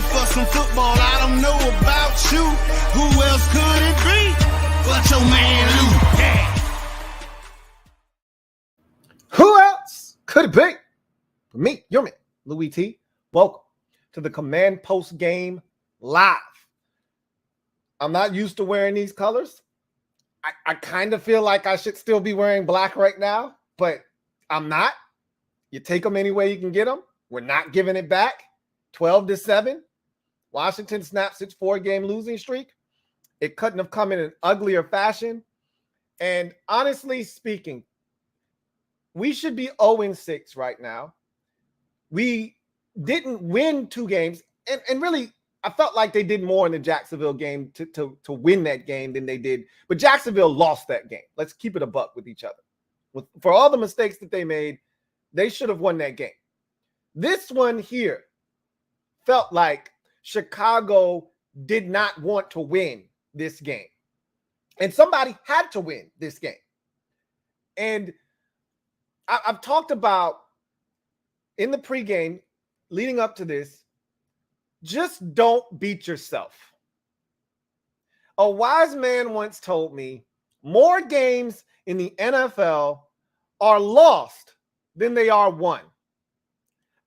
ready for some football. I don't know about you. Who else could it be but your man Lou? Yeah. Who else could it be? Me, your man, Louie T. Welcome to the Command Post Game Live. I'm not used to wearing these colors. I kind of feel like I should still be wearing black right now, but I'm not. You take them any way you can get them. We're not giving it back. 12-7. Washington snaps its 4-game losing streak. It couldn't have come in an uglier fashion. And honestly speaking, we should be 0-6 right now. We didn't win 2 games. And really, I felt like they did more in the Jacksonville game to win that game than they did. But Jacksonville lost that game. Let's keep it a buck with each other. For all the mistakes that they made, they should have won that game. This one here felt like Chicago did not want to win this game. And somebody had to win this game. And I've talked about in the pregame leading up to this, just don't beat yourself. A wise man once told me, more games in the NFL are lost than they are won.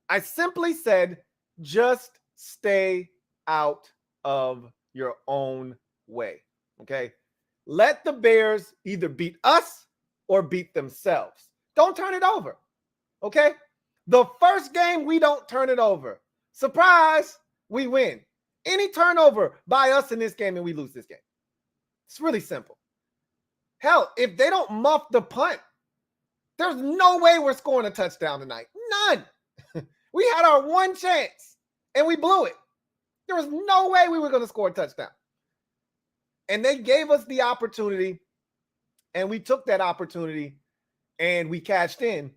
I simply said, just stay out of your own way, okay? Let the Bears either beat us or beat themselves. Don't turn it over, okay? The first game, we don't turn it over. Surprise! We win. Any turnover by us in this game and we lose this game. It's really simple. Hell, if they don't muff the punt, there's no way we're scoring a touchdown tonight. None. We had our one chance and we blew it. There was no way we were going to score a touchdown. And they gave us the opportunity and we took that opportunity and we cashed in.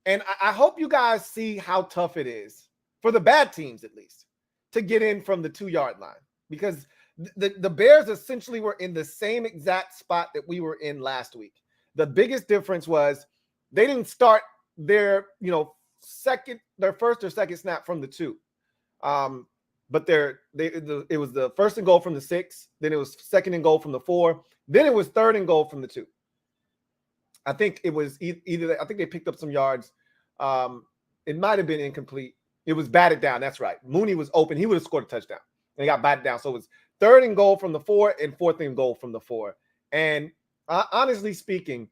And I hope you guys see how tough it is, for the bad teams at least, to get in from the 2-yard line, because the Bears essentially were in the same exact spot that we were in last week. The biggest difference was they didn't start their, their first or second snap from the 2. But it was the first and goal from the 6, then it was second and goal from the 4, then it was third and goal from the 2. I think it was either I think they picked up some yards. It might have been incomplete. It was batted down. That's right. Mooney was open. He would have scored a touchdown. And he got batted down. So it was third and goal from the 4 and fourth and goal from the 4. And honestly speaking,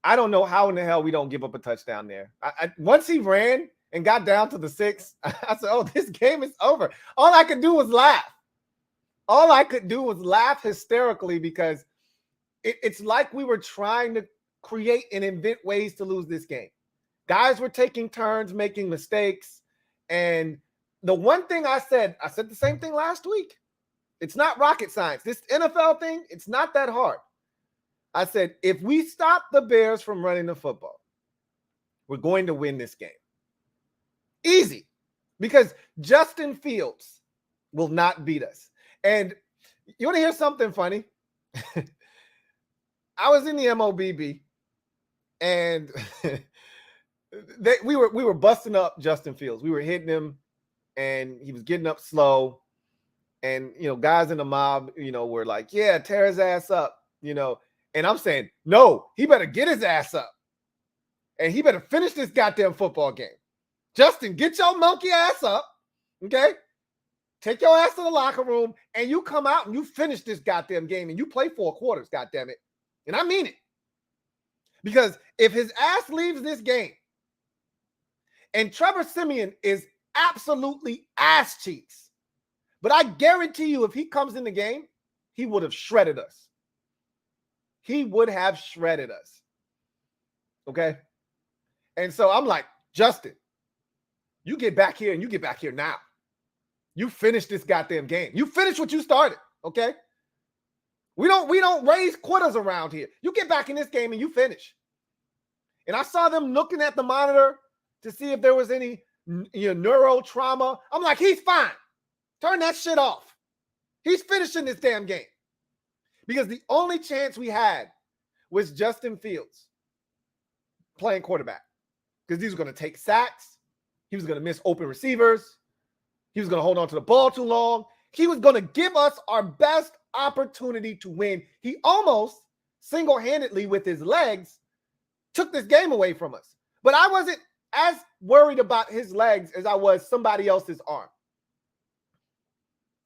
I don't know how in the hell we don't give up a touchdown there. Once he ran and got down to the 6, I said, oh, this game is over. All I could do was laugh. All I could do was laugh hysterically because it's like we were trying to create and invent ways to lose this game. Guys were taking turns, making mistakes. And the one thing I said the same thing last week. It's not rocket science. This NFL thing, it's not that hard. I said, if we stop the Bears from running the football, we're going to win this game. Easy. Because Justin Fields will not beat us. And you want to hear something funny? I was in the MOBB and we were busting up Justin Fields. We were hitting him and he was getting up slow. And, guys in the mob, were like, yeah, tear his ass up, And I'm saying, no, he better get his ass up. And he better finish this goddamn football game. Justin, get your monkey ass up, okay? Take your ass to the locker room and you come out and you finish this goddamn game and you play 4 quarters, goddamn it. And I mean it. Because if his ass leaves this game, and Trevor Siemian is absolutely ass cheeks, but I guarantee you if he comes in the game, he would have shredded us. He would have shredded us. Okay? And so I'm like, Justin, you get back here and you get back here now. You finish this goddamn game. You finish what you started, okay? We don't raise quitters around here. You get back in this game and you finish. And I saw them looking at the monitor to see if there was any neuro trauma. I'm like, he's fine. Turn that shit off. He's finishing this damn game. Because the only chance we had was Justin Fields playing quarterback. Because these were going to take sacks. He was going to miss open receivers. He was going to hold on to the ball too long. He was going to give us our best opportunity to win. He almost single-handedly with his legs took this game away from us. But I wasn't as worried about his legs as I was somebody else's arm.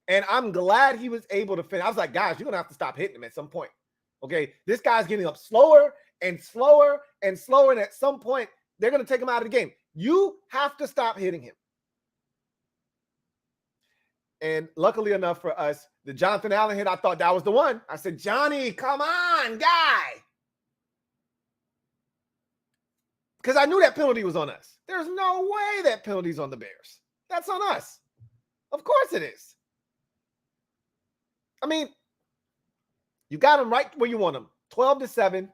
And I'm glad he was able to finish. I was like, guys, you're going to have to stop hitting him at some point. Okay, this guy's getting up slower and slower and slower. And at some point, they're going to take him out of the game. You have to stop hitting him. And luckily enough for us, the Jonathan Allen hit, I thought that was the one. I said, Johnny, come on, guy. Because I knew that penalty was on us. There's no way that penalty's on the Bears. That's on us. Of course it is. I mean, you got him right where you want him. 12-7.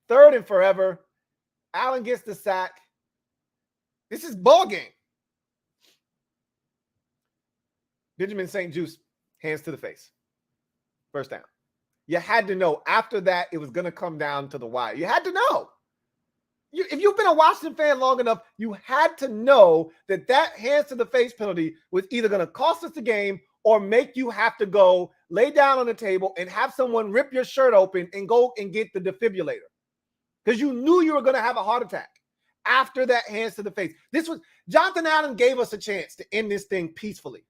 3rd and forever. Allen gets the sack. This is ball game. Benjamin St. Juste, hands to the face. First down. You had to know after that it was going to come down to the wire. You had to know. If you've been a Washington fan long enough, you had to know that that hands to the face penalty was either going to cost us the game or make you have to go lay down on the table and have someone rip your shirt open and go and get the defibrillator. Because you knew you were going to have a heart attack after that hands to the face. Jonathan Allen gave us a chance to end this thing peacefully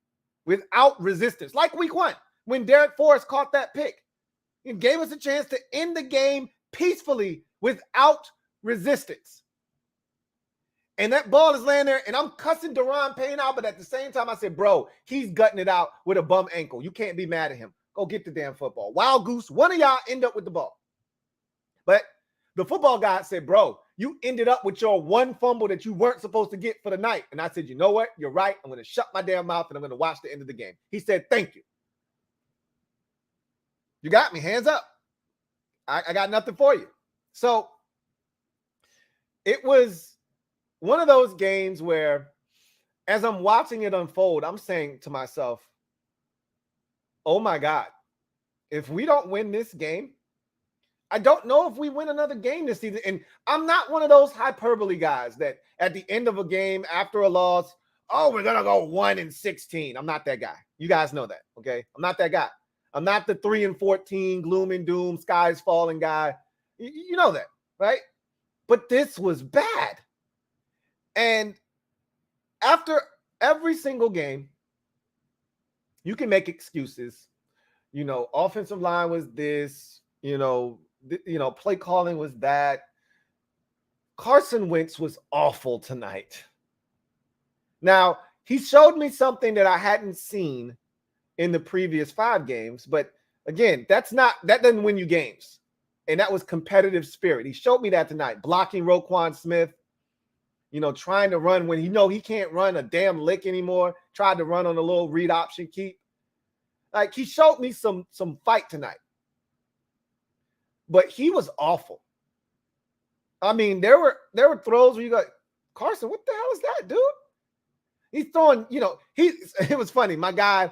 without resistance. Like week 1, when Derek Forrest caught that pick. It gave us a chance to end the game peacefully without resistance. And that ball is laying there, and I'm cussing Daron Payne out, but at the same time, I said, bro, he's gutting it out with a bum ankle. You can't be mad at him. Go get the damn football. Wild goose, one of y'all end up with the ball. But the football guy said, bro, you ended up with your one fumble that you weren't supposed to get for the night. And I said, you know what? You're right. I'm going to shut my damn mouth, and I'm going to watch the end of the game. He said, thank you. You got me. Hands up. I got nothing for you. So it was one of those games where, as I'm watching it unfold, I'm saying to myself, oh my God, if we don't win this game, I don't know if we win another game this season. And I'm not one of those hyperbole guys that at the end of a game after a loss, oh, we're going to go 1-16. I'm not that guy. You guys know that, okay? I'm not that guy. I'm not the 3-14 gloom and doom, skies falling guy. You know that, right? But this was bad. And after every single game, you can make excuses. You know, offensive line was this, play calling was that. Carson Wentz was awful tonight. Now, he showed me something that I hadn't seen in the previous 5 games, but again, that doesn't win you games. And that was competitive spirit. He showed me that tonight, blocking Roquan Smith, trying to run when he can't run a damn lick anymore, tried to run on a little read option keep. Like, he showed me some fight tonight. But he was awful. I mean, there were throws where you go, Carson, what the hell is that, dude? He's throwing, it was funny. My guy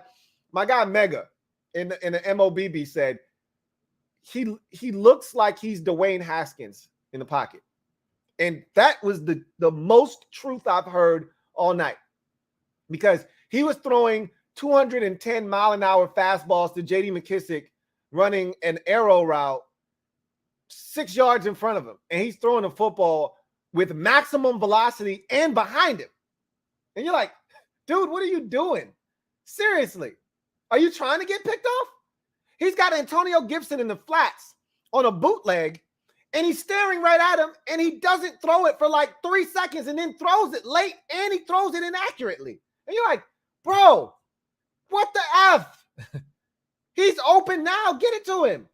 Mega in the MOBB said he looks like he's Dwayne Haskins in the pocket. And that was the most truth I've heard all night, because he was throwing 210 mile an hour fastballs to JD McKissick running an arrow route 6 yards in front of him. And he's throwing a football with maximum velocity and behind him. And you're like, dude, what are you doing? Seriously. Are you trying to get picked off? He's got Antonio Gibson in the flats on a bootleg, and he's staring right at him, and he doesn't throw it for like 3 seconds and then throws it late, and he throws it inaccurately. And you're like, bro, what the F? He's open now. Get it to him.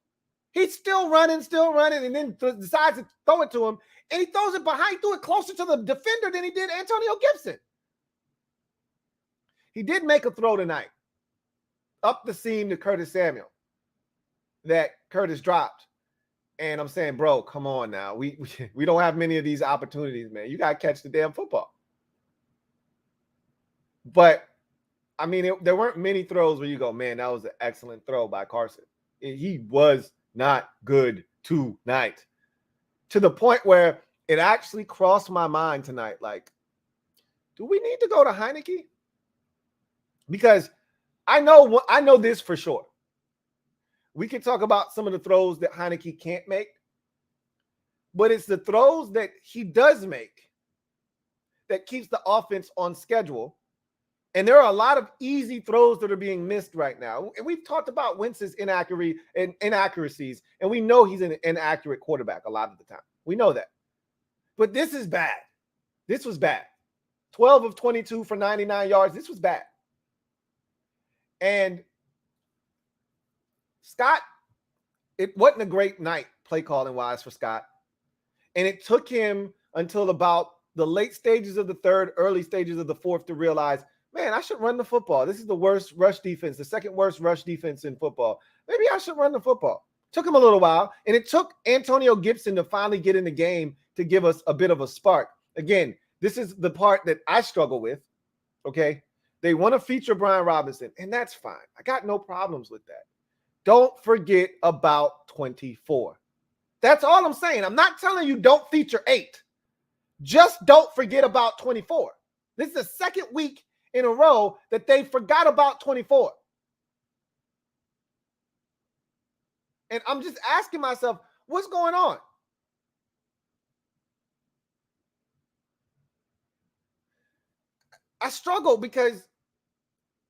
He's still running, and then decides to throw it to him, and he throws it behind, threw it closer to the defender than he did Antonio Gibson. He did make a throw tonight up the seam to Curtis Samuel that Curtis dropped. And I'm saying, bro, come on now. We don't have many of these opportunities, man. You got to catch the damn football. But, I mean, there weren't many throws where you go, man, that was an excellent throw by Carson. He was not good tonight. To the point where it actually crossed my mind tonight, like, do we need to go to Heineke? Because I know this for sure. We can talk about some of the throws that Heineke can't make, but it's the throws that he does make that keeps the offense on schedule. And there are a lot of easy throws that are being missed right now. And we've talked about Wentz's inaccuracies, and we know he's an inaccurate quarterback a lot of the time. We know that. But this is bad. This was bad. 12 of 22 for 99 yards. This was bad. And Scott, it wasn't a great night play calling wise for Scott. And it took him until about the late stages of the third, early stages of the fourth to realize, man, I should run the football. This is the worst rush defense, the second worst rush defense in football. Maybe I should run the football. Took him a little while, and it took Antonio Gibson to finally get in the game to give us a bit of a spark. Again, this is the part that I struggle with, okay? They want to feature Brian Robinson, and that's fine. I got no problems with that. Don't forget about 24. That's all I'm saying. I'm not telling you don't feature 8. Just don't forget about 24. This is the second week in a row that they forgot about 24. And I'm just asking myself, what's going on? I struggle because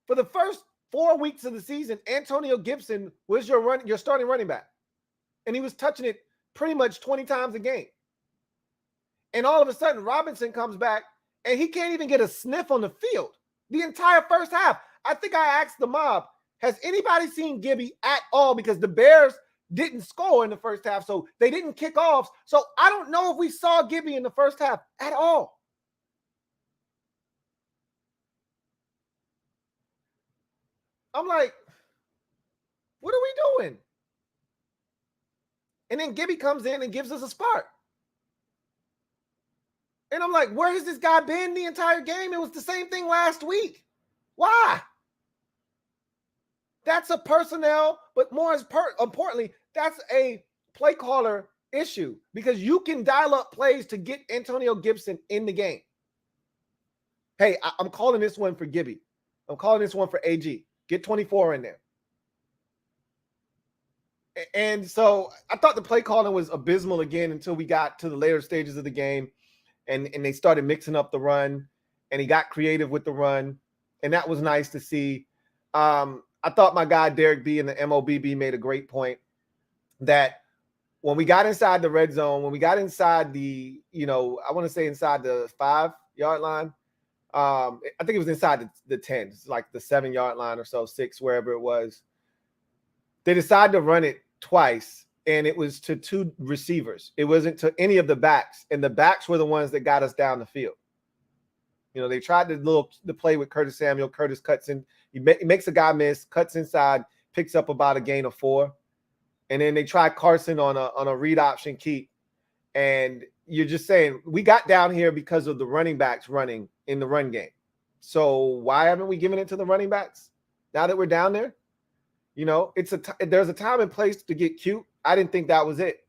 for the first 4 weeks of the season, Antonio Gibson was your starting running back. And he was touching it pretty much 20 times a game. And all of a sudden, Robinson comes back, and he can't even get a sniff on the field the entire first half. I think I asked the mob, has anybody seen Gibby at all? Because the Bears didn't score in the first half, so they didn't kick off. So I don't know if we saw Gibby in the first half at all. I'm like, what are we doing? And then Gibby comes in and gives us a spark. And I'm like, where has this guy been the entire game? It was the same thing last week. Why? That's a personnel, but more importantly, that's a play caller issue because you can dial up plays to get Antonio Gibson in the game. Hey, I'm calling this one for Gibby. I'm calling this one for AG. Get 24 in there. And so I thought the play calling was abysmal again until we got to the later stages of the game. And they started mixing up the run, and he got creative with the run, and that was nice to see. I thought my guy Derek B in the MOBB made a great point that when we got inside the red zone, when we got inside the, I want to say inside the 5-yard line, I think it was inside the 10, it's like the 7-yard line or so, 6, wherever it was. They decided to run it twice. And it was to 2 receivers. It wasn't to any of the backs. And the backs were the ones that got us down the field. They tried the play with Curtis Samuel. Curtis cuts in. He makes a guy miss, cuts inside, picks up about a gain of 4. And then they tried Carson on a read option keep. And you're just saying, we got down here because of the running backs running in the run game. So why haven't we given it to the running backs now that we're down there? There's a time and place to get cute. I didn't think that was it.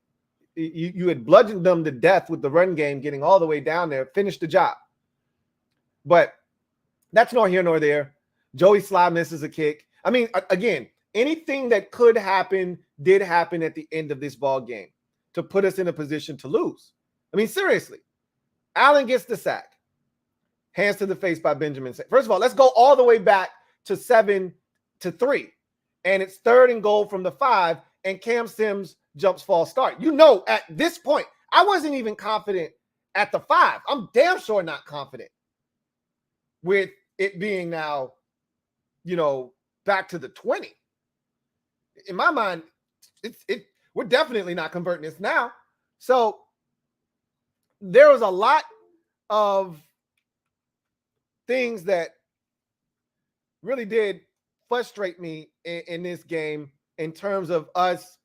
You had bludgeoned them to death with the run game, getting all the way down there, finished the job. But that's nor here nor there. Joey Sly misses a kick. I mean, again, anything that could happen did happen at the end of this ball game to put us in a position to lose. I mean, seriously. Allen gets the sack. Hands to the face by Benjamin. First of all, let's go all the way back to 7-3. And it's 3rd and goal from the 5. And Cam Sims jumps false start. At this point, I wasn't even confident at the 5. I'm damn sure not confident with it being now, back to the 20. In my mind, we're definitely not converting this now. So there was a lot of things that really did frustrate me in this game in terms of us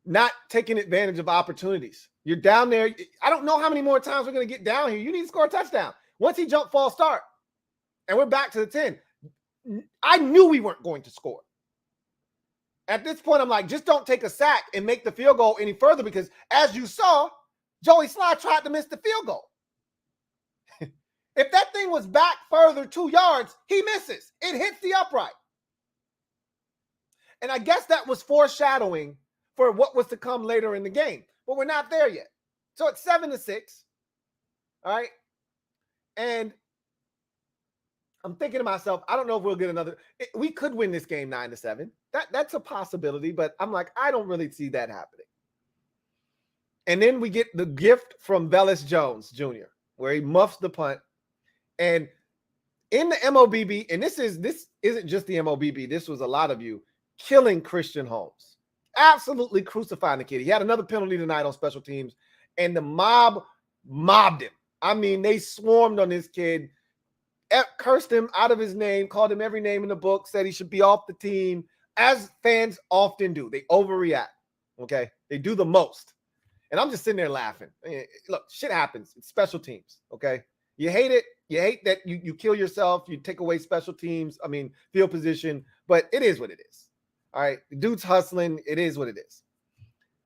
not taking advantage of opportunities. You're down there. I don't know how many more times we're going to get down here. You need to score a touchdown. Once he jumped false start, and we're back to the 10, I knew we weren't going to score. At this point, I'm like, just don't take a sack and make the field goal any further because, as you saw, Joey Sly tried to miss the field goal. If that thing was back further 2 yards, he misses. It hits the upright. And I guess that was foreshadowing for what was to come later in the game. But we're not there yet. So it's 7-6. All right. And I'm thinking to myself, I don't know if we'll get another. We could win this game 9-7. That's a possibility, but I'm like, I don't really see that happening. And then we get the gift from Velus Jones Jr., where he muffs the punt. And in the MOBB, and this isn't just the MOBB, this was a lot of you killing Christian Holmes. Absolutely crucifying the kid. He had another penalty tonight on special teams, and the mob mobbed him. I mean, they swarmed on this kid, cursed him out of his name, called him every name in the book, said he should be off the team, as fans often do. They overreact, okay? They do the most. And I'm just sitting there laughing. I mean, look, shit happens. It's special teams, okay? You hate it. You hate that you kill yourself. You take away special teams, field position, but it is what it is. All right, the dude's hustling. It is what it is.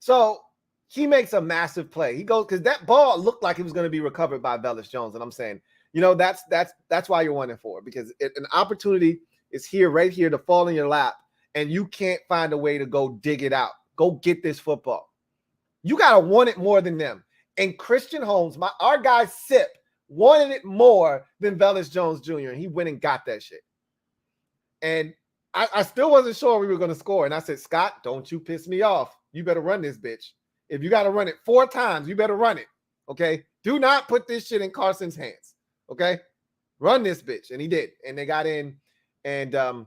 So he makes a massive play. He goes, because that ball looked like it was going to be recovered by Velus Jones. And I'm saying, that's why you're 1-4, because an opportunity is here, right here, to fall in your lap, and you can't find a way to go dig it out. Go get this football. You got to want it more than them. And Christian Holmes, our guy Sip, wanted it more than Velus Jones Jr., and he went and got that shit. And I still wasn't sure we were going to score. And I said, Scott, don't you piss me off. You better run this bitch. If you got to run it 4 times, you better run it, okay? Do not put this shit in Carson's hands, okay? Run this bitch. And he did. And they got in. And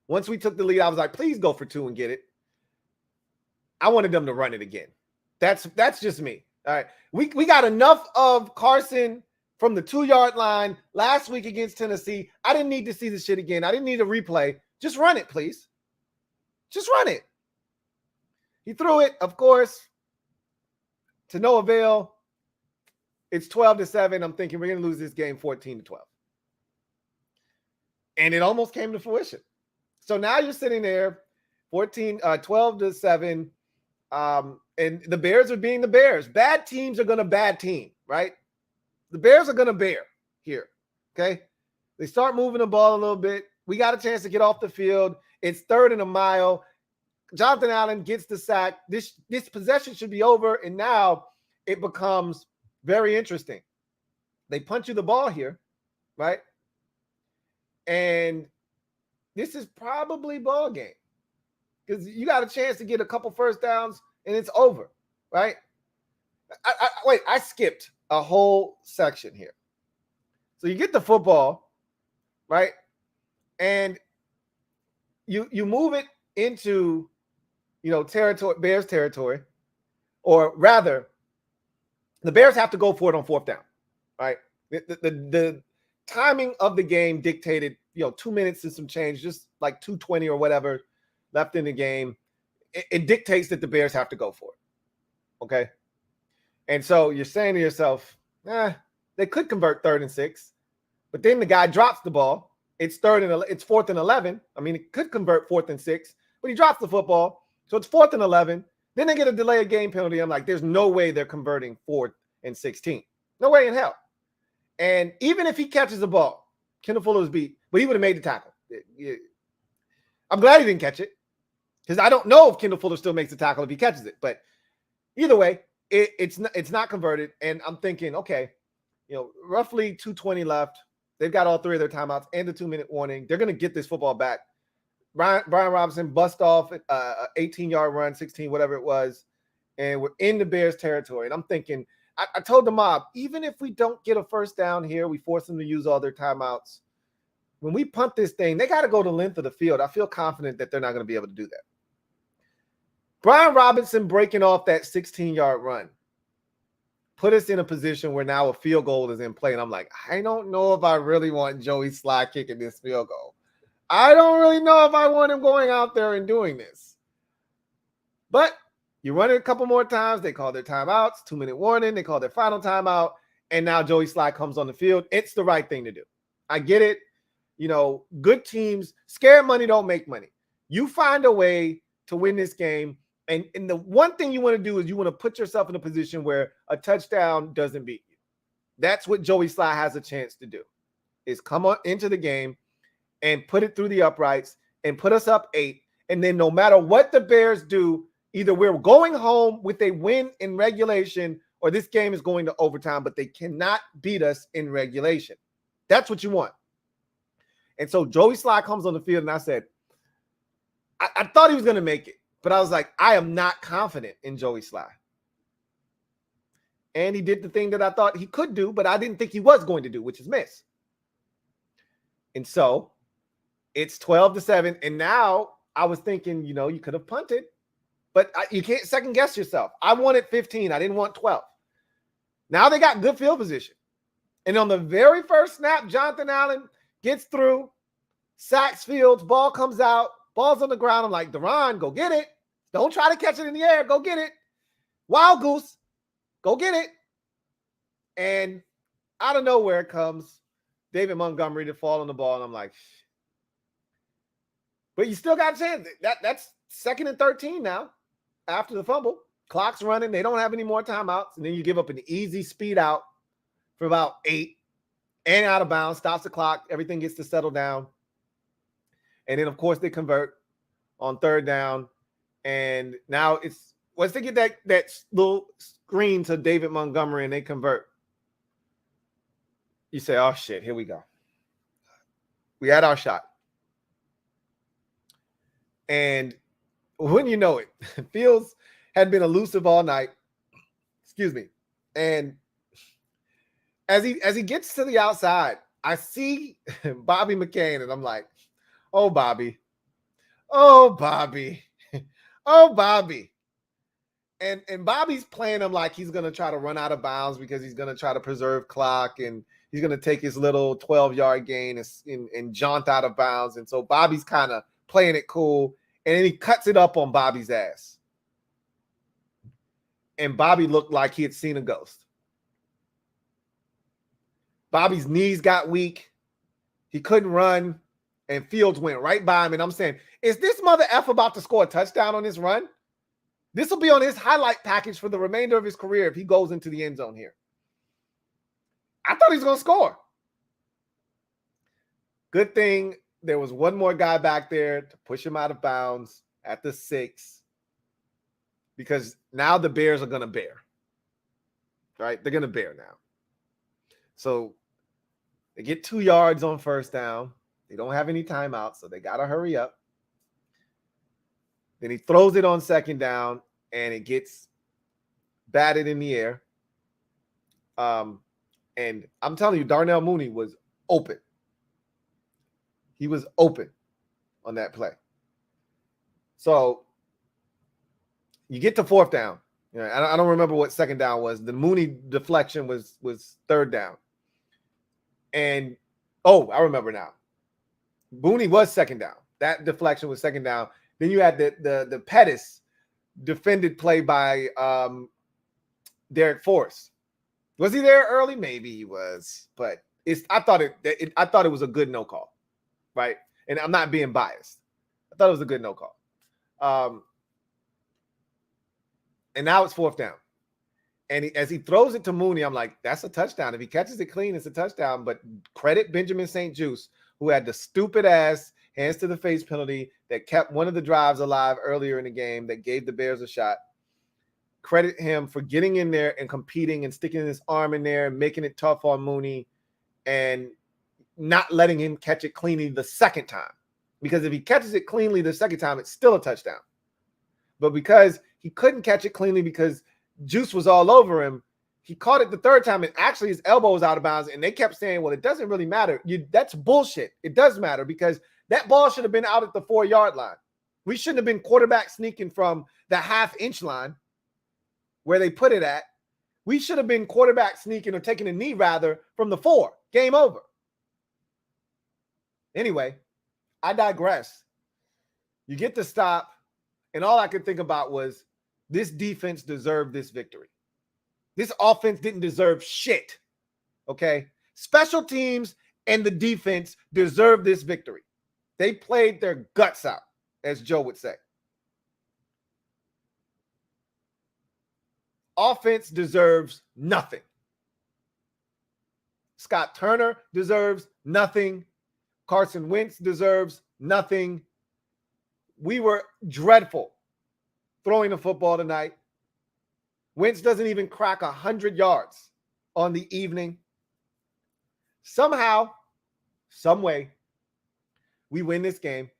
once we took the lead, I was like, please go for 2 and get it. I wanted them to run it again. That's just me. All right. We got enough of Carson from the 2-yard line last week against Tennessee. I didn't need to see this shit again. I didn't need a replay. Just run it, please. Just run it. He threw it, of course, to no avail. It's 12-7. I'm thinking we're going to lose this game 14-12. And it almost came to fruition. So now you're sitting there 12-7. And the Bears are being the Bears. Bad teams are going to bad team, right? The Bears are going to bear here, okay? They start moving the ball a little bit. We got a chance to get off the field. It's 3rd and a mile. Jonathan Allen gets the sack. This possession should be over, and now it becomes very interesting. They punch you the ball here, right? And this is probably ball game because you got a chance to get a couple first downs, and it's over, right? Wait, I skipped a whole section here. So you get the football, right? And you move it into, territory, Bears territory, or rather, the Bears have to go for it on 4th down, right? The timing of the game dictated, 2 minutes and some change, just like 2:20 or whatever left in the game. It dictates that the Bears have to go for it, okay? And so you're saying to yourself, they could convert 3rd and 6, but then the guy drops the ball. It's 4th and 11. It could convert 4th and 6, but he drops the football. So it's 4th and 11. Then they get a delay of game penalty. I'm like, there's no way they're converting 4th and 16. No way in hell. And even if he catches the ball, Kendall Fuller was beat, but he would have made the tackle. I'm glad he didn't catch it because I don't know if Kendall Fuller still makes the tackle if he catches it. But either way, it's not converted. And I'm thinking, okay, roughly 2:20 left. They've got all 3 of their timeouts and the 2-minute warning. They're going to get this football back. Brian Robinson bust off an 18-yard run, 16, whatever it was, and we're in the Bears territory. And I'm thinking, I told the mob, even if we don't get a first down here, we force them to use all their timeouts. When we punt this thing, they got to go the length of the field. I feel confident that they're not going to be able to do that. Brian Robinson breaking off that 16-yard run put us in a position where now a field goal is in play. And I'm like, I don't know if I really want Joey Sly kicking this field goal. I don't really know if I want him going out there and doing this. But you run it a couple more times. They call their timeouts, 2-minute warning. They call their final timeout. And now Joey Sly comes on the field. It's the right thing to do. I get it. Good teams, scared money don't make money. You find a way to win this game. And the one thing you want to do is you want to put yourself in a position where a touchdown doesn't beat you. That's what Joey Sly has a chance to do, is come on into the game and put it through the uprights and put us up 8. And then no matter what the Bears do, either we're going home with a win in regulation or this game is going to overtime, but they cannot beat us in regulation. That's what you want. And so Joey Sly comes on the field, and I said, I thought he was going to make it, but I was like, I am not confident in Joey Sly. And he did the thing that I thought he could do, but I didn't think he was going to do, which is miss. And so it's 12-7. And now I was thinking, you could have punted, but you can't second guess yourself. I wanted 15. I didn't want 12. Now they got good field position. And on the very first snap, Jonathan Allen gets through, sacks Fields, ball comes out, ball's on the ground. I'm like, Deron, go get it. Don't try to catch it in the air. Go get it. Wild goose. Go get it. And out of nowhere comes David Montgomery to fall on the ball. And I'm like, but you still got a chance. That's 2nd and 13 now after the fumble. Clock's running. They don't have any more timeouts. And then you give up an easy speed out for about 8 and out of bounds, stops the clock. Everything gets to settle down. And then, of course, they convert on 3rd down. And now it's, once they get that little screen to David Montgomery and they convert, you say, oh, shit, here we go. We had our shot. And when you know it, Fields had been elusive all night. Excuse me. And as he gets to the outside, I see Bobby McCain, and I'm like, oh, Bobby. Oh, Bobby. Oh, Bobby. And Bobby's playing him like he's going to try to run out of bounds because he's going to try to preserve clock, and he's going to take his little 12-yard gain and jaunt out of bounds. And so Bobby's kind of playing it cool, and then he cuts it up on Bobby's ass. And Bobby looked like he had seen a ghost. Bobby's knees got weak. He couldn't run, and Fields went right by him. And I'm saying, is this mother F about to score a touchdown on this run? This will be on his highlight package for the remainder of his career if he goes into the end zone here. I thought he was going to score. Good thing there was one more guy back there to push him out of bounds at the 6, because now the Bears are going to bear. Right? They're going to bear now. So they get 2 yards on 1st down. They don't have any timeouts, so they got to hurry up. Then he throws it on 2nd down, and it gets batted in the air. And I'm telling you, Darnell Mooney was open. He was open on that play. So you get to 4th down. I don't remember what 2nd down was. The Mooney deflection was 3rd down. And, I remember now. Mooney was 2nd down. That deflection was 2nd down. Then you had the Pettis defended play by Derek Forrest. Was he there early? Maybe he was, but I thought it was a good no call, right? And I'm not being biased. I thought it was a good no call. And now it's 4th down. And as he throws it to Mooney, I'm like, that's a touchdown. If he catches it clean, it's a touchdown. But credit Benjamin St. Juste, who had the stupid ass hands to the face penalty that kept one of the drives alive earlier in the game that gave the Bears a shot. Credit him for getting in there and competing and sticking his arm in there and making it tough on Mooney and not letting him catch it cleanly the 2nd time. Because if he catches it cleanly the 2nd time, it's still a touchdown. But because he couldn't catch it cleanly because Juice was all over him, he caught it the 3rd time, and actually his elbow was out of bounds, and they kept saying, well, it doesn't really matter. That's bullshit. It does matter because that ball should have been out at the 4-yard line. We shouldn't have been quarterback sneaking from the half-inch line where they put it at. We should have been quarterback sneaking or taking a knee, rather, from the 4. Game over. Anyway, I digress. You get the stop, and all I could think about was this defense deserved this victory. This offense didn't deserve shit, okay? Special teams and the defense deserve this victory. They played their guts out, as Joe would say. Offense deserves nothing. Scott Turner deserves nothing. Carson Wentz deserves nothing. We were dreadful throwing the football tonight. Wentz doesn't even crack 100 yards on the evening. Somehow, some way, we win this game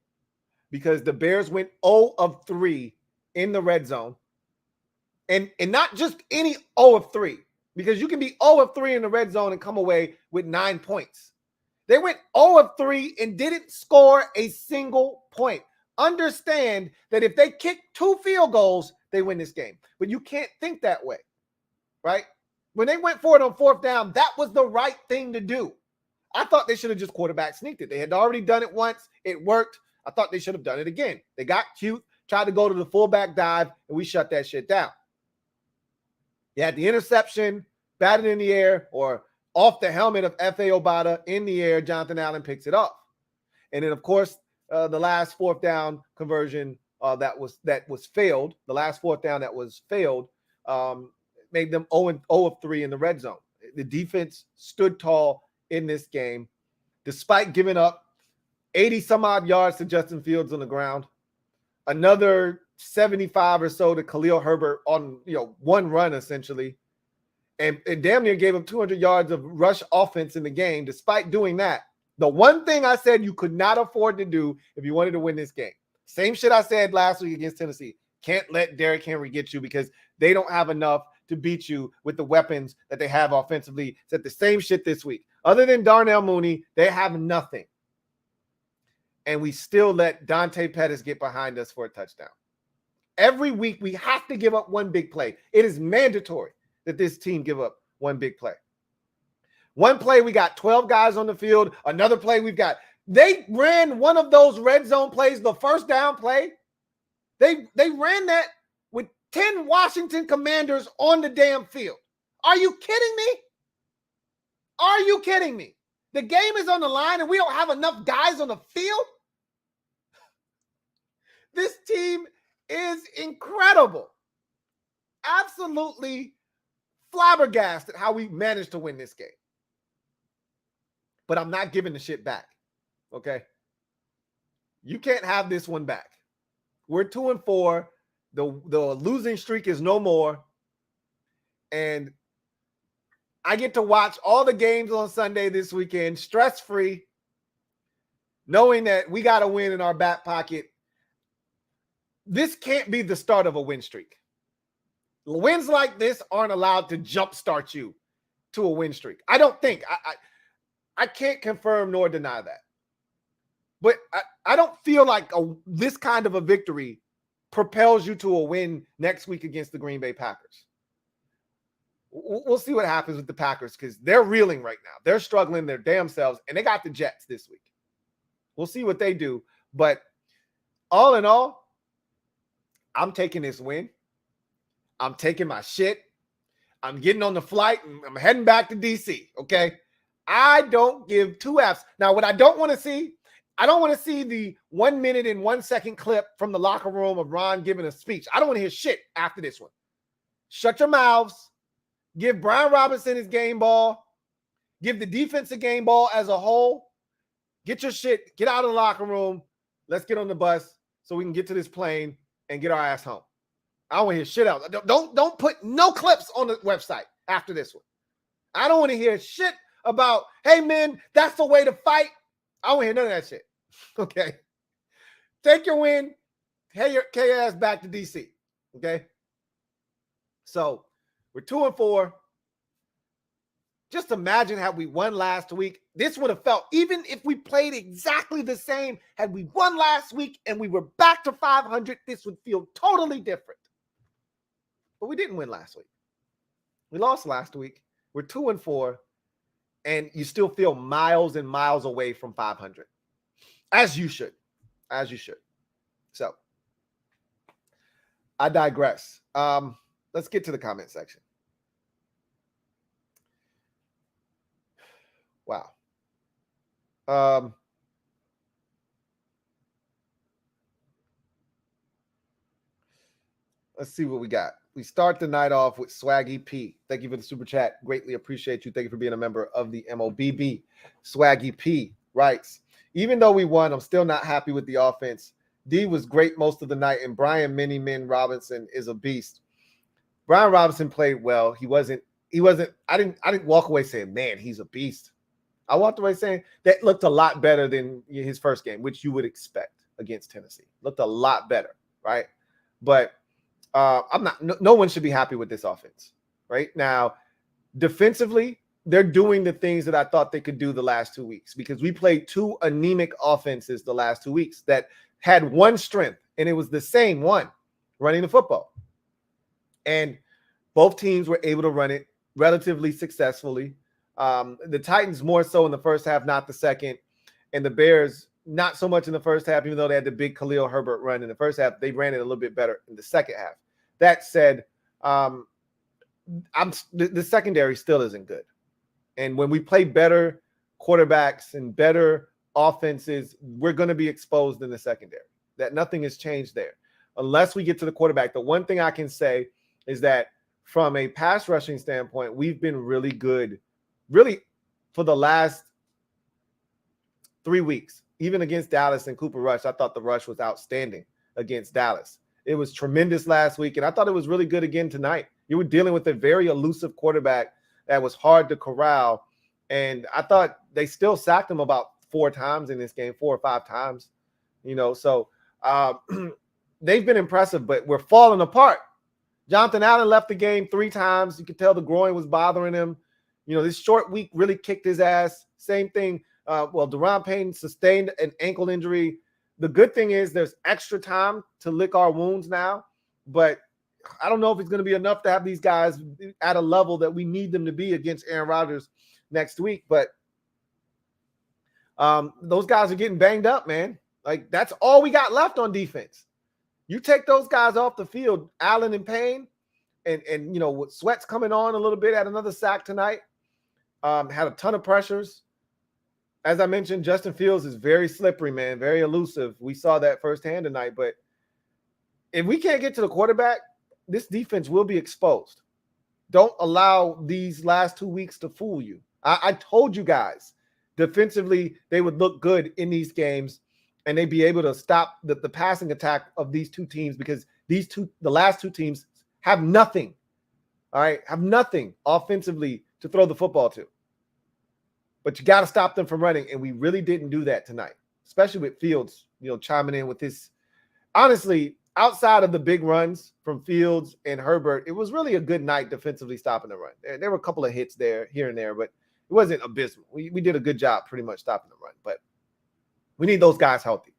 because the Bears went 0 of 3 in the red zone. And not just any 0 of 3, because you can be 0 of 3 in the red zone and come away with 9 points. They went 0 of 3 and didn't score a single point. Understand that if they kick 2 field goals, they win this game. But you can't think that way, right? When they went for it on 4th down, that was the right thing to do. I thought they should have just quarterback sneaked it. They had already done it once. It worked. I thought they should have done it again. They got cute, tried to go to the fullback dive, and we shut that shit down. You had the interception, batted in the air, or off the helmet of F.A. Obata in the air. Jonathan Allen picks it off. And then, of course, the last 4th down conversion that was failed, the last 4th down that was failed, made them 0 of 3 in the red zone. The defense stood tall in this game, despite giving up 80 some odd yards to Justin Fields on the ground, another 75 or so to Khalil Herbert on one run essentially, and damn near gave up 200 yards of rush offense in the game. Despite doing that, the one thing I said you could not afford to do if you wanted to win this game, same shit I said last week against Tennessee. Can't let Derrick Henry get you because they don't have enough to beat you with the weapons that they have offensively. Said the same shit this week. Other than Darnell Mooney, they have nothing. And we still let Dante Pettis get behind us for a touchdown. Every week, we have to give up one big play. It is mandatory that this team give up one big play. One play, we got 12 guys on the field. Another play, they ran one of those red zone plays, the 1st down play. They ran that with 10 Washington Commanders on the damn field. Are you kidding me? Are you kidding me? The game is on the line and we don't have enough guys on the field? This team is incredible. Absolutely flabbergasted how we managed to win this game. But I'm not giving the shit back, okay? You can't have this one back. We're 2-4. The losing streak is no more. And I get to watch all the games on Sunday this weekend, stress-free, knowing that we got to win in our back pocket. This can't be the start of a win streak. Wins like this aren't allowed to jumpstart you to a win streak. I don't think. I can't confirm nor deny that. But I don't feel like this kind of a victory propels you to a win next week against the Green Bay Packers. We'll see what happens with the Packers because they're reeling right now. They're struggling their damn selves, and they got the Jets this week. We'll see what they do. But all in all, I'm taking this win. I'm taking my shit. I'm getting on the flight, and I'm heading back to D.C., okay? I don't give 2 Fs. Now, what I don't want to see, I don't want to see the 1 minute and 1 second clip from the locker room of Ron giving a speech. I don't want to hear shit after this one. Shut your mouths. Give Brian Robinson his game ball. Give the defense a game ball as a whole. Get your shit. Get out of the locker room. Let's get on the bus so we can get to this plane and get our ass home. I don't want to hear shit else. Don't put no clips on the website after this one. I don't want to hear shit about, hey, man, that's the way to fight. I don't want to hear none of that shit. Okay? Take your win. Head your ass back to D.C. Okay? So, we're 2-4. Just imagine had we won last week. This would have felt, even if we played exactly the same, had we won last week and we were back to 500, this would feel totally different. But we didn't win last week. We lost last week. We're 2-4, and you still feel miles and miles away from 500. As you should. As you should. So, I digress. Let's get to the comment section. Wow. Let's see what we got. We start the night off with Swaggy P. Thank you for the super chat. Greatly appreciate you. Thank you for being a member of the MOBB. Swaggy P writes, even though we won, I'm still not happy with the offense. D was great most of the night, and Brian Mini Min Robinson is a beast. Brian Robinson played well. I didn't walk away saying, man, he's a beast. I walked away saying that looked a lot better than his first game, which you would expect against Tennessee. Looked a lot better, right? But no one should be happy with this offense right now. Defensively, they're doing the things that I thought they could do the last 2 weeks, because we played two anemic offenses the last 2 weeks that had one strength, and it was the same one, running the football. And both teams were able to run it relatively successfully. The Titans more so in the first half, not the second, and the Bears not so much in the first half, even though they had the big Khalil Herbert run in the first half. They ran it a little bit better in the second half. That said, the secondary still isn't good. And when we play better quarterbacks and better offenses, we're going to be exposed in the secondary. That nothing has changed there. Unless we get to the quarterback, the one thing I can say is that from a pass rushing standpoint, we've been really good, really for the last 3 weeks. Even against Dallas and Cooper Rush, I thought the rush was outstanding against Dallas. It was tremendous last week, and I thought it was really good again tonight. You were dealing with a very elusive quarterback that was hard to corral, and I thought they still sacked him about 4 times in this game, 4 or 5 times. So they've been impressive, but we're falling apart. Jonathan Allen left the game 3 times. You could tell the groin was bothering him. This short week really kicked his ass. Same thing. Deron Payne sustained an ankle injury. The good thing is there's extra time to lick our wounds now, but I don't know if it's going to be enough to have these guys at a level that we need them to be against Aaron Rodgers next week. But those guys are getting banged up, man. Like, that's all we got left on defense. You take those guys off the field, Allen and Payne, and with Sweat's coming on a little bit, had another sack tonight, had a ton of pressures. As I mentioned, Justin Fields is very slippery, man, very elusive. We saw that firsthand tonight. But if we can't get to the quarterback, this defense will be exposed. Don't allow these last 2 weeks to fool you. I told you guys, defensively, they would look good in these games, and they'd be able to stop the passing attack of these two teams, because the last two teams have nothing, all right, have nothing offensively to throw the football to. But you got to stop them from running, and we really didn't do that tonight, especially with Fields, chiming in with this. Honestly, outside of the big runs from Fields and Herbert, it was really a good night defensively stopping the run. There were a couple of hits there, here and there, but it wasn't abysmal. We did a good job pretty much stopping the run, but we need those guys healthy.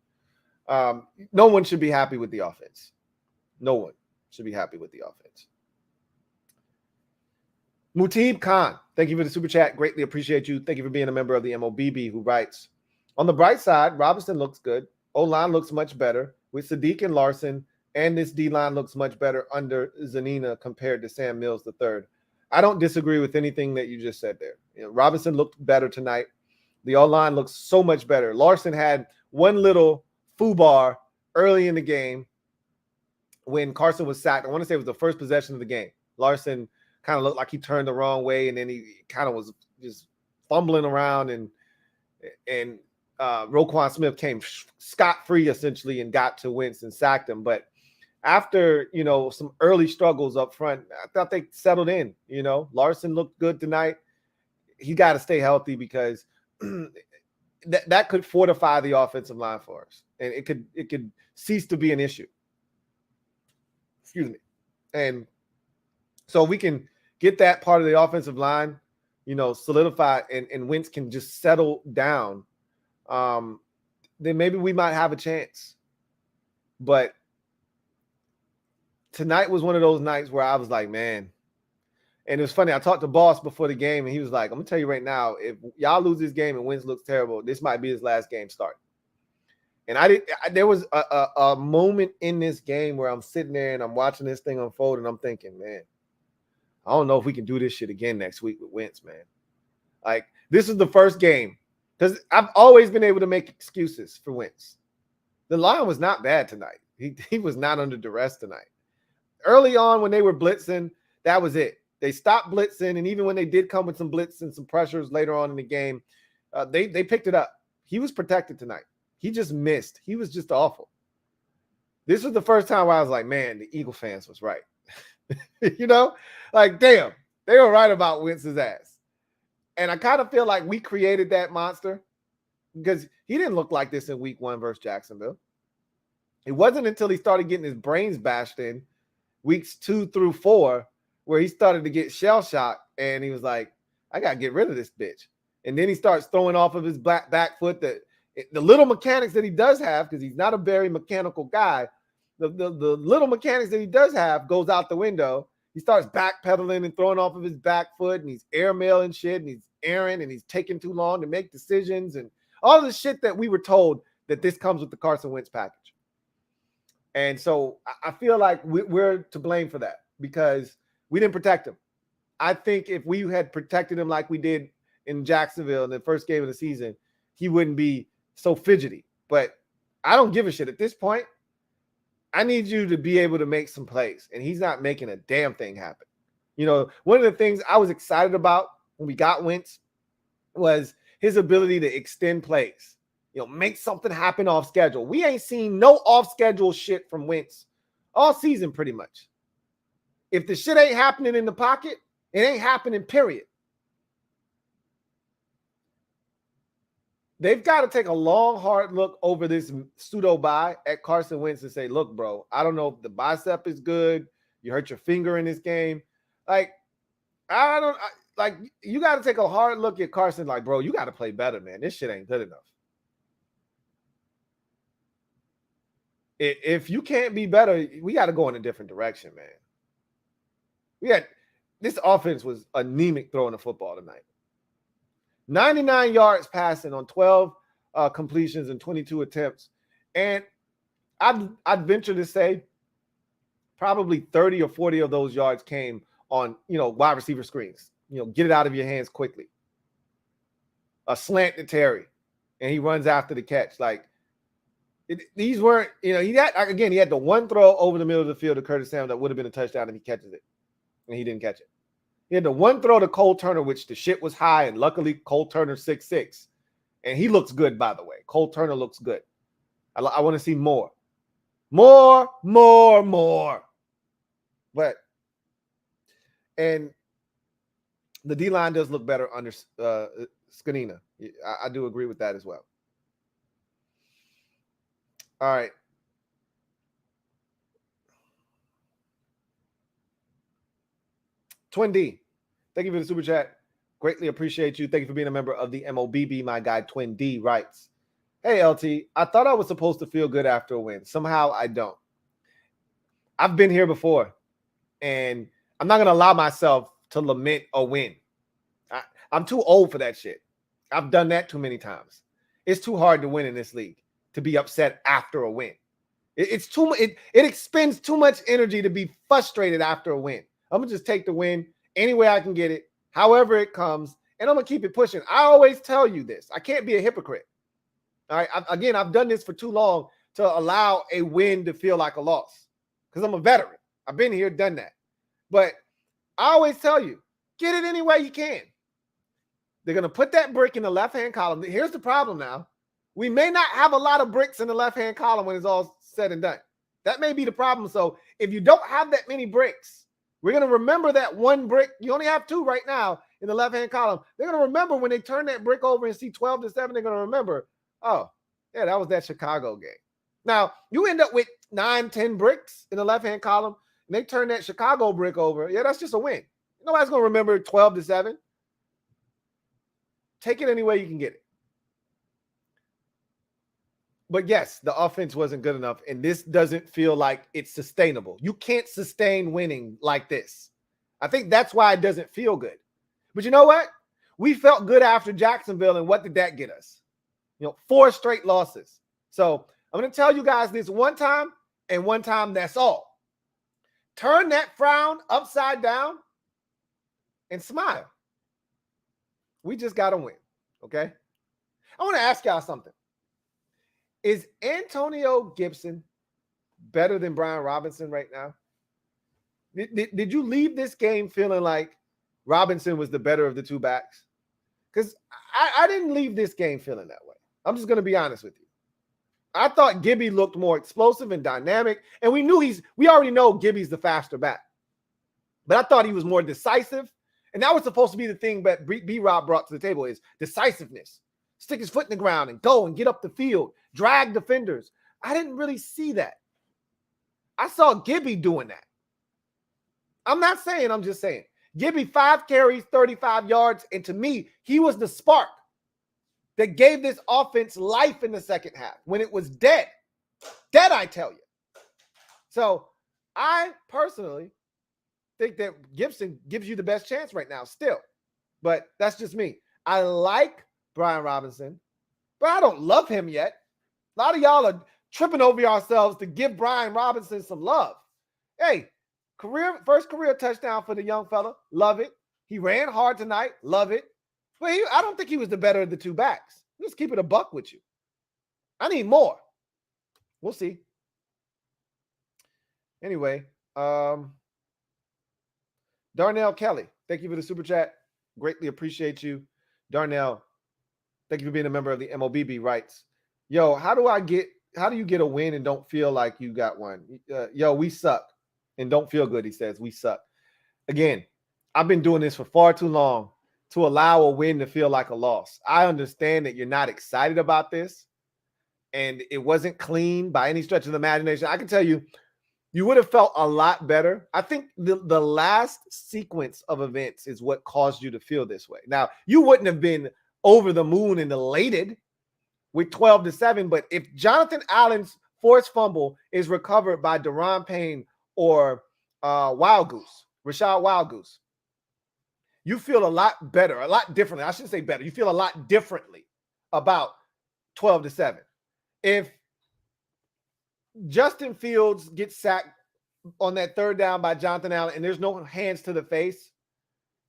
No one should be happy with the offense. No one should be happy with the offense. Mutib Khan, thank you for the super chat. Greatly appreciate you. Thank you for being a member of the MOBB, who writes, on the bright side, Robinson looks good. O-line looks much better. With Sadiq and Larson, and this D-line looks much better under Zanina compared to Sam Mills III. I don't disagree with anything that you just said there. Robinson looked better tonight. The O-line looks so much better. Larson had one little foobar early in the game when Carson was sacked. I want to say it was the first possession of the game. Larson kind of looked like he turned the wrong way, and then he kind of was just fumbling around, and Roquan Smith came scot-free essentially and got to Wentz and sacked him. But after, some early struggles up front, I thought they settled in. Larson looked good tonight. He got to stay healthy, because that could fortify the offensive line for us, and it could cease to be an issue. Excuse me. And so we can get that part of the offensive line, solidified, and Wentz can just settle down. Then maybe we might have a chance. But tonight was one of those nights where I was like, man. And it was funny. I talked to Boss before the game, and he was like, I'm going to tell you right now, if y'all lose this game and Wentz looks terrible, this might be his last game starting. And there was a moment in this game where I'm sitting there and I'm watching this thing unfold, and I'm thinking, man, I don't know if we can do this shit again next week with Wentz, man. Like, this is the first game, because I've always been able to make excuses for Wentz. The line was not bad tonight. He was not under duress tonight. early on when they were blitzing, that was it. They stopped blitzing, and even when they did come with some blitz and some pressures later on in the game, they picked it up. He was protected tonight. He just missed. He was just awful. This was the first time where I was like, man, the Eagle fans was right. Like, damn, they were right about Wentz's ass. And I kind of feel like we created that monster because he didn't look like this in week 1 versus Jacksonville. It wasn't until he started getting his brains bashed in weeks 2 through 4 where he started to get shell-shocked, and he was like, I got to get rid of this bitch. And then he starts throwing off of his back foot the little mechanics that he does have, because he's not a very mechanical guy. The little mechanics that he does have goes out the window. He starts backpedaling and throwing off of his back foot, and he's airmailing shit, and he's airing, and he's taking too long to make decisions, and all the shit that we were told that this comes with the Carson Wentz package. And so I feel like we're to blame for that because we didn't protect him. I think if we had protected him like we did in Jacksonville in the first game of the season, he wouldn't be so fidgety. But I don't give a shit at this point. I need you to be able to make some plays, and he's not making a damn thing happen. One of the things I was excited about when we got Wentz was his ability to extend plays, make something happen off schedule. We ain't seen no off schedule shit from Wentz all season pretty much. If the shit ain't happening in the pocket, it ain't happening, period. They've got to take a long, hard look over this pseudo bye at Carson Wentz and say, look, bro, I don't know if the bicep is good. You hurt your finger in this game. You got to take a hard look at Carson like, bro, you got to play better, man. This shit ain't good enough. If you can't be better, we got to go in a different direction, man. This offense was anemic throwing the football tonight. 99 yards passing on 12 completions and 22 attempts. And I'd venture to say probably 30 or 40 of those yards came on, wide receiver screens. Get it out of your hands quickly. A slant to Terry, and he runs after the catch. These weren't, he had the one throw over the middle of the field to Curtis Samuel that would have been a touchdown if he catches it. And he didn't catch it. He had the one throw to Cole Turner, which the shit was high, and luckily Cole Turner 6'6". And he looks good, by the way. Cole Turner looks good. I want to see more. More. And the D-line does look better under Scanina. I do agree with that as well. All right. Twin D, thank you for the super chat. Greatly appreciate you. Thank you for being a member of the MOBB. My guy Twin D writes, hey, LT, I thought I was supposed to feel good after a win. Somehow I don't. I've been here before, and I'm not going to allow myself to lament a win. I'm too old for that shit. I've done that too many times. It's too hard to win in this league, to be upset after a win. It's too much. It expends too much energy to be frustrated after a win. I'm going to just take the win any way I can get it, however it comes, and I'm going to keep it pushing. I always tell you this. I can't be a hypocrite. All right. I've done this for too long to allow a win to feel like a loss because I'm a veteran. I've been here, done that. But I always tell you, get it any way you can. They're going to put that brick in the left-hand column. Here's the problem now. We may not have a lot of bricks in the left-hand column when it's all said and done. That may be the problem. So if you don't have that many bricks, we're going to remember that one brick. You only have 2 right now in the left-hand column. They're going to remember when they turn that brick over and see 12-7, they're going to remember, oh, yeah, that was that Chicago game. Now, you end up with 9, 10 bricks in the left-hand column, and they turn that Chicago brick over. Yeah, that's just a win. Nobody's going to remember 12-7. Take it any way you can get it. But yes, the offense wasn't good enough, and this doesn't feel like it's sustainable. You can't sustain winning like this. I think that's why it doesn't feel good. But you know what? We felt good after Jacksonville, and what did that get us? 4 straight losses. So I'm going to tell you guys this one time, and one time that's all. Turn that frown upside down and smile. We just got to win, okay? I want to ask y'all something. Is Antonio Gibson better than Brian Robinson right now? Did you leave this game feeling like Robinson was the better of the two backs? Because I didn't leave this game feeling that way. I'm just going to be honest with you. I thought Gibby looked more explosive and dynamic, and we already know Gibby's the faster back. But I thought he was more decisive, and that was supposed to be the thing that B-Rob brought to the table is decisiveness. Stick his foot in the ground and go and get up the field, drag defenders. I didn't really see that. I saw Gibby doing that. I'm not saying, I'm just saying. Gibby 5 carries, 35 yards, and to me, he was the spark that gave this offense life in the second half when it was dead. Dead, I tell you. So I personally think that Gibson gives you the best chance right now still. But that's just me. I like Brian Robinson, but I don't love him yet. A lot of y'all are tripping over yourselves to give Brian Robinson some love. Hey, first career touchdown for the young fella. Love it. He ran hard tonight. Love it. But I don't think he was the better of the two backs. Let's keep it a buck with you. I need more. We'll see. Anyway, Darnell Kelly, thank you for the super chat. Greatly appreciate you. Darnell, thank you for being a member of the MOBB Rights. Yo, how do you get a win and don't feel like you got one? Yo, we suck and don't feel good, he says. We suck. Again, I've been doing this for far too long to allow a win to feel like a loss. I understand that you're not excited about this, and it wasn't clean by any stretch of the imagination. I can tell you, you would have felt a lot better. I think the last sequence of events is what caused you to feel this way. Now, you wouldn't have been over the moon and elated with 12-7, but if Jonathan Allen's forced fumble is recovered by Daron Payne or Rashad Wild Goose, you feel a lot better, a lot differently. I shouldn't say better. You feel a lot differently about 12-7. If Justin Fields gets sacked on that third down by Jonathan Allen and there's no hands to the face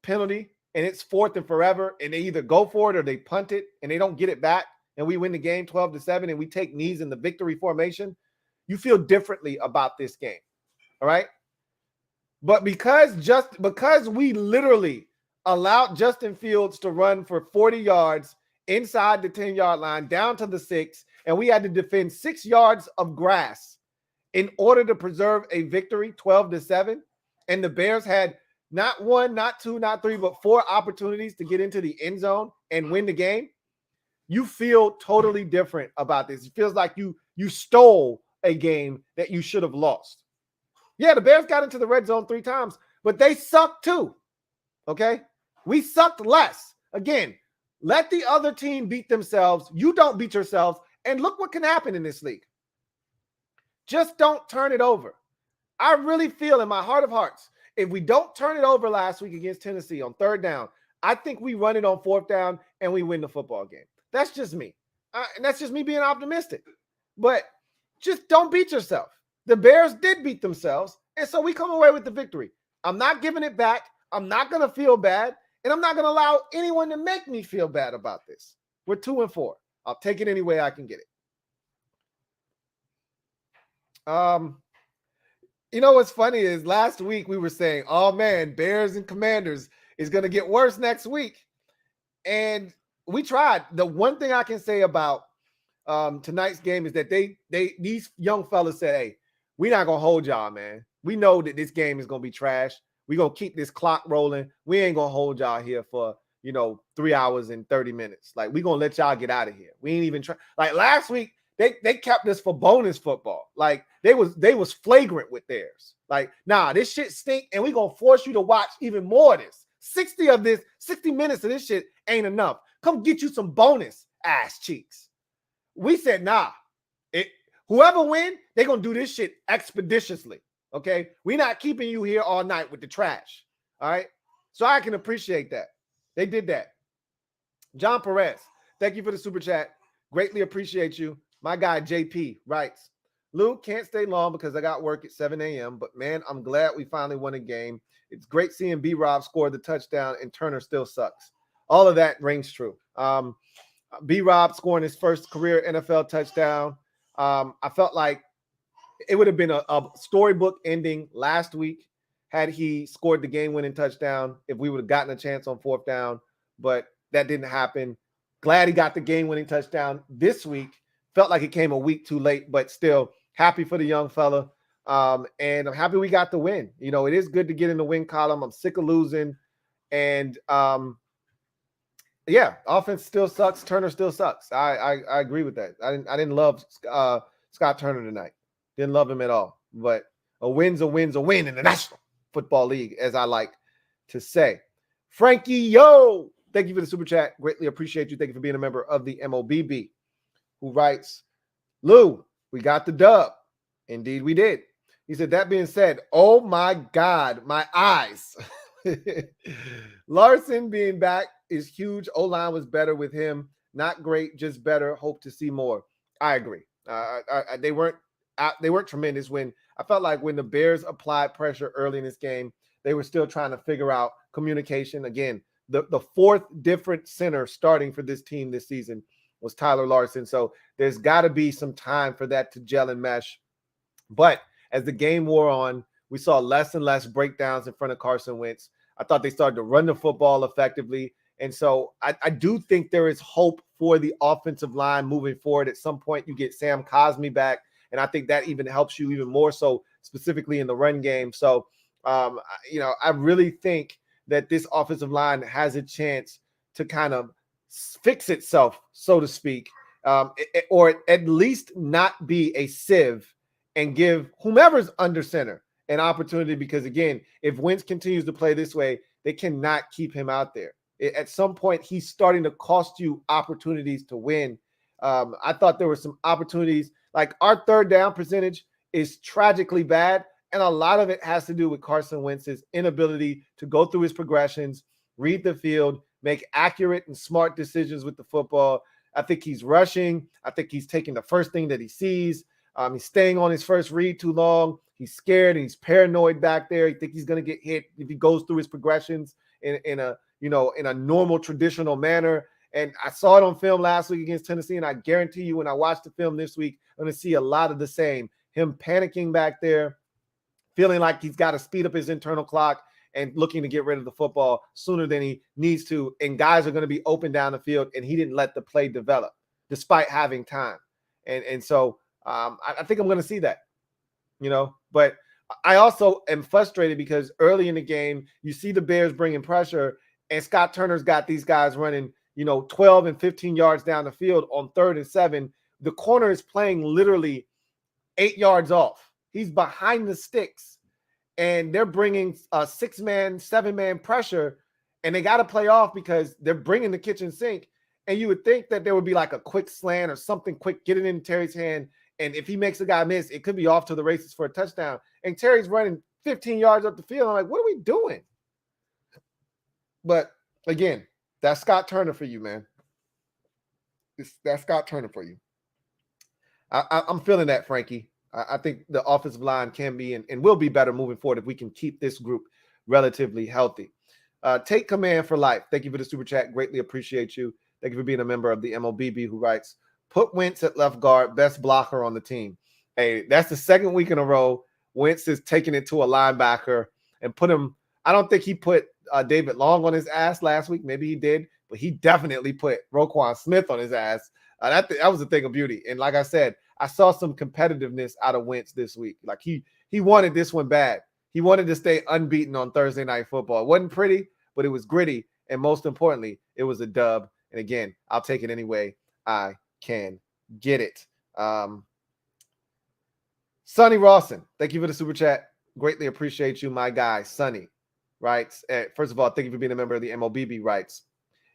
penalty and it's 4th and forever and they either go for it or they punt it and they don't get it back and we win the game 12-7 and we take knees in the victory formation, you feel differently about this game. All right? But because we literally allowed Justin Fields to run for 40 yards inside the 10-yard line down to the 6, and we had to defend 6 yards of grass in order to preserve a victory 12-7, and the Bears had not 1, not 2, not 3, but 4 opportunities to get into the end zone and win the game, you feel totally different about this. It feels like you stole a game that you should have lost. Yeah, the Bears got into the red zone 3 times, but they sucked too. Okay? We sucked less. Again, let the other team beat themselves. You don't beat yourselves. And look what can happen in this league. Just don't turn it over. I really feel in my heart of hearts, if we don't turn it over last week against Tennessee on 3rd down, I think we run it on 4th down and we win the football game. That's just me. And that's just me being optimistic. But just don't beat yourself. The Bears did beat themselves, and so we come away with the victory. I'm not giving it back. I'm not going to feel bad, and I'm not going to allow anyone to make me feel bad about this. We're 2-4. I'll take it any way I can get it. You know what's funny is last week we were saying, oh man, Bears and Commanders is going to get worse next week. And we tried. The one thing I can say about tonight's game is that these young fellas said, hey, we're not going to hold y'all, man. We know that this game is going to be trash. We're going to keep this clock rolling. We ain't going to hold y'all here for, 3 hours and 30 minutes. Like, we're going to let y'all get out of here. We ain't even try. Like, last week, they kept us for bonus football. Like, they was flagrant with theirs. Like, nah, this shit stink, and we're going to force you to watch even more of this. 60 minutes of this shit ain't enough. Come get you some bonus, ass cheeks. We said, nah. Whoever win, they're going to do this shit expeditiously. Okay? We're not keeping you here all night with the trash. All right? So I can appreciate that. They did that. John Perez, thank you for the super chat. Greatly appreciate you. My guy, JP, writes, Lou, can't stay long because I got work at 7 a.m., but man, I'm glad we finally won a game. It's great seeing B-Rob score the touchdown and Turner still sucks. All of that rings true. B-Rob scoring his first career NFL touchdown. I felt like it would have been a storybook ending last week had he scored the game-winning touchdown, if we would have gotten a chance on 4th down, but that didn't happen. Glad he got the game-winning touchdown this week. Felt like it came a week too late, but still happy for the young fella. And I'm happy we got the win. You know, it is good to get in the win column. I'm sick of losing. And yeah, offense still sucks. Turner still sucks. I agree with that. I didn't love Scott Turner tonight. Didn't love him at all. But a win's a win's a win in the National Football League, as I like to say. Frankie, yo, thank you for the super chat. Greatly appreciate you. Thank you for being a member of the MOBB, who writes, Lou, we got the dub. Indeed, we did. He said, that being said, oh my God, my eyes. Larson being back is huge. O-line was better with him. Not great, just better. Hope to see more. I agree. They weren't tremendous. When I felt like when the Bears applied pressure early in this game, they were still trying to figure out communication. Again, the fourth different center starting for this team this season was Tyler Larson. So there's got to be some time for that to gel and mesh. But as the game wore on, we saw less and less breakdowns in front of Carson Wentz. I thought they started to run the football effectively. And so I do think there is hope for the offensive line moving forward. At some point, you get Sam Cosmi back, and I think that even helps you even more so, specifically in the run game. So, I really think that this offensive line has a chance to kind of fix itself, so to speak, or at least not be a sieve and give whomever's under center an opportunity. Because, again, if Wentz continues to play this way, they cannot keep him out there. At some point, he's starting to cost you opportunities to win. I thought there were some opportunities. Like, our third down percentage is tragically bad, and a lot of it has to do with Carson Wentz's inability to go through his progressions, read the field, make accurate and smart decisions with the football. I think he's rushing. I think he's taking the first thing that he sees. He's staying on his first read too long. He's scared and he's paranoid back there. He thinks he's going to get hit if he goes through his progressions in a normal, traditional manner. And I saw it on film last week against Tennessee, and I guarantee you when I watch the film this week, I'm going to see a lot of the same. Him panicking back there, feeling like he's got to speed up his internal clock and looking to get rid of the football sooner than he needs to. And guys are going to be open down the field, and he didn't let the play develop despite having time. And so I think I'm going to see that, But I also am frustrated because early in the game, you see the Bears bringing pressure, and Scott Turner's got these guys running, 12 and 15 yards down the field on 3rd and 7. The corner is playing literally 8 yards off. He's behind the sticks, and they're bringing a 6-man, 7-man pressure, and they got to play off because they're bringing the kitchen sink. And you would think that there would be like a quick slant or something quick, get it in Terry's hand. And if he makes a guy miss, it could be off to the races for a touchdown. And Terry's running 15 yards up the field. I'm like, what are we doing? But again, that's Scott Turner for you, man. That's Scott Turner for you. I'm feeling that, Frankie. I think the offensive line can be and will be better moving forward if we can keep this group relatively healthy. Take command for life. Thank you for the super chat. Greatly appreciate you. Thank you for being a member of the MOBB, who writes, put Wentz at left guard, best blocker on the team. Hey, that's the second week in a row Wentz is taking it to a linebacker and put him. I don't think he put David Long on his ass last week. Maybe he did, but he definitely put Roquan Smith on his ass. That was a thing of beauty. And like I said, I saw some competitiveness out of Wentz this week. Like he wanted this one bad. He wanted to stay unbeaten on Thursday Night Football. It wasn't pretty, but it was gritty. And most importantly, it was a dub. And again, I'll take it any way I can get it. Sonny Rawson, thank you for the super chat. Greatly appreciate you, my guy. Sonny writes, first of all, thank you for being a member of the MOBB. Writes,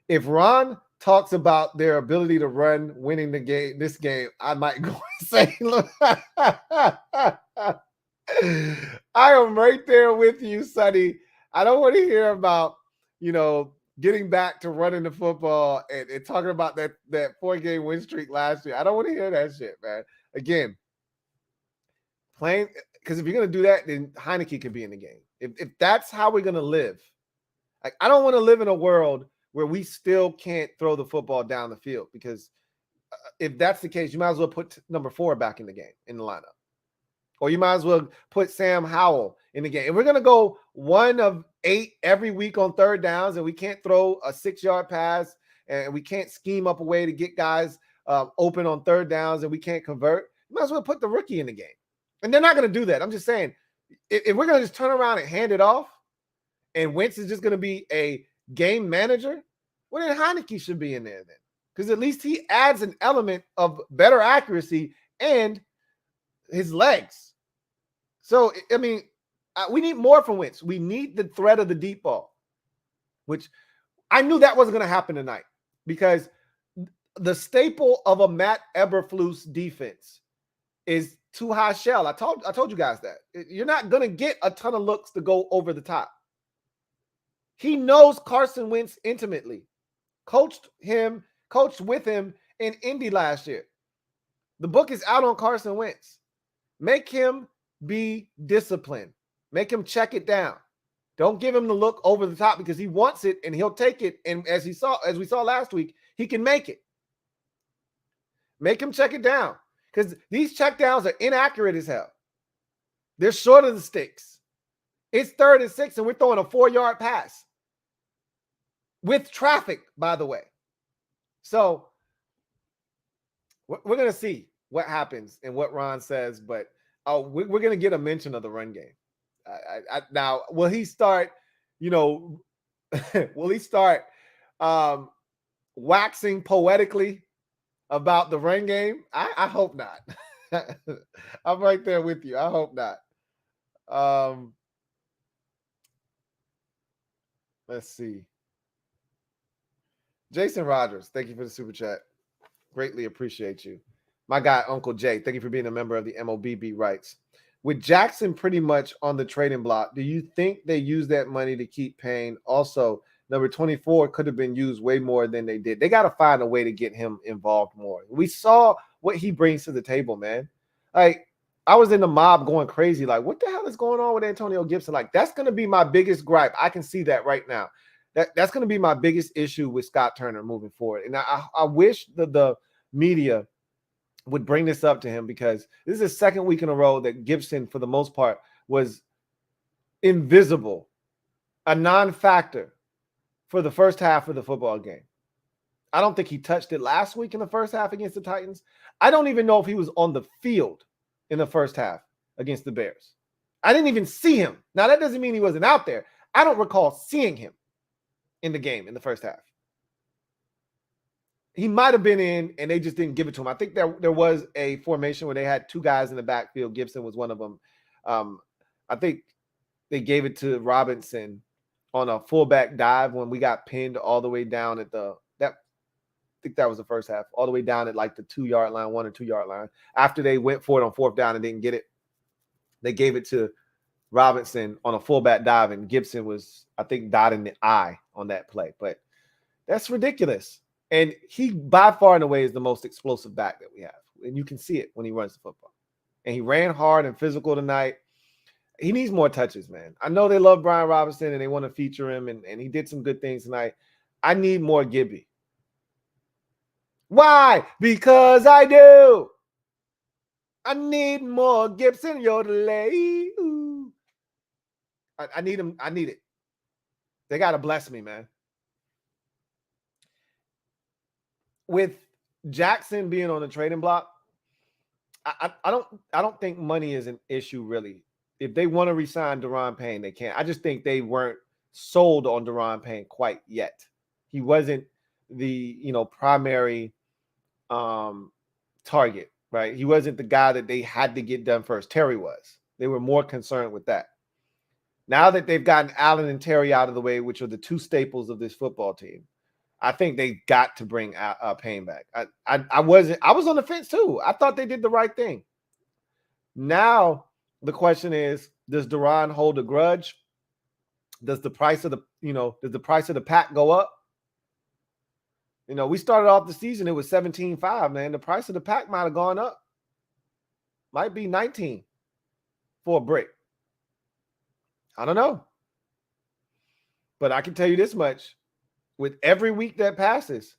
if Ron talks about their ability to run winning this game, I might go and say, look, I am right there with you, Sonny. I don't want to hear about, getting back to running the football and talking about that 4-game win streak last year. I don't want to hear that shit, man. Again, playing, because if you're going to do that, then Heineke could be in the game. If that's how we're going to live, like, I don't want to live in a world where we still can't throw the football down the field, because if that's the case, you might as well put number 4 back in the game, in the lineup, Or you might as well put Sam Howell in the game. And we're going to go 1 of 8 every week on third downs, and we can't throw a 6-yard pass, and we can't scheme up a way to get guys open on third downs, and we can't convert. You might as well put the rookie in the game. And they're not going to do that. I'm just saying, if we're going to just turn around and hand it off, and Wentz is just going to be a game manager, well, then Heineke should be in there then. Because at least he adds an element of better accuracy and his legs. So, I mean, we need more from Wentz. We need the threat of the deep ball, which I knew that wasn't going to happen tonight because the staple of a Matt Eberflus defense is too high shell. I told you guys that. You're not going to get a ton of looks to go over the top. He knows Carson Wentz intimately. Coached with him in Indy last year. The book is out on Carson Wentz. Make him be disciplined. Make him check it down. Don't give him the look over the top because he wants it and he'll take it. And as we saw last week, he can make it. Make him check it down because these checkdowns are inaccurate as hell. They're short of the sticks. It's 3rd and 6 and we're throwing a 4-yard pass with traffic, by the way. So we're going to see what happens and what Ron says, but we're going to get a mention of the run game. Now, will he start, will he start waxing poetically about the run game? I hope not. I'm right there with you. I hope not. Let's see. Jason Rogers, thank you for the super chat. Greatly appreciate you. My guy, Uncle Jay, thank you for being a member of the MOBB Rights. With Jackson pretty much on the trading block, do you think they use that money to keep paying? Also, number 24 could have been used way more than they did. They got to find a way to get him involved more. We saw what he brings to the table, man. Like, I was in the mob going crazy. Like, what the hell is going on with Antonio Gibson? Like, that's going to be my biggest gripe. I can see that right now. That's going to be my biggest issue with Scott Turner moving forward. And I wish the media would bring this up to him because this is the second week in a row that Gibson, for the most part, was invisible, a non-factor for the first half of the football game. I don't think he touched it last week in the first half against the Titans. I don't even know if he was on the field in the first half against the Bears. I didn't even see him. Now, that doesn't mean he wasn't out there. I don't recall seeing him in the game in the first half. He might have been in, and they just didn't give it to him. I think there was a formation where they had 2 guys in the backfield. Gibson was one of them. I think they gave it to Robinson on a fullback dive when we got pinned all the way down at I think that was the first half, all the way down at like the 2-yard line, 1 or 2-yard line. After they went for it on 4th down and didn't get it, they gave it to Robinson on a fullback dive, and Gibson was, I think, dotting the I on that play. But that's ridiculous. And he, by far and away, is the most explosive back that we have. And you can see it when he runs the football. And he ran hard and physical tonight. He needs more touches, man. I know they love Brian Robinson and they want to feature him, and he did some good things tonight. I need more Gibby. Why? Because I do. I need more Gibson. You're delay. I need him. I need it. They got to bless me, man. With Jackson being on the trading block, I don't think money is an issue, really. If they want to re-sign Daron Payne, they can. I just think they weren't sold on Daron Payne quite yet. He wasn't the primary target, right? He wasn't the guy that they had to get done first. Terry was. They were more concerned with that. Now that they've gotten Allen and Terry out of the way, which are the 2 staples of this football team, I think they got to bring Payne back. I was on the fence too. I thought they did the right thing. Now the question is, does Daron hold a grudge? Does the price of the pack go up? We started off the season, it was 17.5, man. The price of the pack might have gone up. Might be 19 for a brick. I don't know. But I can tell you this much. With every week that passes,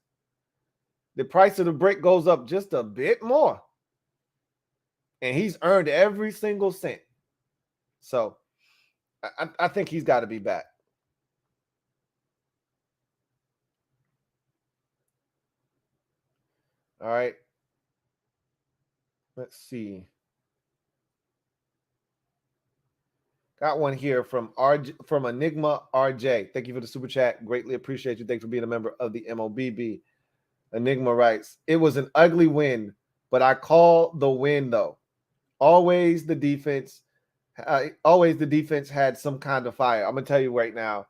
the price of the brick goes up just a bit more. and he's earned every single cent. So I think he's got to be back. All right. Let's see. Got one here from Enigma RJ. Thank you for the super chat. Greatly appreciate you. Thanks for being a member of the MOBB. Enigma writes, it was an ugly win, but I call the win though. Always the defense had some kind of fire. I'm gonna tell you right now,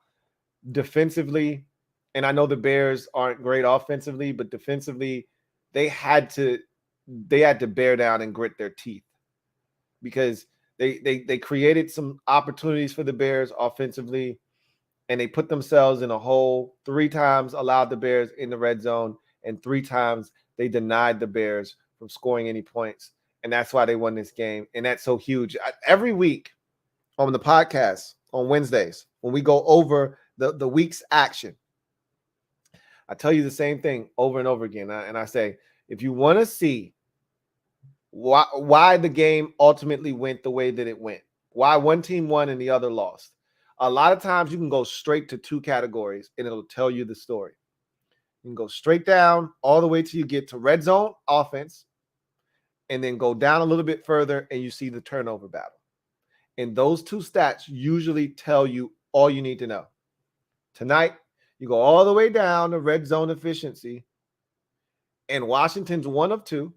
defensively, and I know the Bears aren't great offensively, but defensively, they had to bear down and grit their teeth because they created some opportunities for the Bears offensively, and they put themselves in a hole 3 times, allowed the Bears in the red zone, and 3 times they denied the Bears from scoring any points. And that's why they won this game. And that's so huge. Every week on the podcast on Wednesdays, when we go over the week's action, I tell you the same thing over and over again. And I say, if you want to see why the game ultimately went the way that it went, why one team won and the other lost, a lot of times you can go straight to 2 categories and it'll tell you the story. You can go straight down all the way till you get to red zone offense, and then go down a little bit further and you see the turnover battle. And those 2 stats usually tell you all you need to know. Tonight, you go all the way down to red zone efficiency, and Washington's 1 of 2,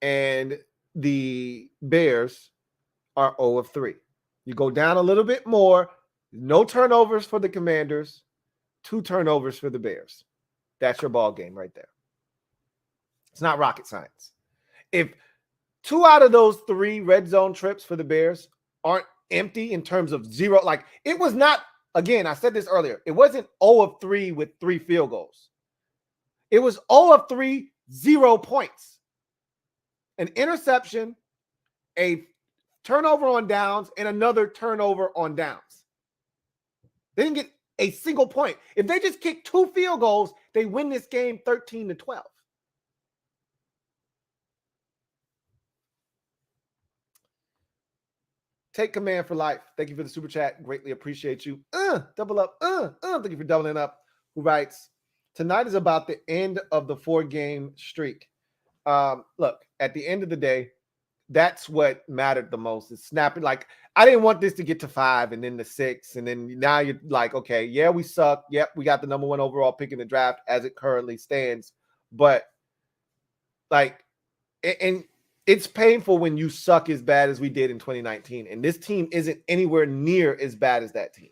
and the Bears are 0 of 3. You go down a little bit more, no turnovers for the Commanders, 2 turnovers for the Bears. That's your ball game right there. It's not rocket science. If 2 out of those 3 red zone trips for the Bears aren't empty in terms of 0, like it was not, again, I said this earlier, it wasn't 0 of 3 with 3 field goals. It was 0 of 3, 0 points. An interception, a turnover on downs, and another turnover on downs. They didn't get a single point. If they just kick 2 field goals, they win this game 13-12. Take command for life. Thank you for the super chat. Greatly appreciate you. Double up. Thank you for doubling up. Who writes, tonight is about the end of the 4-game streak. Look, at the end of the day, that's what mattered the most. Is snapping. Like, I didn't want this to get to 5 and then to 6. And then now you're like, okay, yeah, we suck. Yep, we got the number 1 overall pick in the draft as it currently stands. But like, and it's painful when you suck as bad as we did in 2019. And this team isn't anywhere near as bad as that team.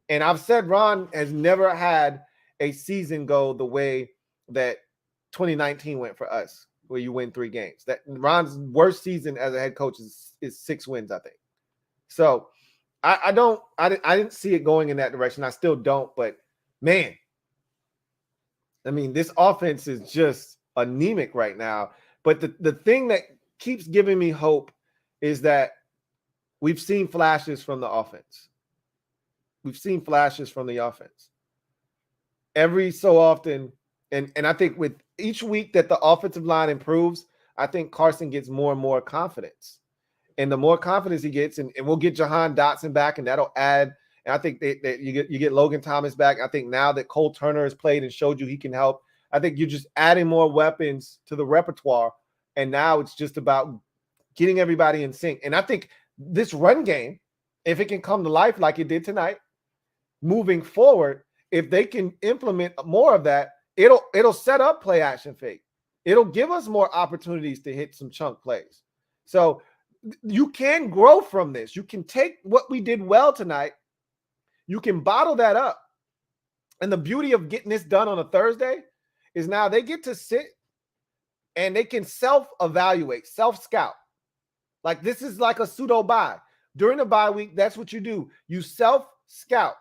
And I've said Ron has never had a season go the way that 2019 went for us, where you win 3 games. That Ron's worst season as a head coach is 6 wins, I think. So I didn't see it going in that direction. I still don't, but man, I mean, this offense is just anemic right now. But the thing that keeps giving me hope is that we've seen flashes from the offense. We've seen flashes from the offense. Every so often, and I think with each week that the offensive line improves, I think Carson gets more and more confidence. And the more confidence he gets, and we'll get Jahan Dotson back, and that'll add. And I think that you get Logan Thomas back. I think now that Cole Turner has played and showed you he can help, I think you're just adding more weapons to the repertoire. And now it's just about getting everybody in sync. And I think this run game, if it can come to life like it did tonight, moving forward, if they can implement more of that, it'll set up play action fake. It'll give us more opportunities to hit some chunk plays. So you can grow from this. You can take what we did well tonight. You can bottle that up. And the beauty of getting this done on a Thursday is now they get to sit and they can self-evaluate, self-scout. Like this is like a pseudo bye. During the bye week, that's what you do. You self-scout.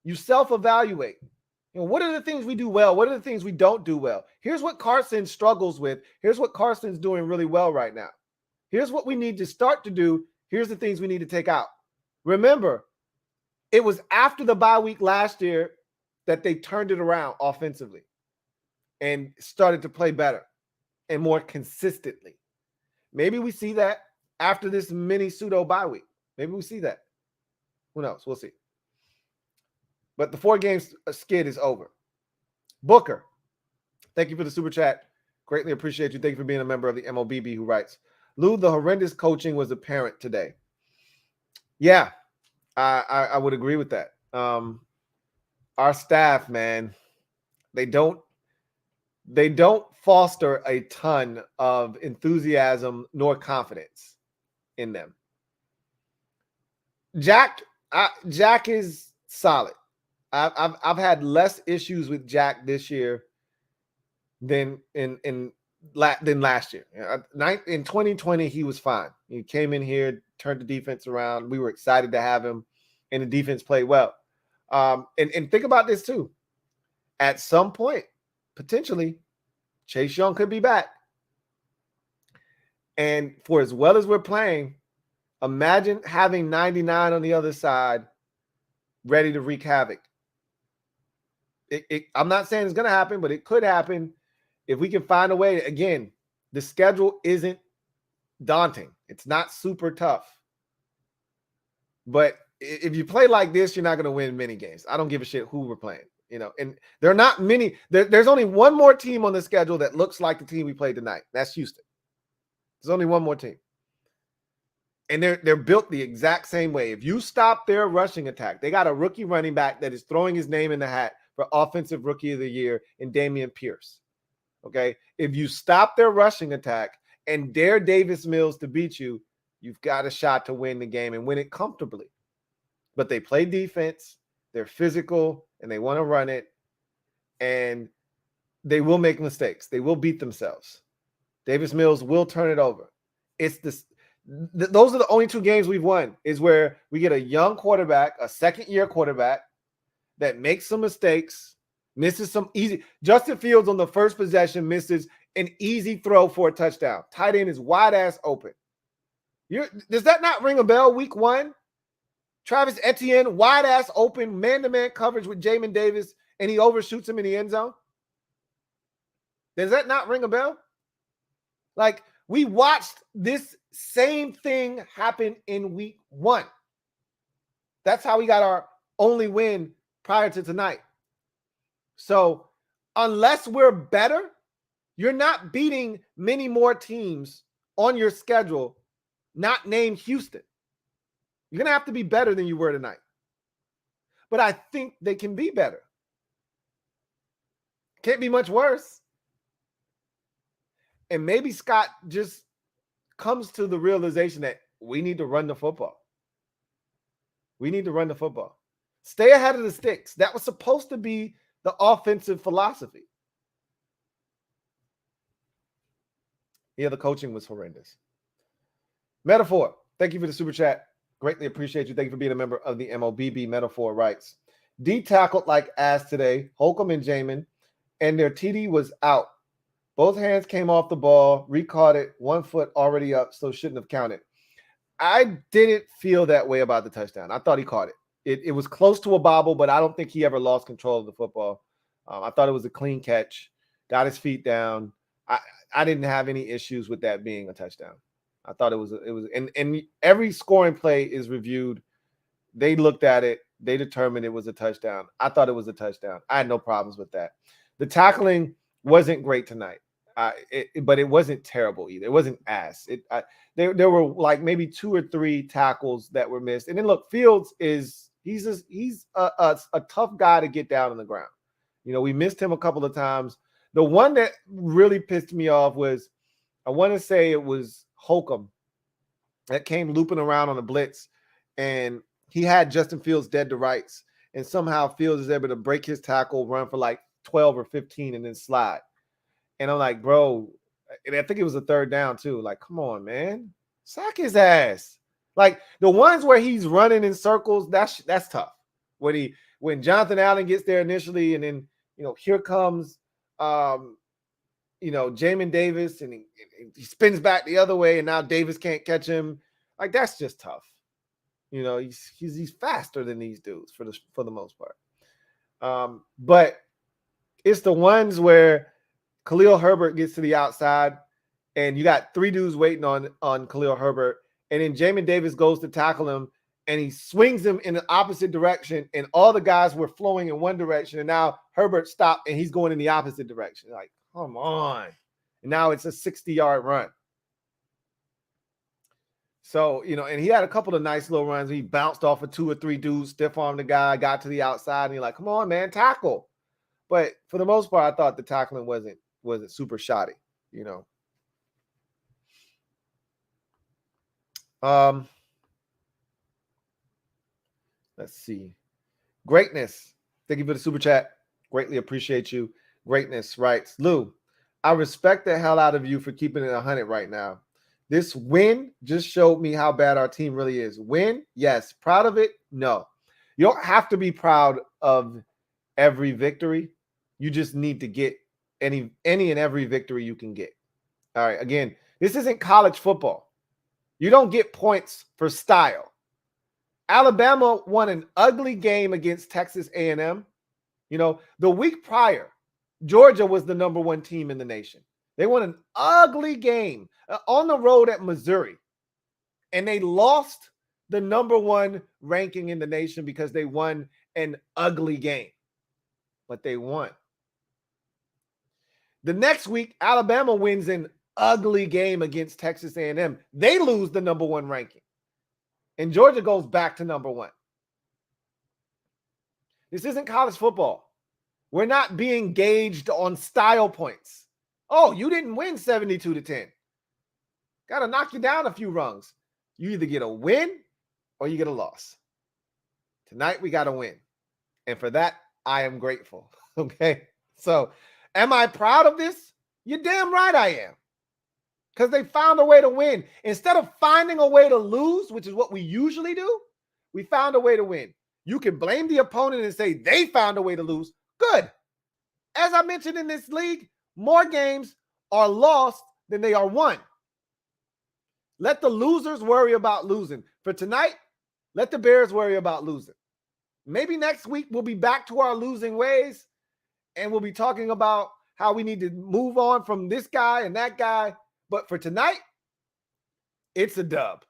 You self-evaluate. You know, what are the things we do well? What are the things we don't do well? Here's what Carson struggles with. Here's what Carson's doing really well right now. Here's what we need to start to do. Here's the things we need to take out. Remember, it was after the bye week last year that they turned it around offensively and started to play better. and more consistently. Maybe we see that after this mini pseudo bye week. Maybe we see that. Who knows? We'll see. But the 4-game skid is over. Booker, thank you for the super chat. Greatly appreciate you. Thank you for being a member of the MOBB, who writes, Lou, the horrendous coaching was apparent today. Yeah, I would agree with that. Our staff, man, they don't foster a ton of enthusiasm nor confidence in them. Jack is solid. I've had less issues with Jack this year than last year. In 2020, he was fine. He came in here, turned the defense around. We were excited to have him, and the defense played well. And think about this too. At some point, potentially, Chase Young could be back. And for as well as we're playing, imagine having 99 on the other side ready to wreak havoc. I'm not saying it's going to happen, but it could happen if we can find a way. Again, the schedule isn't daunting. It's not super tough. But if you play like this, you're not going to win many games. I don't give a shit who we're playing. And there are not many. There's only one more team on the schedule that looks like the team we played tonight. That's Houston. There's only one more team. And they're built the exact same way. If you stop their rushing attack, they got a rookie running back that is throwing his name in the hat for Offensive Rookie of the Year in Dameon Pierce. Okay? If you stop their rushing attack and dare Davis Mills to beat you, you've got a shot to win the game and win it comfortably. But they play defense, they're physical, and they want to run it, and they will make mistakes. They will beat themselves. Davis Mills will turn it over. It's this. Those are the only 2 games we've won, is where we get a young quarterback, a second-year quarterback, that makes some mistakes, misses some easy. Justin Fields on the first possession misses an easy throw for a touchdown. Tight end is wide-ass open. Does that not ring a bell? Week 1, Travis Etienne, wide-ass open, man-to-man coverage with Jamin Davis, and he overshoots him in the end zone? Does that not ring a bell? Like, we watched this same thing happen in week 1. That's how we got our only win prior to tonight. So unless we're better, you're not beating many more teams on your schedule, not named Houston. You're going to have to be better than you were tonight. But I think they can be better. Can't be much worse. And maybe Scott just comes to the realization that we need to run the football. We need to run the football. Stay ahead of the sticks. That was supposed to be the offensive philosophy. Yeah, the coaching was horrendous. Metaphor, thank you for the super chat. Greatly appreciate you. Thank you for being a member of the MOBB. Metaphor writes, D tackled like ass today, Holcomb and Jamin, and their TD was out. Both hands came off the ball, recaught it, 1 foot already up, so shouldn't have counted. I didn't feel that way about the touchdown. I thought he caught it. It was close to a bobble, but I don't think he ever lost control of the football. I thought it was a clean catch, got his feet down. I didn't have any issues with that being a touchdown. I thought it was, and every scoring play is reviewed. They looked at it. They determined it was a touchdown. I thought it was a touchdown. I had no problems with that. The tackling wasn't great tonight. But it wasn't terrible either. It wasn't ass. There were like maybe 2 or 3 tackles that were missed. And then look, Fields he's a tough guy to get down on the ground. We missed him a couple of times. The one that really pissed me off was, I want to say it was Holcomb that came looping around on a blitz, and he had Justin Fields dead to rights, and somehow Fields is able to break his tackle, run for like 12 or 15, and then slide. And I'm like, bro, and I think it was a 3rd down too. Like, come on, man. Sack his ass. Like, the ones where he's running in circles, that's tough. When Jonathan Allen gets there initially, and then, here comes, Jamin Davis, and he spins back the other way, and now Davis can't catch him. Like, that's just tough. He's faster than these dudes for the most part. But it's the ones where Khalil Herbert gets to the outside, and you got 3 dudes waiting on Khalil Herbert, and then Jamin Davis goes to tackle him, and he swings him in the opposite direction, and all the guys were flowing in one direction, and now Herbert stopped, and he's going in the opposite direction. Like, come on. And now it's a 60-yard run. So, and he had a couple of nice little runs. He bounced off of 2 or 3 dudes, stiff-armed the guy, got to the outside, and you're like, come on, man, tackle. But for the most part, I thought the tackling wasn't super shoddy, Let's see. Greatness. Thank you for the super chat. Greatly appreciate you. Greatness writes, Lou, I respect the hell out of you for keeping it 100 right now. This win just showed me how bad our team really is. Win? Yes. Proud of it? No. You don't have to be proud of every victory. You just need to get any and every victory you can get. All right. Again, this isn't college football. You don't get points for style. Alabama won an ugly game against Texas A&M. The week prior, Georgia was the number 1 team in the nation. They won an ugly game on the road at Missouri, and they lost the number 1 ranking in the nation because they won an ugly game, but they won. The next week, Alabama wins an ugly game against Texas A&M. They lose the number 1 ranking, and Georgia goes back to number 1. This isn't college football. We're not being gauged on style points. Oh, you didn't win 72-10. Got to knock you down a few rungs. You either get a win or you get a loss. Tonight, we got a win. And for that, I am grateful. Okay? So, am I proud of this? You're damn right I am. Because they found a way to win. Instead of finding a way to lose, which is what we usually do, we found a way to win. You can blame the opponent and say they found a way to lose. Good. As I mentioned in this league, more games are lost than they are won. Let the losers worry about losing. For tonight, let the Bears worry about losing. Maybe next week we'll be back to our losing ways, and we'll be talking about how we need to move on from this guy and that guy. But for tonight, it's a dub.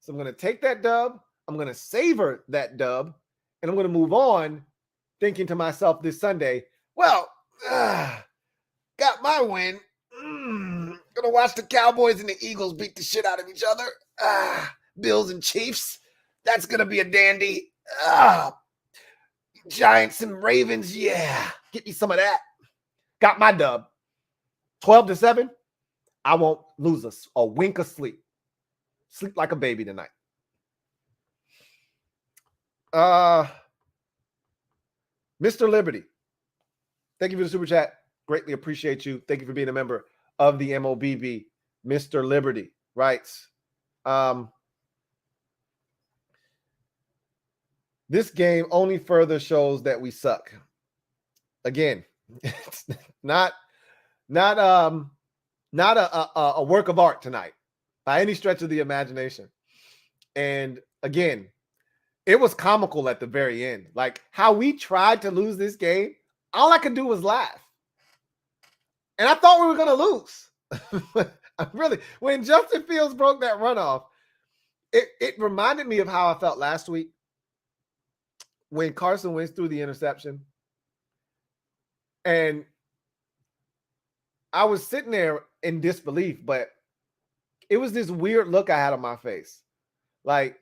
So I'm going to take that dub. I'm going to savor that dub, and I'm going to move on thinking to myself this Sunday, well, got my win. Gonna watch the Cowboys and the Eagles beat the shit out of each other. Bills and Chiefs. That's gonna be a dandy. Giants and Ravens. Yeah, get me some of that. Got my dub. 12-7. I won't lose a wink of sleep. Sleep like a baby tonight. Mr. Liberty. Thank you for the super chat. Greatly appreciate you. Thank you for being a member of the MOBB. Mr. Liberty writes, this game only further shows that we suck. Again, it's not a work of art tonight by any stretch of the imagination. And again, it was comical at the very end. Like how we tried to lose this game, all I could do was laugh. And I thought we were going to lose. Really, when Justin Fields broke that runoff, it reminded me of how I felt last week when Carson Wentz threw the interception. And I was sitting there in disbelief, but it was this weird look I had on my face. Like,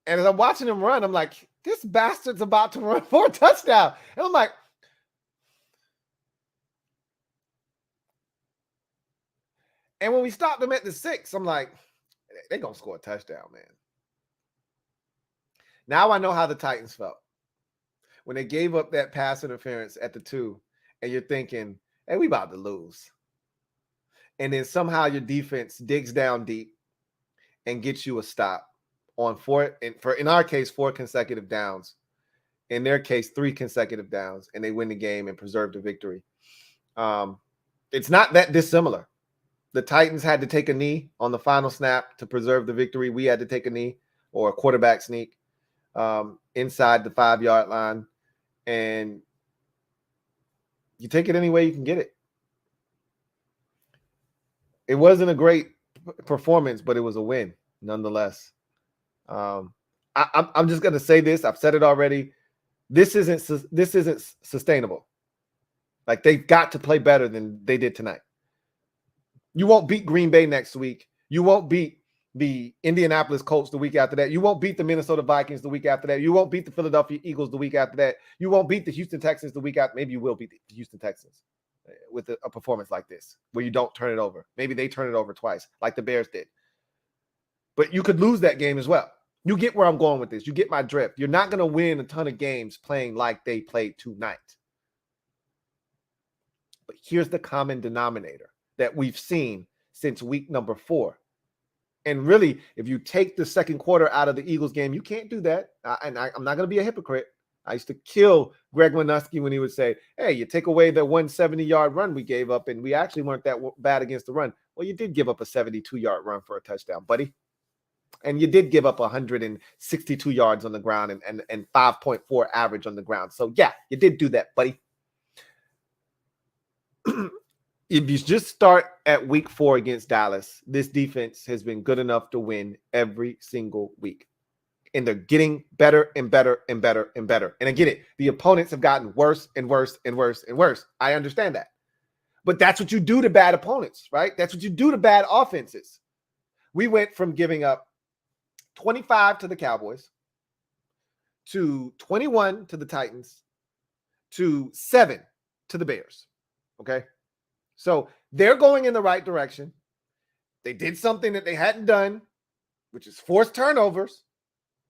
and as I'm watching him run, I'm like, this bastard's about to run for a touchdown. And I'm like, and when we stopped him at the 6, I'm like, they're going to score a touchdown, man. Now I know how the Titans felt when they gave up that pass interference at the 2, and you're thinking, hey, we about to lose. And then somehow your defense digs down deep and gets you a stop on in our case, 4 consecutive downs. In their case, 3 consecutive downs, and they win the game and preserve the victory. It's not that dissimilar. The Titans had to take a knee on the final snap to preserve the victory. We had to take a knee or a quarterback sneak inside the 5-yard line. And you take it any way you can get it. It wasn't a great performance, but it was a win nonetheless. I'm just going to say this. I've said it already. This isn't sustainable. Like, they've got to play better than they did tonight. You won't beat Green Bay next week. You won't beat the Indianapolis Colts the week after that. You won't beat the Minnesota Vikings the week after that. You won't beat the Philadelphia Eagles the week after that. You won't beat the Houston Texans the week after. Maybe you will beat the Houston Texans with a performance like this, where you don't turn it over. Maybe they turn it over twice, like the Bears did. But you could lose that game as well. You get where I'm going with this. You get my drift. You're not going to win a ton of games playing like they played tonight. But here's the common denominator that we've seen since week number 4. And really, if you take the second quarter out of the Eagles game, you can't do that. I'm not going to be a hypocrite. I used to kill Greg Winusky when he would say, hey, you take away the 170-yard run we gave up, and we actually weren't that bad against the run. Well, you did give up a 72-yard run for a touchdown, buddy. And you did give up 162 yards on the ground and 5.4 average on the ground. So, yeah, you did do that, buddy. If you just start at week 4 against Dallas, this defense has been good enough to win every single week. And they're getting better and better and better and better. And I get it. The opponents have gotten worse and worse and worse and worse. I understand that. But that's what you do to bad opponents, right? That's what you do to bad offenses. We went from giving up 25 to the Cowboys to 21 to the Titans to 7 to the Bears. Okay? So they're going in the right direction. They did something that they hadn't done, which is force turnovers.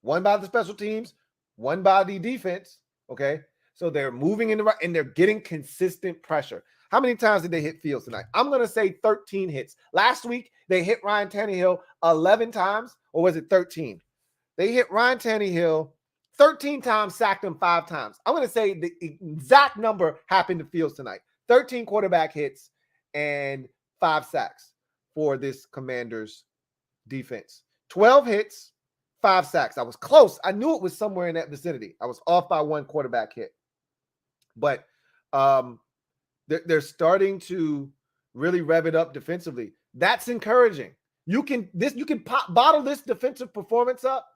One by the special teams, one by the defense. Okay? So they're moving in the right, and they're getting consistent pressure. How many times did they hit Fields tonight? I'm going to say 13 hits. Last week, they hit Ryan Tannehill 11 times, or was it 13? They hit Ryan Tannehill 13 times, sacked him 5 times. I'm going to say the exact number happened to Fields tonight. 13 quarterback hits and 5 sacks for this Commanders defense. 12 hits, 5 sacks. I was close. I knew it was somewhere in that vicinity. I was off by 1 quarterback hit. But they're starting to really rev it up defensively. That's encouraging. You can bottle this defensive performance up,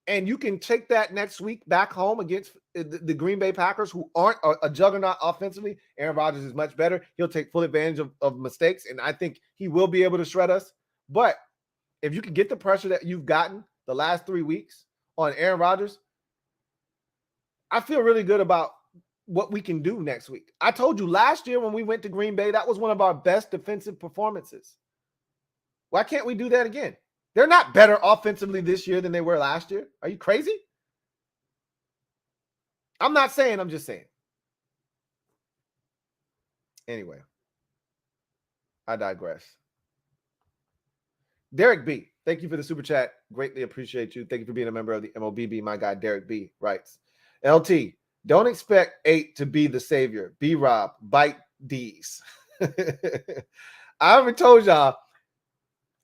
and you can take that next week back home against the Green Bay Packers, who aren't a juggernaut offensively. Aaron Rodgers is much better. He'll take full advantage of mistakes, and I think he will be able to shred us. But if you can get the pressure that you've gotten the last 3 weeks on Aaron Rodgers, I feel really good about what we can do next week. I told you last year when we went to Green Bay, that was one of our best defensive performances. Why can't we do that again? They're not better offensively this year than they were last year. Are you crazy? I'm not saying, I'm just saying. Anyway, I digress. Derek B, thank you for the super chat. Greatly appreciate you. Thank you for being a member of the MOBB. My guy, Derek B, writes, LT, don't expect 8 to be the savior. B-Rob, bite D's. I already told y'all,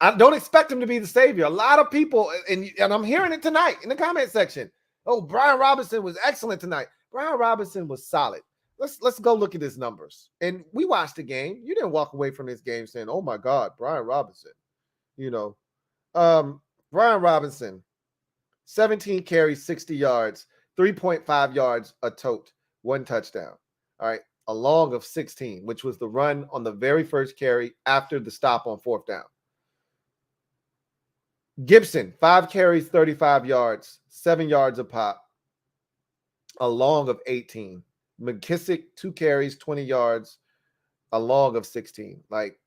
I don't expect him to be the savior. A lot of people, and I'm hearing it tonight in the comment section. Oh, Brian Robinson was excellent tonight. Brian Robinson was solid. Let's go look at his numbers. And we watched the game. You didn't walk away from this game saying, oh my God, Brian Robinson. You know, Brian Robinson, 17 carries, 60 yards, 3.5 yards a tote, 1 touchdown. All right, a long of 16, which was the run on the very first carry after the stop on 4th down. Gibson, 5 carries, 35 yards, 7 yards a pop, a long of 18. McKissick, 2 carries, 20 yards, a long of 16. Like,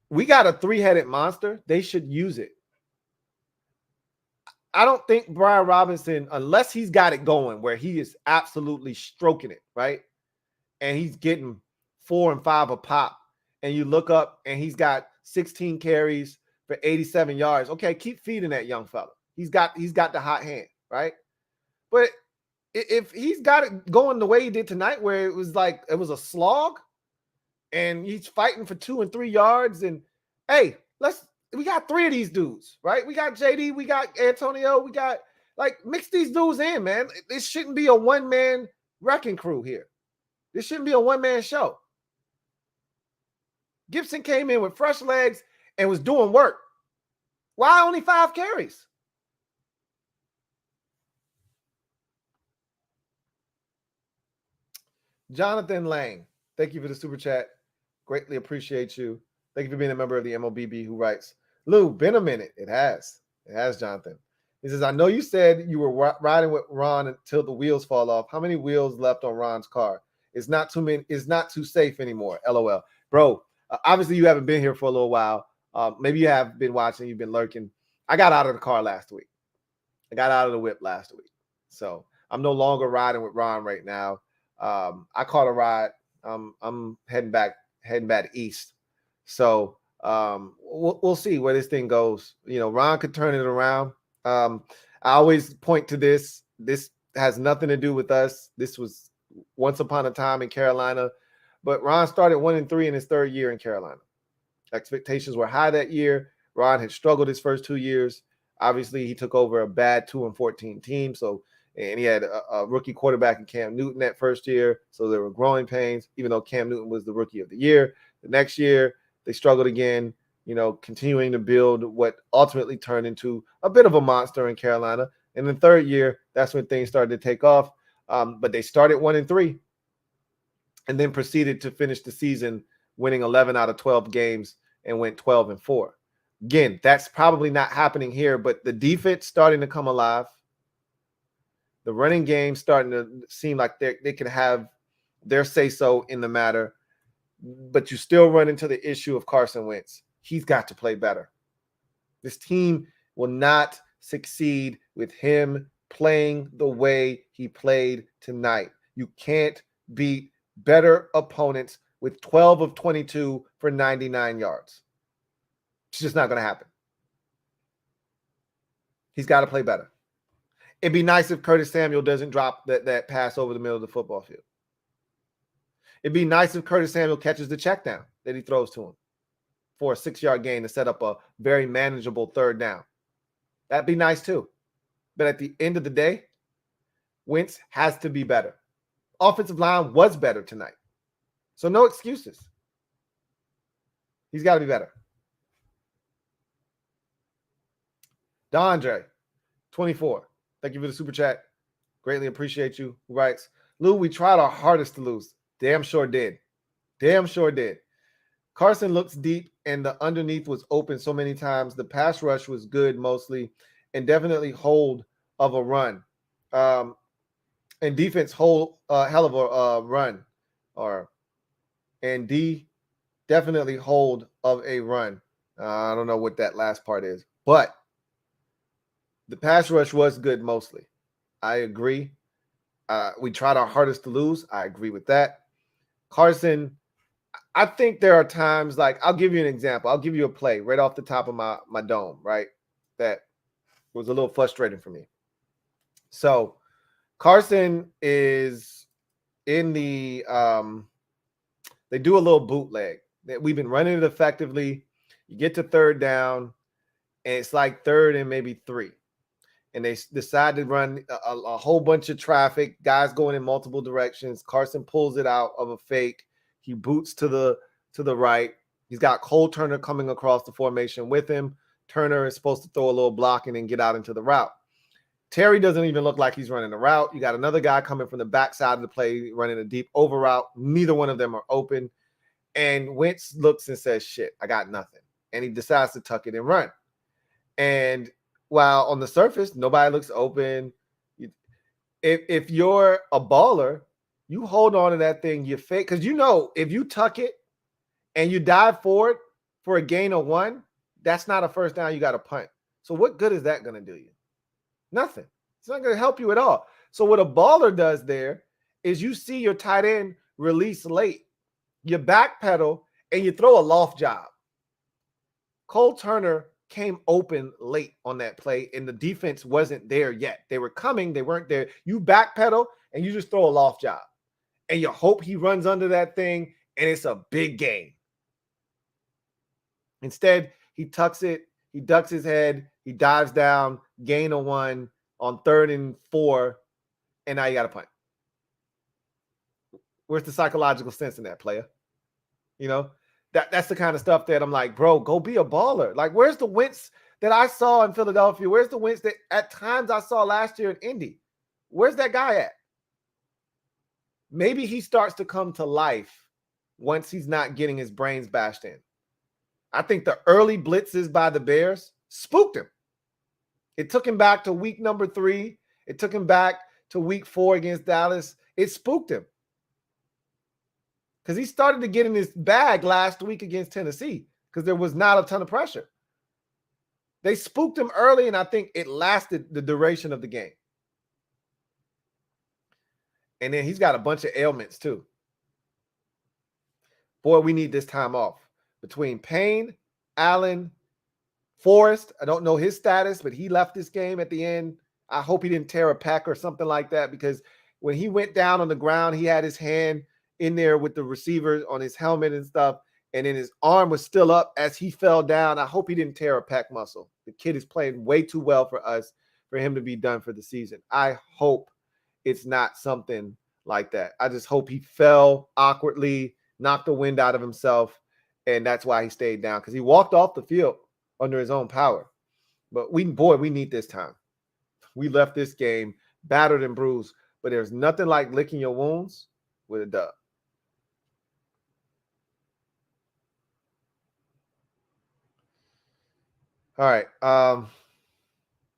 we got a 3-headed monster. They should use it. I don't think Brian Robinson, unless he's got it going where he is absolutely stroking it, right? And he's getting 4 and 5 a pop, and you look up and he's got 16 carries for 87 yards. Okay, keep feeding that young fella. He's got the hot hand, right? But if he's got it going the way he did tonight, where it was like it was a slog, and he's fighting for 2 and 3 yards. And hey, we got 3 of these dudes, right? We got JD, we got Antonio, we got mix these dudes in, man. This shouldn't be a one-man wrecking crew here. This shouldn't be a one-man show. Gibson came in with fresh legs and was doing work. Why only 5 carries? Jonathan Lang, thank you for the super chat. Greatly appreciate you. Thank you for being a member of the MOBB who writes, Lou, been a minute. It has. It has, Jonathan. He says, I know you said you were riding with Ron until the wheels fall off. How many wheels left on Ron's car? It's not too many. It's not too safe anymore. LOL. Bro, obviously you haven't been here for a little while. Maybe you have been watching. You've been lurking. I got out of the car last week. I got out of the whip last week. So I'm no longer riding with Ron right now. I caught a ride. I'm heading back east. So we'll see where this thing goes. You know, Ron could turn it around. I always point to this. This has nothing to do with us. This was once upon a time in Carolina, but Ron started 1-3 in his 3rd year in Carolina. Expectations were high that year. Ron had struggled his first 2 years. Obviously, he took over a bad 2-14 team. And he had a rookie quarterback in Cam Newton that first year. So there were growing pains, even though Cam Newton was the rookie of the year. The next year, they struggled again, you know, continuing to build what ultimately turned into a bit of a monster in Carolina. And the 3rd year, that's when things started to take off. But they started 1-3 and then proceeded to finish the season winning 11 out of 12 games and went 12-4. Again, that's probably not happening here, but the defense starting to come alive. The running game starting to seem like they can have their say-so in the matter, but you still run into the issue of Carson Wentz. He's got to play better. This team will not succeed with him playing the way he played tonight. You can't beat better opponents with 12 of 22 for 99 yards. It's just not going to happen. He's got to play better. It'd be nice if Curtis Samuel doesn't drop that pass over the middle of the football field. It'd be nice if Curtis Samuel catches the check down that he throws to him for a 6-yard gain to set up a very manageable 3rd down. That'd be nice too. But at the end of the day, Wentz has to be better. Offensive line was better tonight. So no excuses. He's got to be better. DeAndre, 24. Thank you for the super chat. Greatly appreciate you. Who writes, Lou, we tried our hardest to lose. Damn sure did. Damn sure did. Carson looks deep and the underneath was open so many times. The pass rush was good mostly and definitely hold of a run. And defense hold hell of a run. And D definitely hold of a run. I don't know what that last part is, but the pass rush was good mostly. I agree. We tried our hardest to lose. I agree with that. Carson, I think there are times, like, I'll give you an example. I'll give you a play right off the top of my dome, right? That was a little frustrating for me. So Carson is in the they do a little bootleg. We've been running it effectively. You get to 3rd down, and it's like 3rd and maybe 3. And they decide to run a whole bunch of traffic, guys going in multiple directions. Carson pulls it out of a fake. He boots to the right. He's got Cole Turner coming across the formation with him. Turner is supposed to throw a little block and then get out into the route. Terry doesn't even look like he's running a route. You got another guy coming from the backside of the play running a deep over route. Neither one of them are open. And Wentz looks and says, shit, I got nothing. And he decides to tuck it and run. And while on the surface, nobody looks open. If you're a baller, you hold on to that thing, you fake. Because you know, if you tuck it and you dive forward for a gain of 1, that's not a first down. You got to punt. So what good is that going to do you? Nothing. It's not going to help you at all. So what a baller does there is you see your tight end release late. You backpedal and you throw a loft job. Cole Turner came open late on that play, and the defense wasn't there yet. They were coming. They weren't there. You backpedal, and you just throw a loft job. And you hope he runs under that thing, and it's a big game. Instead, he tucks it, he ducks his head, he dives down, gain of 1 on 3rd and 4, and now you got to punt. Where's the psychological sense in that, player? You know, that's the kind of stuff that I'm like, bro, go be a baller. Like, where's the Wentz that I saw in Philadelphia? Where's the Wentz that at times I saw last year in Indy? Where's that guy at? Maybe he starts to come to life once he's not getting his brains bashed in. I think the early blitzes by the Bears spooked him. It took him back to week number 3. It took him back to week 4 against Dallas. It spooked him. Because he started to get in his bag last week against Tennessee because there was not a ton of pressure. They spooked him early, and I think it lasted the duration of the game. And then he's got a bunch of ailments too. Boy, we need this time off. Between Payne, Allen, Forrest, I don't know his status, but he left this game at the end. I hope he didn't tear a pec or something like that, because when he went down on the ground, he had his hand in there with the receiver on his helmet and stuff, and then his arm was still up as he fell down. I hope he didn't tear a pec muscle. The kid is playing way too well for us for him to be done for the season. I hope it's not something like that. I just hope he fell awkwardly, knocked the wind out of himself, and that's why he stayed down, because he walked off the field under his own power. But we need this time. We left this game battered and bruised, but there's nothing like licking your wounds with a dub. All right.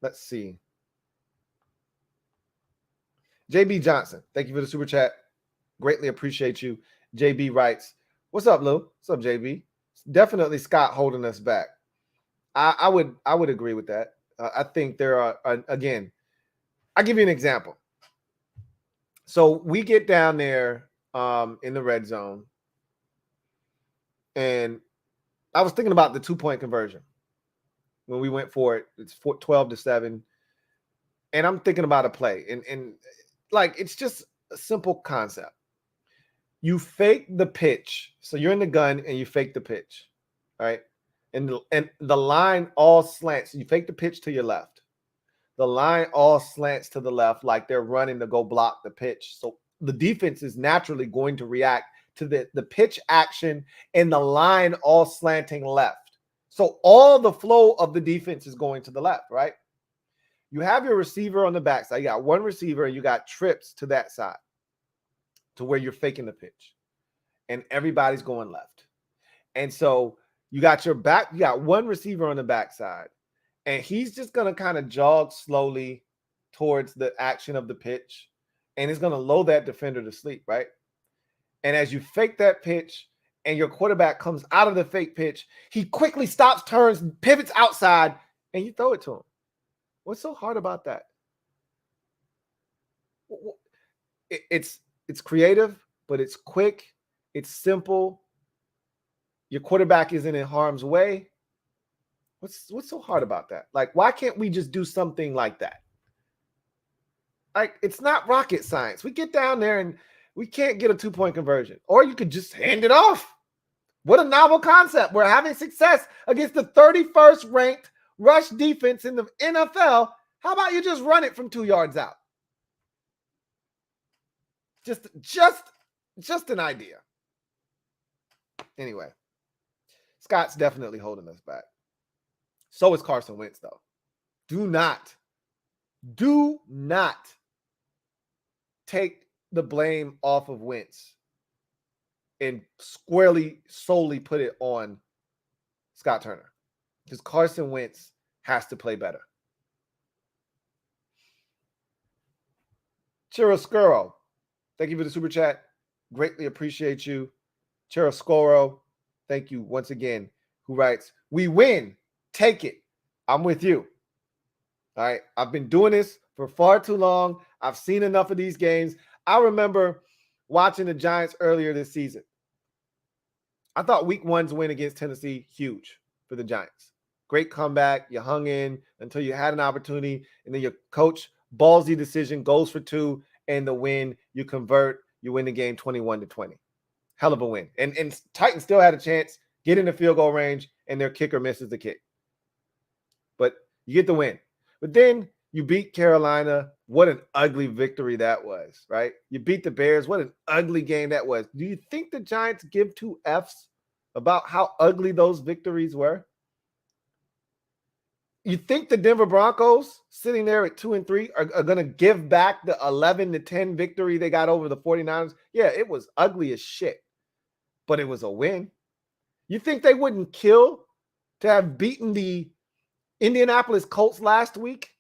Let's see. JB Johnson, thank you for the super chat. Greatly appreciate you. JB writes, what's up, Lou? What's up, JB? Definitely Scott holding us back. I would agree with that. I think there are, again, I'll give you an example. So we get down there in the red zone, and I was thinking about the 2-point conversion. When we went for it, it's 12-7. And I'm thinking about a play. And like, it's just a simple concept. You fake the pitch. So you're in the gun and you fake the pitch. All right. And the line all slants. You fake the pitch to your left. The line all slants to the left, like they're running to go block the pitch. So the defense is naturally going to react to the pitch action and the line all slanting left. So all the flow of the defense is going to the left, right? You have your receiver on the backside. You got one receiver and you got trips to that side to where you're faking the pitch. And everybody's going left. And so you got your back, you got one receiver on the backside. And he's just going to kind of jog slowly towards the action of the pitch. And it's going to lull that defender to sleep, right? And as you fake that pitch, and your quarterback comes out of the fake pitch, he quickly stops, turns, pivots outside, and you throw it to him. What's so hard about that? It's creative, but it's quick. It's simple. Your quarterback isn't in harm's way. What's so hard about that? Like, why can't we just do something like that? Like, it's not rocket science. We get down there and we can't get a 2-point conversion. Or you could just hand it off. What a novel concept. We're having success against the 31st ranked rush defense in the NFL. How about you just run it from 2 yards out? Just an idea. Anyway, Scott's definitely holding us back. So is Carson Wentz, though. Do not take the blame off of Wentz and solely put it on Scott Turner, because Carson Wentz has to play better. Chiaroscuro, thank you for the super chat. Greatly appreciate you. Chiaroscuro, thank you once again, who writes, we win, take it. I'm with you. All right. I've been doing this for far too long. I've seen enough of these games. I remember watching the Giants earlier this season. I thought week 1's win against Tennessee, huge for the Giants. Great comeback. You hung in until you had an opportunity, and then your coach, ballsy decision, goes for 2, and the win. You convert. You win the game 21-20. Hell of a win. And Titans still had a chance, get in the field goal range, and their kicker misses the kick. But you get the win. But then you beat Carolina. What an ugly victory that was, right? You beat the Bears. What an ugly game that was. Do you think the Giants give two Fs about how ugly those victories were? You think the Denver Broncos sitting there at 2-3 are going to give back the 11-10 victory they got over the 49ers? Yeah, it was ugly as shit, but it was a win. You think they wouldn't kill to have beaten the Indianapolis Colts last week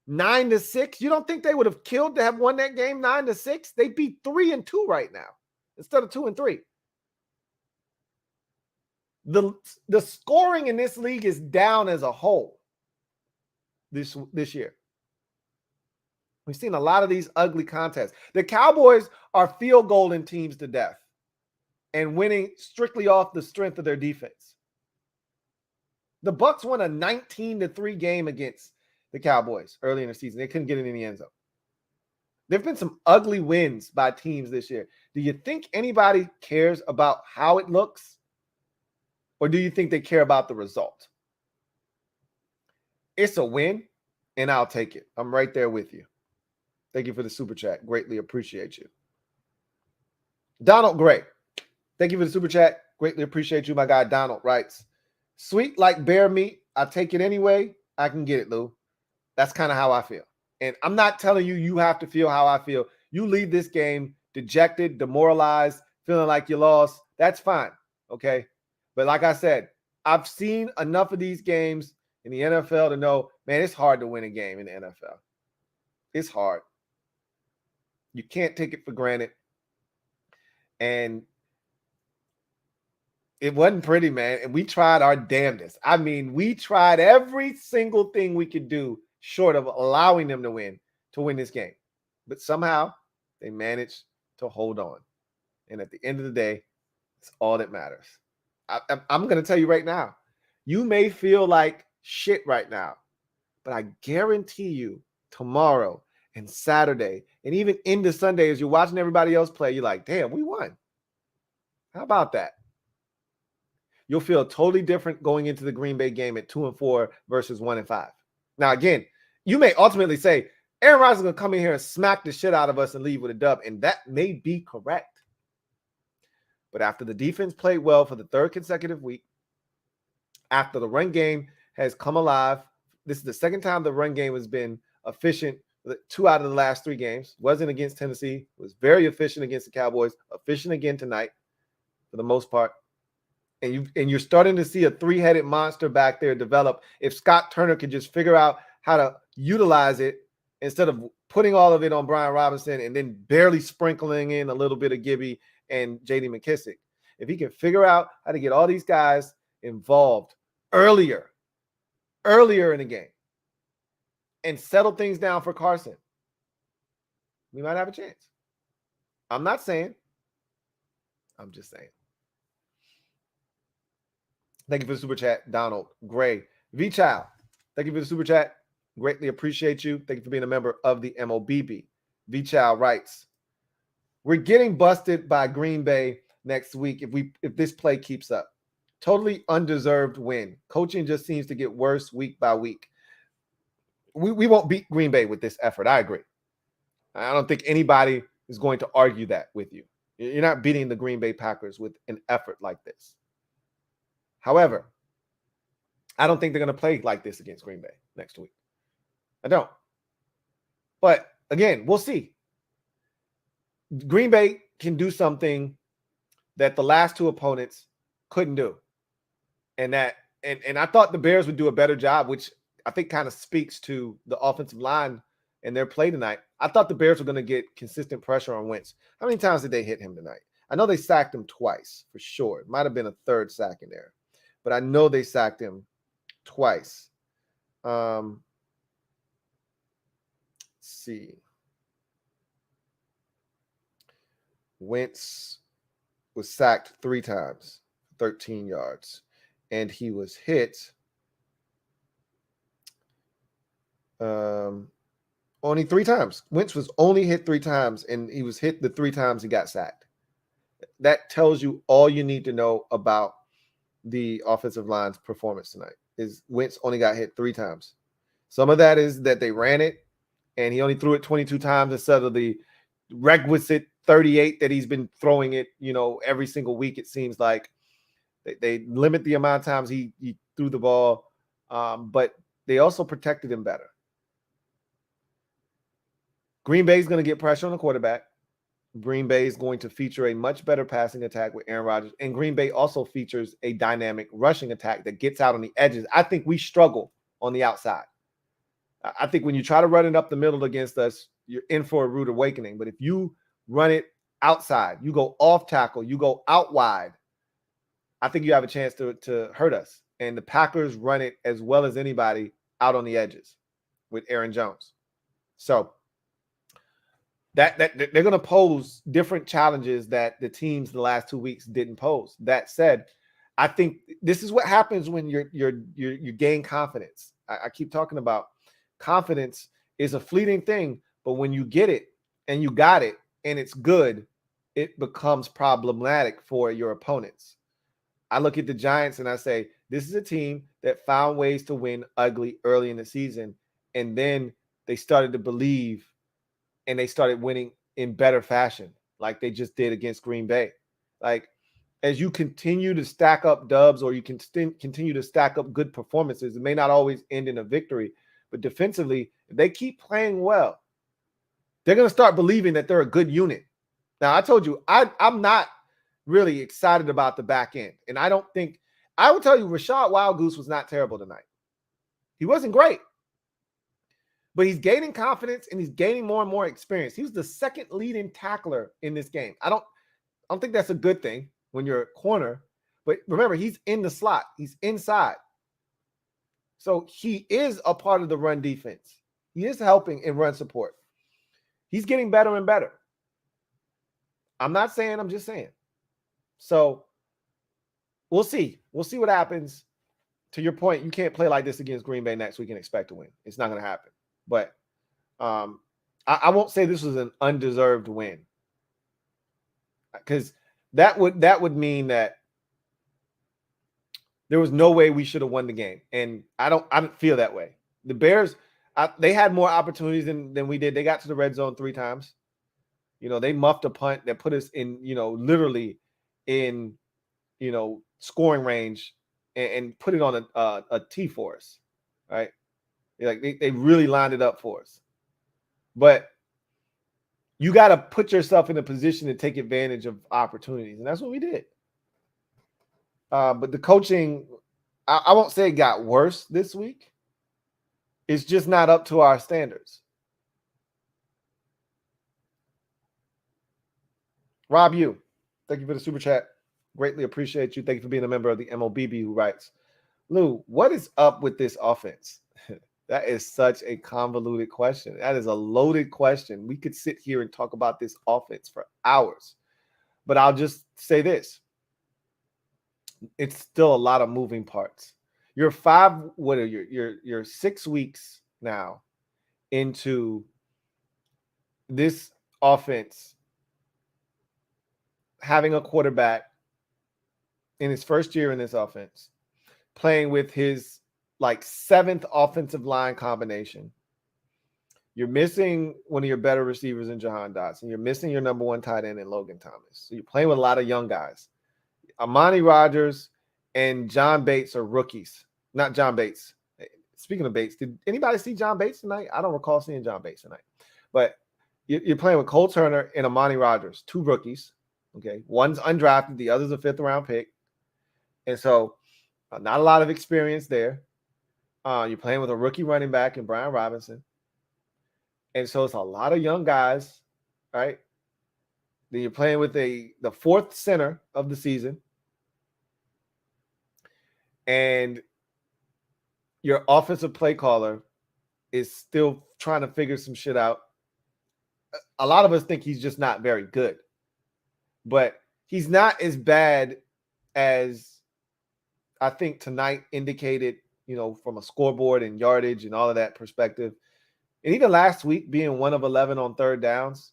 9-6? You don't think they would have killed to have won that game 9-6? They beat 3-2 right now instead of 2-3. The scoring in this league is down as a whole this year. We've seen a lot of these ugly contests. The Cowboys are field goaling teams to death and winning strictly off the strength of their defense. The Bucs won a 19-3 game against the Cowboys early in the season. They couldn't get it in the end zone. There have been some ugly wins by teams this year. Do you think anybody cares about how it looks? Or do you think they care about the result? It's a win, and I'll take it. I'm right there with you. Thank you for the super chat. Greatly appreciate you. Donald Gray. Thank you for the super chat. Greatly appreciate you. My guy Donald writes, sweet like bear meat. I take it anyway. I can get it, Lou. That's kind of how I feel. And I'm not telling you you have to feel how I feel. You leave this game dejected, demoralized, feeling like you lost. That's fine. Okay? But like I said, I've seen enough of these games in the NFL to know, man, it's hard to win a game in the NFL. It's hard. You can't take it for granted. And it wasn't pretty, man. And we tried our damnedest. I mean, we tried every single thing we could do short of allowing them to win this game. But somehow they managed to hold on. And at the end of the day, it's all that matters. I'm going to tell you right now, you may feel like shit right now, but I guarantee you tomorrow and Saturday and even into Sunday as you're watching everybody else play, you're like, damn, we won. How about that? You'll feel totally different going into the Green Bay game at 2-4 versus 1-5. Now, again, you may ultimately say, Aaron Rodgers is going to come in here and smack the shit out of us and leave with a dub, and that may be correct. But after the defense played well for the third consecutive week, after the run game has come alive, this is the second time the run game has been efficient. 2 out of the last 3 games. Wasn't against Tennessee. Was very efficient against the Cowboys. Efficient again tonight for the most part. And you're starting to see a 3-headed monster back there develop. If Scott Turner could just figure out how to utilize it instead of putting all of it on Brian Robinson and then barely sprinkling in a little bit of Gibby and J.D. McKissick. If he can figure out how to get all these guys involved earlier in the game and settle things down for Carson, we might have a chance. I'm not saying. I'm just saying. Thank you for the super chat, Donald Gray. V-Child, thank you for the super chat. Greatly appreciate you. Thank you for being a member of the MOBB. V-Child writes, we're getting busted by Green Bay next week if this play keeps up. Totally undeserved win. Coaching just seems to get worse week by week. We won't beat Green Bay with this effort. I agree. I don't think anybody is going to argue that with you. You're not beating the Green Bay Packers with an effort like this. However, I don't think they're going to play like this against Green Bay next week. I don't. But again, we'll see. Green Bay can do something that the last 2 opponents couldn't do. And I thought the Bears would do a better job, which I think kind of speaks to the offensive line and their play tonight. I thought the Bears were going to get consistent pressure on Wentz. How many times did they hit him tonight? I know they sacked him twice for sure. It might have been a 3rd sack in there, but I know they sacked him twice. Let's see. Wentz was sacked 3 times, 13 yards, and he was hit only 3 times. Wentz was only hit 3 times, and he was hit the 3 times he got sacked. That tells you all you need to know about the offensive line's performance tonight. Is Wentz only got hit 3 times. Some of that is that they ran it, and he only threw it 22 times instead of the requisite 38 that he's been throwing it, every single week. It seems like they limit the amount of times he threw the ball, but they also protected him better. Green Bay is going to get pressure on the quarterback. Green Bay is going to feature a much better passing attack with Aaron Rodgers. And Green Bay also features a dynamic rushing attack that gets out on the edges. I think we struggle on the outside. I think when you try to run it up the middle against us, you're in for a rude awakening. But if you run it outside, you go off tackle, you go out wide, I think you have a chance to hurt us. And the Packers run it as well as anybody out on the edges with Aaron Jones. So that they're going to pose different challenges that the teams the last 2 weeks didn't pose. That said, I think this is what happens when you gain confidence. I keep talking about confidence is a fleeting thing, but when you get it and you got it and it's good, it becomes problematic for your opponents. I look at the Giants and I say, this is a team that found ways to win ugly early in the season, and then they started to believe and they started winning in better fashion, like they just did against Green Bay. Like, as you continue to stack up dubs or you can continue to stack up good performances, it may not always end in a victory, but defensively, if they keep playing well, they're going to start believing that they're a good unit. Now, I told you, I'm not really excited about the back end. And I don't think – I will tell you, Rashad Wildgoose was not terrible tonight. He wasn't great. But he's gaining confidence and he's gaining more and more experience. He was the second leading tackler in this game. I don't think that's a good thing when you're a corner. But remember, he's in the slot. He's inside. So he is a part of the run defense. He is helping in run support. He's getting better and better. I'm not saying, I'm just saying. So we'll see. We'll see what happens. To your point, you can't play like this against Green Bay next week and expect to win. It's not going to happen. But I won't say this was an undeserved win, because that would mean that there was no way we should have won the game, and I don't feel that way. The Bears, they had more opportunities than we did. They got to the red zone 3 times. They muffed a punt that put us in, literally in, scoring range and put it on a tee for us, right? Like they really lined it up for us. But you got to put yourself in a position to take advantage of opportunities. And that's what we did. But the coaching, I won't say it got worse this week. It's just not up to our standards. Rob, thank you for the super chat. Greatly appreciate you. Thank you for being a member of the MOBB, who writes, Lou, what is up with this offense? That is such a convoluted question. That is a loaded question. We could sit here and talk about this offense for hours. But I'll just say this. It's still a lot of moving parts. You're 6 weeks now into this offense having a quarterback in his first year in this offense, playing with his 7th offensive line combination. You're missing one of your better receivers in Jahan Dotson. You're missing your number 1 tight end in Logan Thomas. So you're playing with a lot of young guys. Amani Rodgers and John Bates are rookies. Not John Bates. Speaking of Bates, did anybody see John Bates tonight? I don't recall seeing John Bates tonight. But you're playing with Cole Turner and Amani Rodgers, 2 rookies. Okay, one's undrafted, the other's a 5th-round pick. And so not a lot of experience there. You're playing with a rookie running back in Brian Robinson. And so it's a lot of young guys, right? Then you're playing with the 4th center of the season. And your offensive play caller is still trying to figure some shit out. A lot of us think he's just not very good. But he's not as bad as I think tonight indicated, from a scoreboard and yardage and all of that perspective. And even last week, being 1 of 11 on 3rd downs,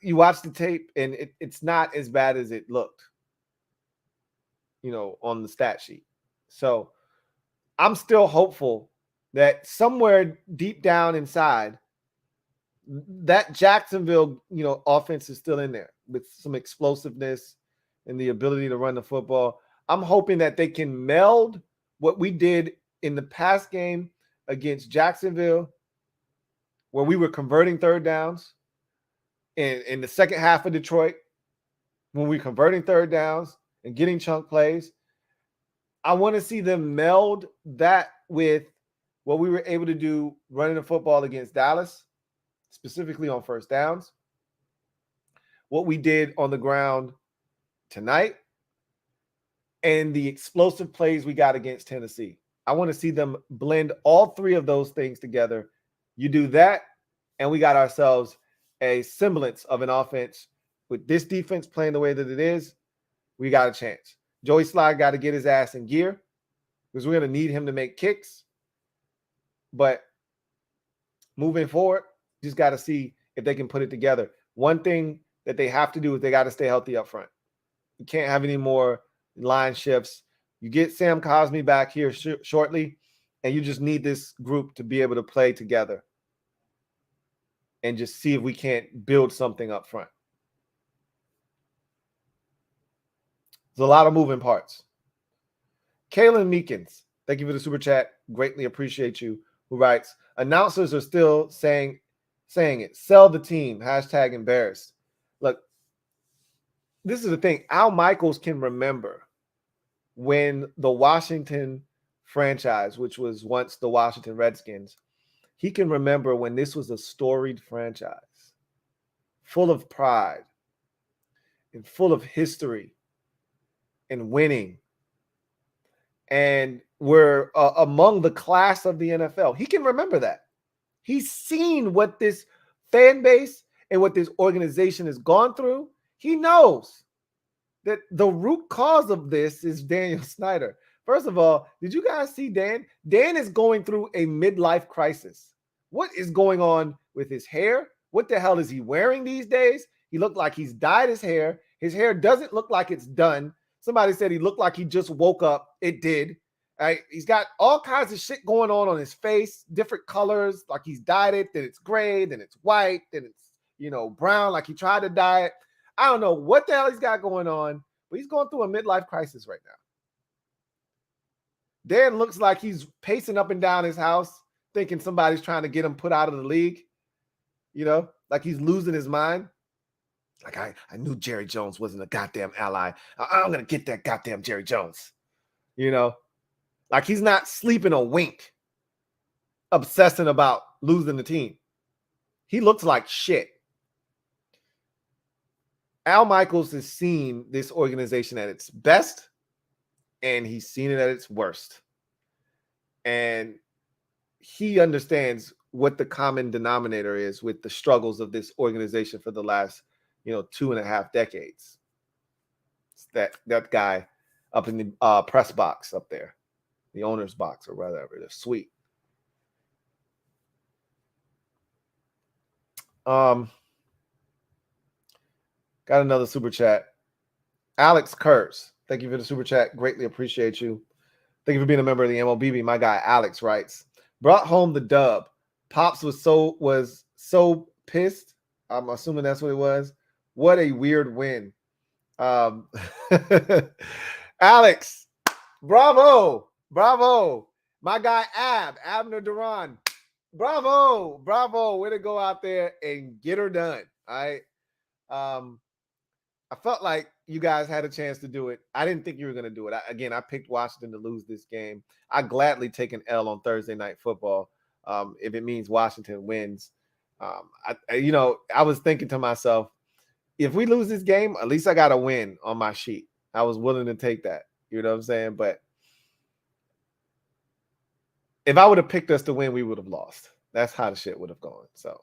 You watch the tape, and it's not as bad as it looked, on the stat sheet. So I'm still hopeful that somewhere deep down inside, that Jacksonville, offense is still in there with some explosiveness and the ability to run the football. I'm hoping that they can meld what we did in the past game against Jacksonville, where we were converting third downs, in the second half of Detroit, when we were converting third downs and getting chunk plays. I want to see them meld that with what we were able to do running the football against Dallas, specifically on first downs, what we did on the ground tonight, and the explosive plays we got against Tennessee. I want to see them blend all three of those things together. You do that, and we got ourselves a semblance of an offense. With this defense playing the way that it is, we got a chance. Joey Sly got to get his ass in gear because we're going to need him to make kicks. But moving forward, just got to see if they can put it together. One thing that they have to do is they got to stay healthy up front. You can't have any more line shifts. You get Sam Cosmi back here shortly, and you just need this group to be able to play together and just see if we can't build something up front. There's a lot of moving parts. Kalen Meekins, thank you for the super chat. Greatly appreciate you. Who writes, announcers are still saying it. Sell the team. Hashtag embarrassed. Look, this is the thing. Al Michaels can remember when the Washington franchise, which was once the Washington Redskins, he can remember when this was a storied franchise, full of pride and full of history and winning, and we're among the class of the NFL. He can remember that. He's seen what this fan base and what this organization has gone through. He knows that the root cause of this is Daniel Snyder. First of all, did you guys see Dan? Dan is going through a midlife crisis. What is going on with his hair? What the hell is he wearing these days? He looked like he's dyed his hair. His hair doesn't look like it's done. Somebody said he looked like he just woke up. It did. Right? He's got all kinds of shit going on his face, different colors, like he's dyed it, then it's gray, then it's white, then it's, brown, like he tried to dye it. I don't know what the hell he's got going on, but he's going through a midlife crisis right now. Dan looks like he's pacing up and down his house, thinking somebody's trying to get him put out of the league, like he's losing his mind. Like, I knew Jerry Jones wasn't a goddamn ally. I'm going to get that goddamn Jerry Jones. Like he's not sleeping a wink, obsessing about losing the team. He looks like shit. Al Michaels has seen this organization at its best, and he's seen it at its worst. And he understands what the common denominator is with the struggles of this organization for the last 2.5 decades. It's that guy up in the press box up there, the owner's box or whatever, the suite. Got another super chat. Alex Kurtz, thank you for the super chat. Greatly appreciate you. Thank you for being a member of the MOBB. My guy Alex writes, brought home the dub. Pops was so pissed. I'm assuming that's what it was. What a weird win. Alex, bravo. My guy Abner Duran, bravo. Way to go out there and get her done. All right. I felt like you guys had a chance to do it. I didn't think you were going to do it. I picked Washington to lose this game. I gladly take an L on Thursday Night Football if it means Washington wins. I was thinking to myself, if we lose this game, at least I got a win on my sheet. I was willing to take that. You know what I'm saying? But if I would have picked us to win, we would have lost. That's how the shit would have gone. So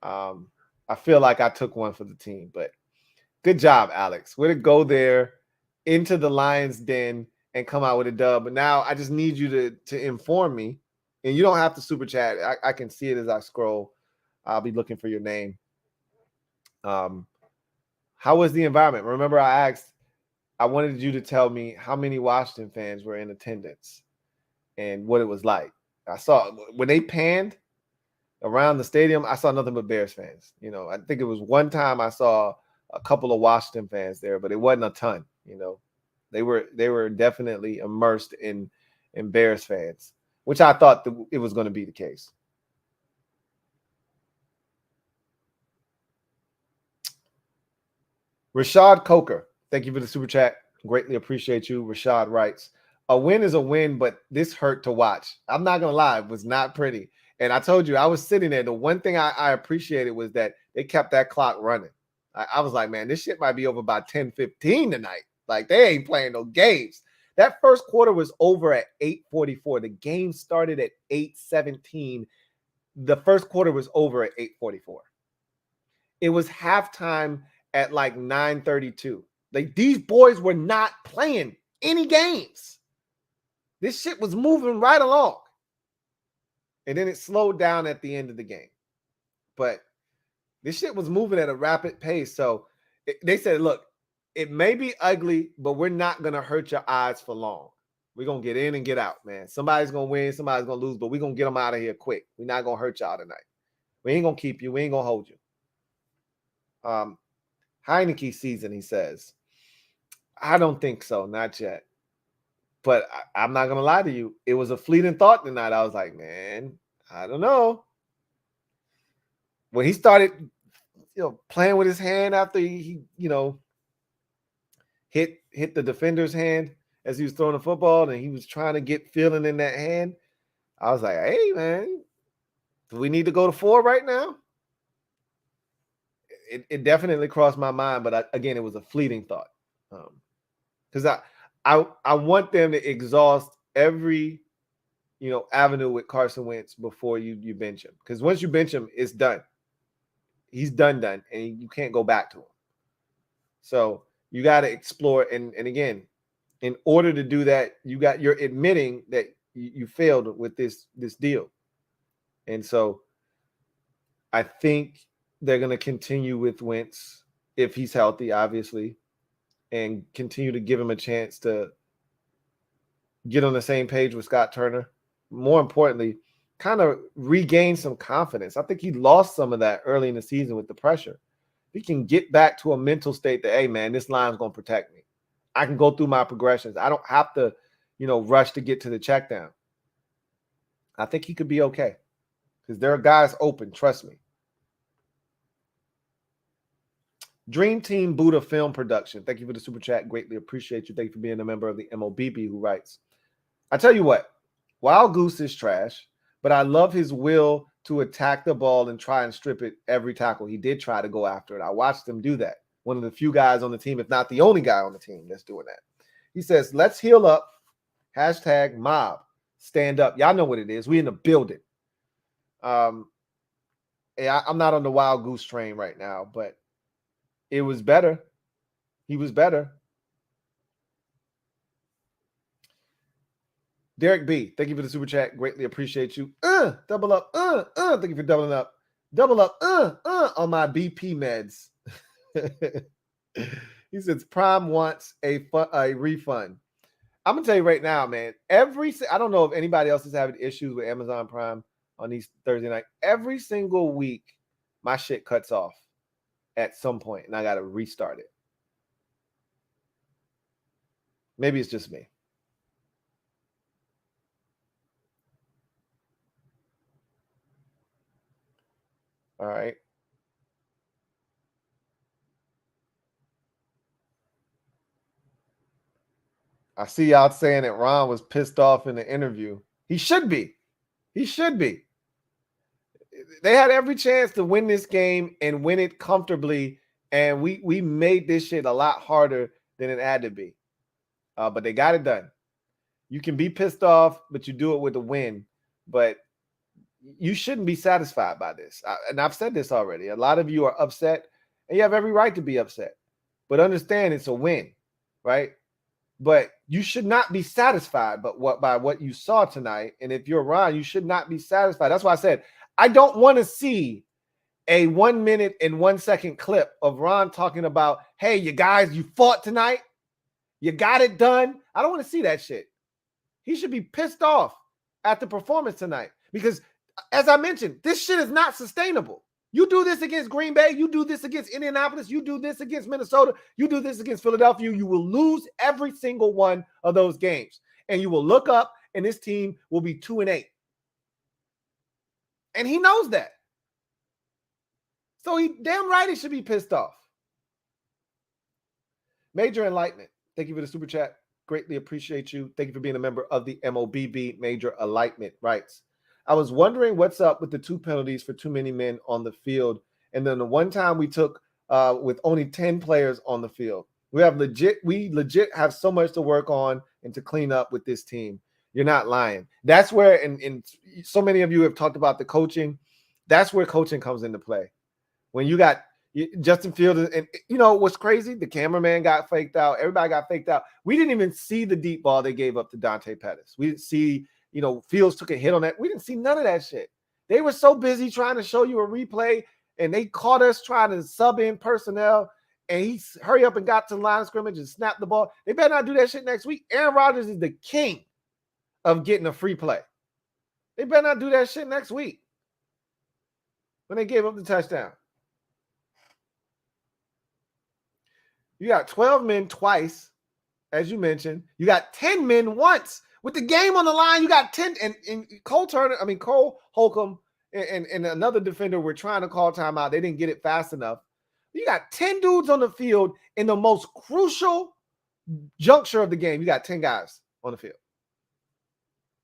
I feel like I took one for the team. But good job, Alex. Way to go there into the Lions' den and come out with a dub. But now I just need you to inform me. And you don't have to super chat. I can see it as I scroll. I'll be looking for your name. How was the environment? Remember, I wanted you to tell me how many Washington fans were in attendance and what it was like. I saw when they panned around the stadium, I saw nothing but Bears fans. You know, I think it was one time I saw a couple of Washington fans there, but it wasn't a ton. You know, they were definitely immersed in Bears fans, which I thought it was going to be the case. Rashad Coker, thank you for the super chat. Greatly appreciate you. Rashad writes, a win is a win, but this hurt to watch. I'm not going to lie, it was not pretty. And I told you, I was sitting there. The one thing I appreciated was that they kept that clock running. I was like, man, this shit might be over by 10:15 tonight. Like, they ain't playing no games. That first quarter was over at 8:44. The game started at 8:17. The first quarter was over at 8:44. It was halftime at like 9:32. Like, these boys were not playing any games. This shit was moving right along. And then it slowed down at the end of the game. But this shit was moving at a rapid pace. So they said, look, it may be ugly, but we're not going to hurt your eyes for long. We're going to get in and get out, man. Somebody's going to win, somebody's going to lose, but we're going to get them out of here quick. We're not going to hurt y'all tonight. We ain't going to keep you. We ain't going to hold you. Heineke season, he says. I don't think so, not yet. But I'm not going to lie to you. It was a fleeting thought tonight. I was like, man, I don't know. When he started, playing with his hand after he hit the defender's hand as he was throwing the football, and he was trying to get feeling in that hand, I was like, hey, man, do we need to go to 4 right now? It definitely crossed my mind, but again, it was a fleeting thought. Because I want them to exhaust every avenue with Carson Wentz before you bench him. Because once you bench him, it's done. He's done, and you can't go back to him. So you got to explore. And again, in order to do that, you're admitting that you failed with this deal. And so I think they're going to continue with Wentz if he's healthy, obviously, and continue to give him a chance to get on the same page with Scott Turner. More importantly, kind of regain some confidence. I think he lost some of that early in the season with the pressure. He can get back to a mental state that, hey, man, this line's going to protect me. I can go through my progressions. I don't have to, rush to get to the check down. I think he could be okay because there are guys open. Trust me. Dream Team Buddha Film Production. Thank you for the super chat. Greatly appreciate you. Thank you for being a member of the MOBB, who writes, I tell you what, Wild Goose is trash, but I love his will to attack the ball and try and strip it every tackle. He did try to go after it. I watched him do that. One of the few guys on the team, if not the only guy on the team that's doing that. He says, let's heal up. Hashtag mob. Stand up. Y'all know what it is. We in the building. I'm not on the Wild Goose train right now, but it was better. He was better. Derek B, thank you for the super chat. Greatly appreciate you. Double up. Thank you for doubling up. Double up. On my BP meds. He says Prime wants a refund. I'm gonna tell you right now, man. I don't know if anybody else is having issues with Amazon Prime on these Thursday night. Every single week, my shit cuts off at some point, and I got to restart it. Maybe it's just me. All right. I see y'all saying that Ron was pissed off in the interview. He should be. He should be. They had every chance to win this game and win it comfortably, and we made this shit a lot harder than it had to be. But they got it done. You can be pissed off, but you do it with a win. But you shouldn't be satisfied by this. And I've said this already. A lot of you are upset, and you have every right to be upset. But understand it's a win, right? But you should not be satisfied by what you saw tonight. And if you're Ron, you should not be satisfied. That's why I said I don't want to see a 1 minute and 1 second clip of Ron talking about, hey, you guys, you fought tonight. You got it done. I don't want to see that shit. He should be pissed off at the performance tonight because, as I mentioned, this shit is not sustainable. You do this against Green Bay. You do this against Indianapolis. You do this against Minnesota. You do this against Philadelphia. You will lose every single one of those games. And you will look up and this team will be 2-8. And he knows that. So he damn right he should be pissed off. Major Enlightenment. Thank you for the super chat. Greatly appreciate you. Thank you for being a member of the MOBB. Major Enlightenment writes, I was wondering what's up with the 2 penalties for too many men on the field. And then the one time we took with only 10 players on the field. We legit have so much to work on and to clean up with this team. You're not lying. That's where, and so many of you have talked about the coaching. That's where coaching comes into play. When you got Justin Fields, and you know what's crazy? The cameraman got faked out. Everybody got faked out. We didn't even see the deep ball they gave up to Dante Pettis. We didn't see, Fields took a hit on that. We didn't see none of that shit. They were so busy trying to show you a replay, and they caught us trying to sub in personnel, and he hurry up and got to the line of scrimmage and snapped the ball. They better not do that shit next week. Aaron Rodgers is the king of getting a free play. They better not do that shit next week when they gave up the touchdown. You got 12 men twice, as you mentioned. You got 10 men once. With the game on the line, you got 10. And Cole Holcomb and another defender were trying to call timeout. They didn't get it fast enough. You got 10 dudes on the field in the most crucial juncture of the game. You got 10 guys on the field.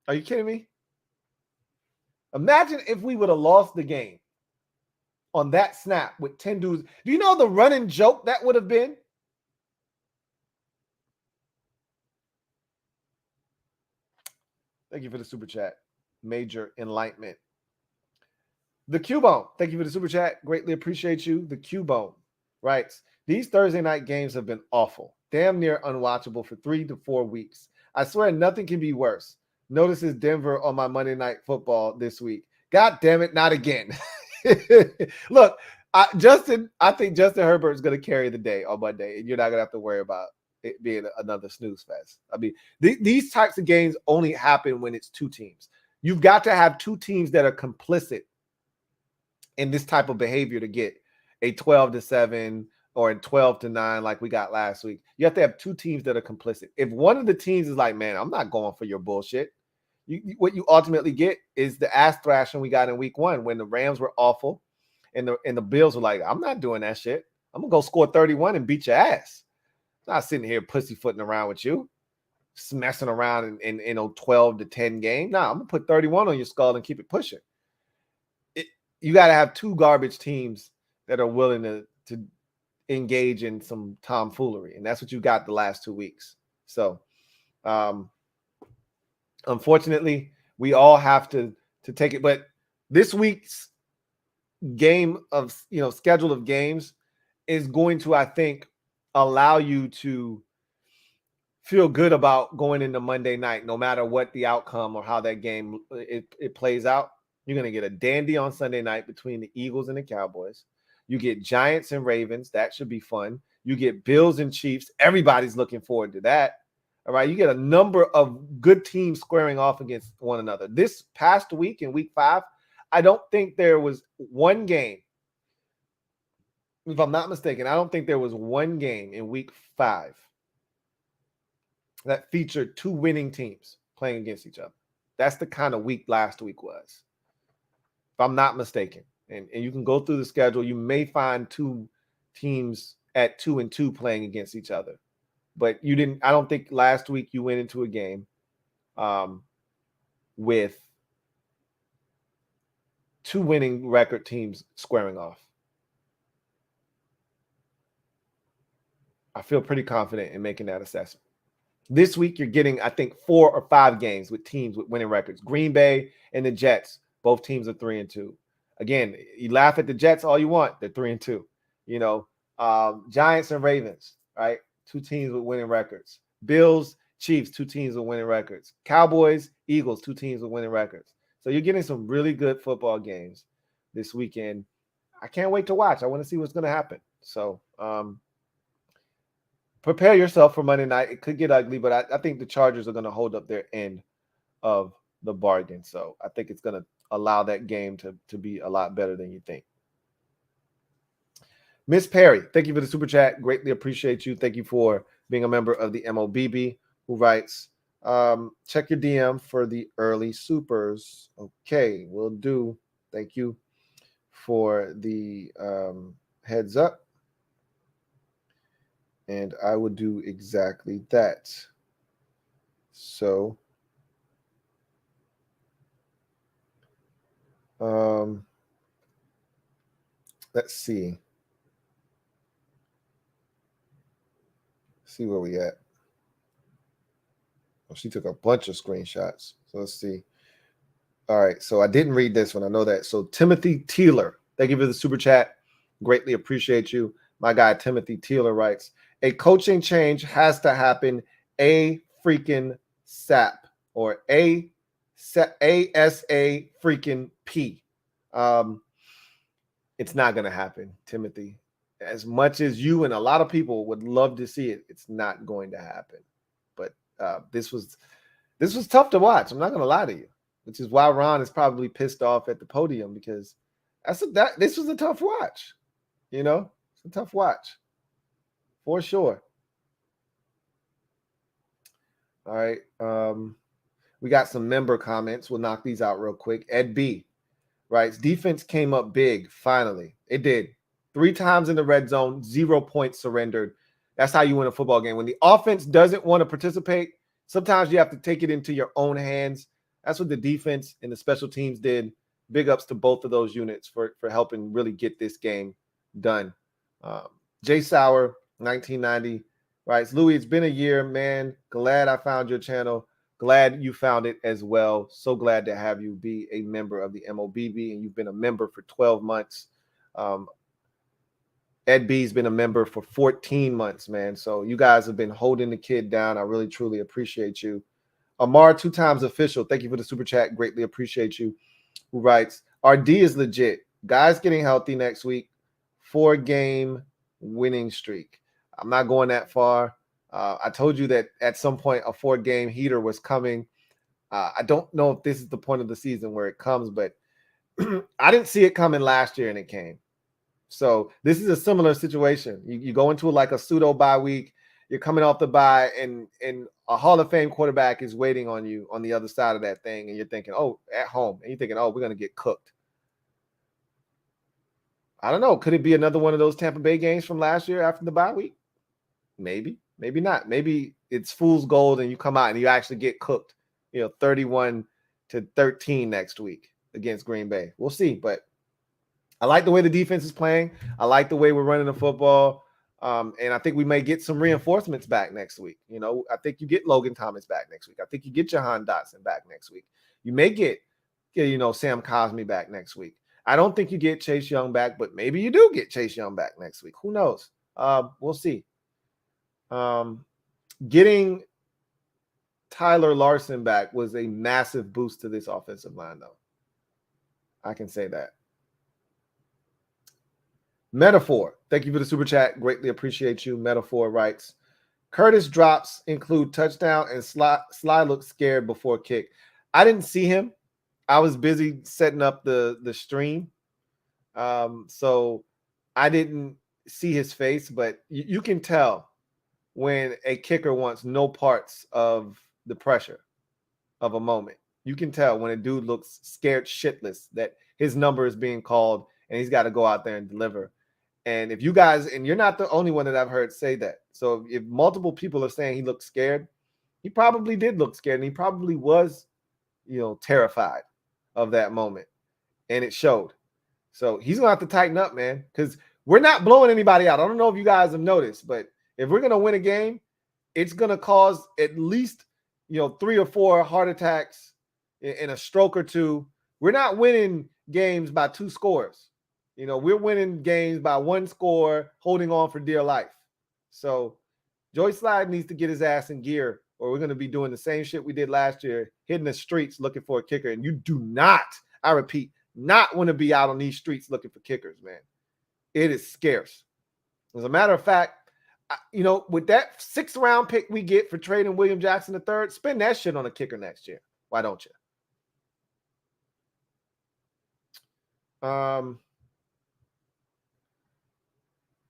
Are you kidding me? Imagine if we would have lost the game on that snap with 10 dudes. Do you know the running joke that would have been? Thank you for the super chat. Major Enlightenment. The Cubone. Thank you for the super chat. Greatly appreciate you. The Cubone writes, these Thursday night games have been awful. Damn near unwatchable for 3 to 4 weeks. I swear nothing can be worse. Notices Denver on my Monday Night Football this week. God damn it, not again. Look, I think Justin Herbert is going to carry the day on Monday, and you're not going to have to worry about it being another snooze fest. I mean, these types of games only happen when it's 2 teams. You've got to have 2 teams that are complicit in this type of behavior to get a 12-7 or a 12-9 like we got last week. You have to have 2 teams that are complicit. If one of the teams is like, man, I'm not going for your bullshit, what you ultimately get is the ass thrashing we got in week 1 when the Rams were awful and the Bills were like, I'm not doing that shit. I'm going to go score 31 and beat your ass. I'm not sitting here pussyfooting around with you, messing around in 12-10 game. Nah, I'm going to put 31 on your skull and keep it pushing. You got to have 2 garbage teams that are willing to engage in some tomfoolery, and that's what you got the last 2 weeks. So, unfortunately, we all have to take it. But this week's game of schedule of games is going to, I think, allow you to feel good about going into Monday night, no matter what the outcome or how that game it plays out. You're going to get a dandy on Sunday night between the Eagles and the Cowboys. You get Giants and Ravens. That should be fun. You get Bills and Chiefs. Everybody's looking forward to that. All right. You get a number of good teams squaring off against one another. This past week in week 5, I don't think there was one game. If I'm not mistaken, I don't think there was one game in week 5 that featured 2 winning teams playing against each other. That's the kind of week last week was, if I'm not mistaken. And you can go through the schedule. You may find 2 teams at 2-2 playing against each other. But you didn't. I don't think last week you went into a game with 2 winning record teams squaring off. I feel pretty confident in making that assessment. This week, you're getting, I think, 4 or 5 games with teams with winning records. Green Bay and the Jets, both teams are 3-2. Again, you laugh at the Jets all you want. They're 3-2. Giants and Ravens, right? 2 teams with winning records. Bills, Chiefs, 2 teams with winning records. Cowboys, Eagles, 2 teams with winning records. So you're getting some really good football games this weekend. I can't wait to watch. I want to see what's going to happen. So prepare yourself for Monday night. It could get ugly, but I think the Chargers are going to hold up their end of the bargain. So I think it's going to allow that game to be a lot better than you think. Miss Perry, thank you for the super chat. Greatly appreciate you. Thank you for being a member of the MOBB, who writes, check your DM for the early supers. Okay, will do. Thank you for the heads up. And I will do exactly that. So, let's see. See where we at. Well, she took a bunch of screenshots. So let's see. All right. So I didn't read this one. I know that. So Timothy Teeler, thank you for the super chat. Greatly appreciate you. My guy Timothy Teeler writes, a coaching change has to happen a freaking SAP or ASA freaking P. It's not going to happen, Timothy. As much as you and a lot of people would love to see it, it's not going to happen. But this was tough to watch. I'm not going to lie to you, which is why Ron is probably pissed off at the podium, because this was a tough watch. You know, it's a tough watch for sure. All right. We got some member comments. We'll knock these out real quick. Ed B writes, defense came up big. Finally, it did. 3 times in the red zone, 0 points surrendered. That's how you win a football game. When the offense doesn't want to participate, sometimes you have to take it into your own hands. That's what the defense and the special teams did. Big ups to both of those units for helping really get this game done. Jay Sauer, 1990, writes, Louie, it's been a year, man. Glad I found your channel. Glad you found it as well. So glad to have you be a member of the MOBB, and you've been a member for 12 months. Ed B's been a member for 14 months, man. So you guys have been holding the kid down. I really, truly appreciate you. Amar, 2 times official. Thank you for the super chat. Greatly appreciate you. Who writes, RD is legit. Guys getting healthy next week. 4-game winning streak. I'm not going that far. I told you that at some point a 4-game heater was coming. I don't know if this is the point of the season where it comes, but I didn't see it coming last year and it came. So this is a similar situation. You go into like a pseudo bye week. You're coming off the bye, and a Hall of Fame quarterback is waiting on you on the other side of that thing, and you're thinking, oh, at home. And you're thinking, oh, we're going to get cooked. I don't know. Could it be another one of those Tampa Bay games from last year after the bye week? Maybe. Maybe not. Maybe it's fool's gold and you come out and you actually get cooked, 31-13 next week against Green Bay. We'll see. But I like the way the defense is playing. I like the way we're running the football. And I think we may get some reinforcements back next week. I think you get Logan Thomas back next week. I think you get Jahan Dotson back next week. You may get, Sam Cosmi back next week. I don't think you get Chase Young back, but maybe you do get Chase Young back next week. Who knows? We'll see. Getting Tyler Larson back was a massive boost to this offensive line, though. I can say that. Metaphor, thank you for the super chat. Greatly appreciate you. Metaphor writes, Curtis drops include touchdown and Sly looked scared before kick. I didn't see him. I was busy setting up the stream. So I didn't see his face, but you can tell when a kicker wants no parts of the pressure of a moment. You can tell when a dude looks scared shitless that his number is being called and he's got to go out there and deliver. And if you guys, and you're not the only one that I've heard say that. So if multiple people are saying he looked scared, he probably did look scared, and he probably was, terrified of that moment. And it showed. So he's going to have to tighten up, man, because we're not blowing anybody out. I don't know if you guys have noticed, but if we're going to win a game, it's going to cause at least, 3 or 4 heart attacks in a stroke or two. We're not winning games by 2 scores. We're winning games by 1 score, holding on for dear life. So Joey Slide needs to get his ass in gear, or we're going to be doing the same shit we did last year, hitting the streets looking for a kicker. And you do not, I repeat, not want to be out on these streets looking for kickers, man. It is scarce. As a matter of fact, with that 6th round pick we get for trading William Jackson III, spend that shit on a kicker next year. Why don't you?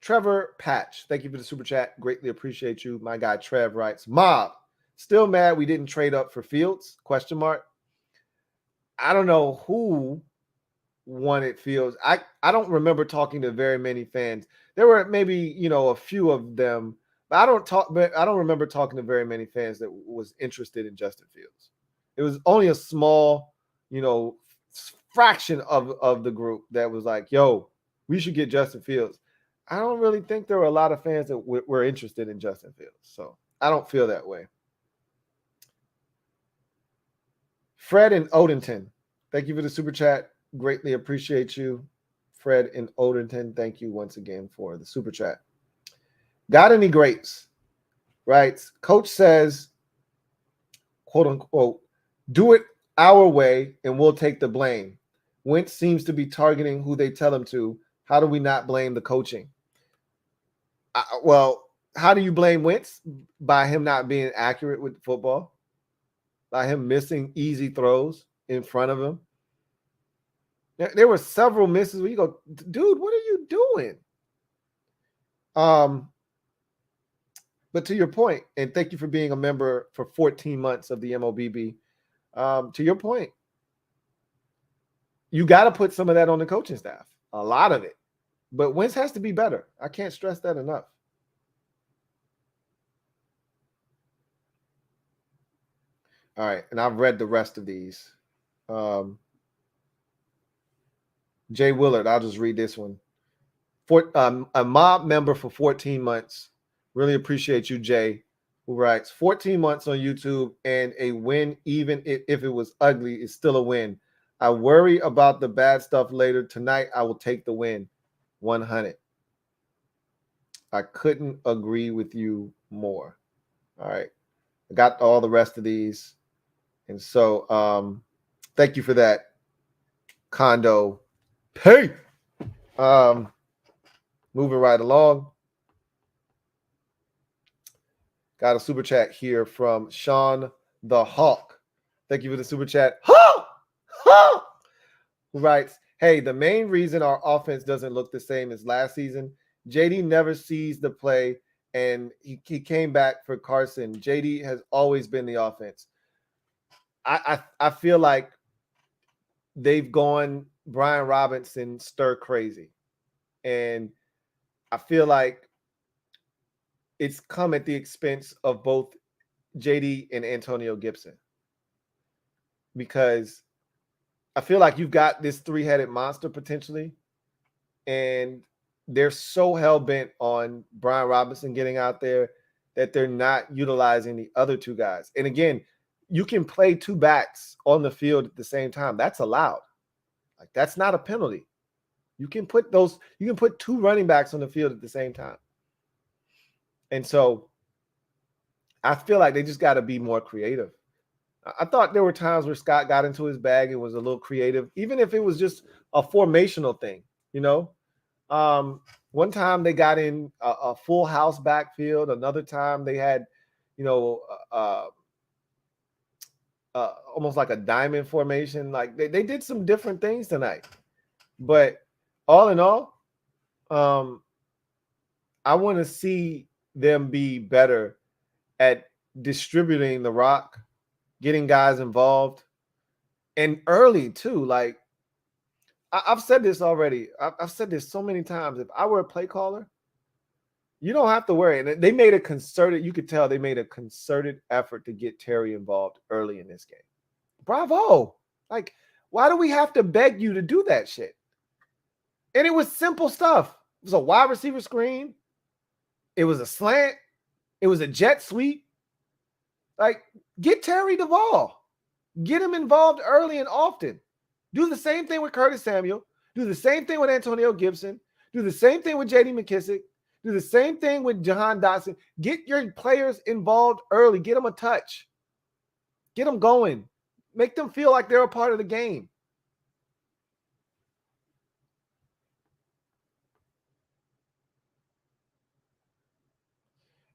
Trevor Patch, thank you for the super chat. Greatly appreciate you. My guy Trev writes, Mob, still mad we didn't trade up for Fields? ? I don't know who wanted Fields. I don't remember talking to very many fans. There were maybe, a few of them, but I don't remember talking to very many fans that was interested in Justin Fields. It was only a small, fraction of the group that was like, yo, we should get Justin Fields. I don't really think there were a lot of fans that were interested in Justin Fields. So I don't feel that way. Fred in Odenton, thank you for the super chat. Greatly appreciate you. Fred in Odenton, thank you once again for the super chat. Got any greats? Right. Coach says, quote unquote, do it our way and we'll take the blame. Wentz seems to be targeting who they tell him to. How do we not blame the coaching? Well, how do you blame Wentz? By him not being accurate with football, by him missing easy throws in front of him. There were several misses where you go, dude, what are you doing? But to your point, and thank you for being a member for 14 months of the MOBB. To your point, you got to put some of that on the coaching staff, a lot of it. But Wentz has to be better. I can't stress that enough. All right, and I've read the rest of these. Jay Willard, I'll just read this one. A mob member for 14 months. Really appreciate you, Jay, who writes, 14 months on YouTube and a win, even if it was ugly, is still a win. I worry about the bad stuff later. Tonight, I will take the win. 100. I couldn't agree with you more. All right. I got all the rest of these. And so thank you for that, Condo. Hey. Moving right along. Got a super chat here from Sean the Hawk. Thank you for the super chat. Who writes, hey, the main reason our offense doesn't look the same as last season, JD never sees the play, and he came back for Carson. JD has always been the offense. I feel like they've gone Brian Robinson stir crazy. And I feel like it's come at the expense of both JD and Antonio Gibson. Because I feel like you've got this three-headed monster potentially, and they're so hell-bent on Brian Robinson getting out there that they're not utilizing the other two guys. And again, you can play two backs on the field at the same time. That's allowed. Like, that's not a penalty. You can put two running backs on the field at the same time. And so I feel like they just got to be more creative. I thought there were times where Scott got into his bag and was a little creative, even if it was just a formational thing, One time they got in a full house backfield. Another time they had, almost like a diamond formation. Like they did some different things tonight. But all in all, I want to see them be better at distributing the rock, getting guys involved, and early too. Like I've said this already. I've said this so many times. If I were a play caller, you don't have to worry. And they made you could tell they made a concerted effort to get Terry involved early in this game. Bravo. Like, why do we have to beg you to do that shit? And it was simple stuff. It was a wide receiver screen. It was a slant. It was a jet sweep. Like, get Terry the ball. Get him involved early and often. Do the same thing with Curtis Samuel. Do the same thing with Antonio Gibson. Do the same thing with J.D. McKissick. Do the same thing with Jahan Dotson. Get your players involved early. Get them a touch. Get them going. Make them feel like they're a part of the game.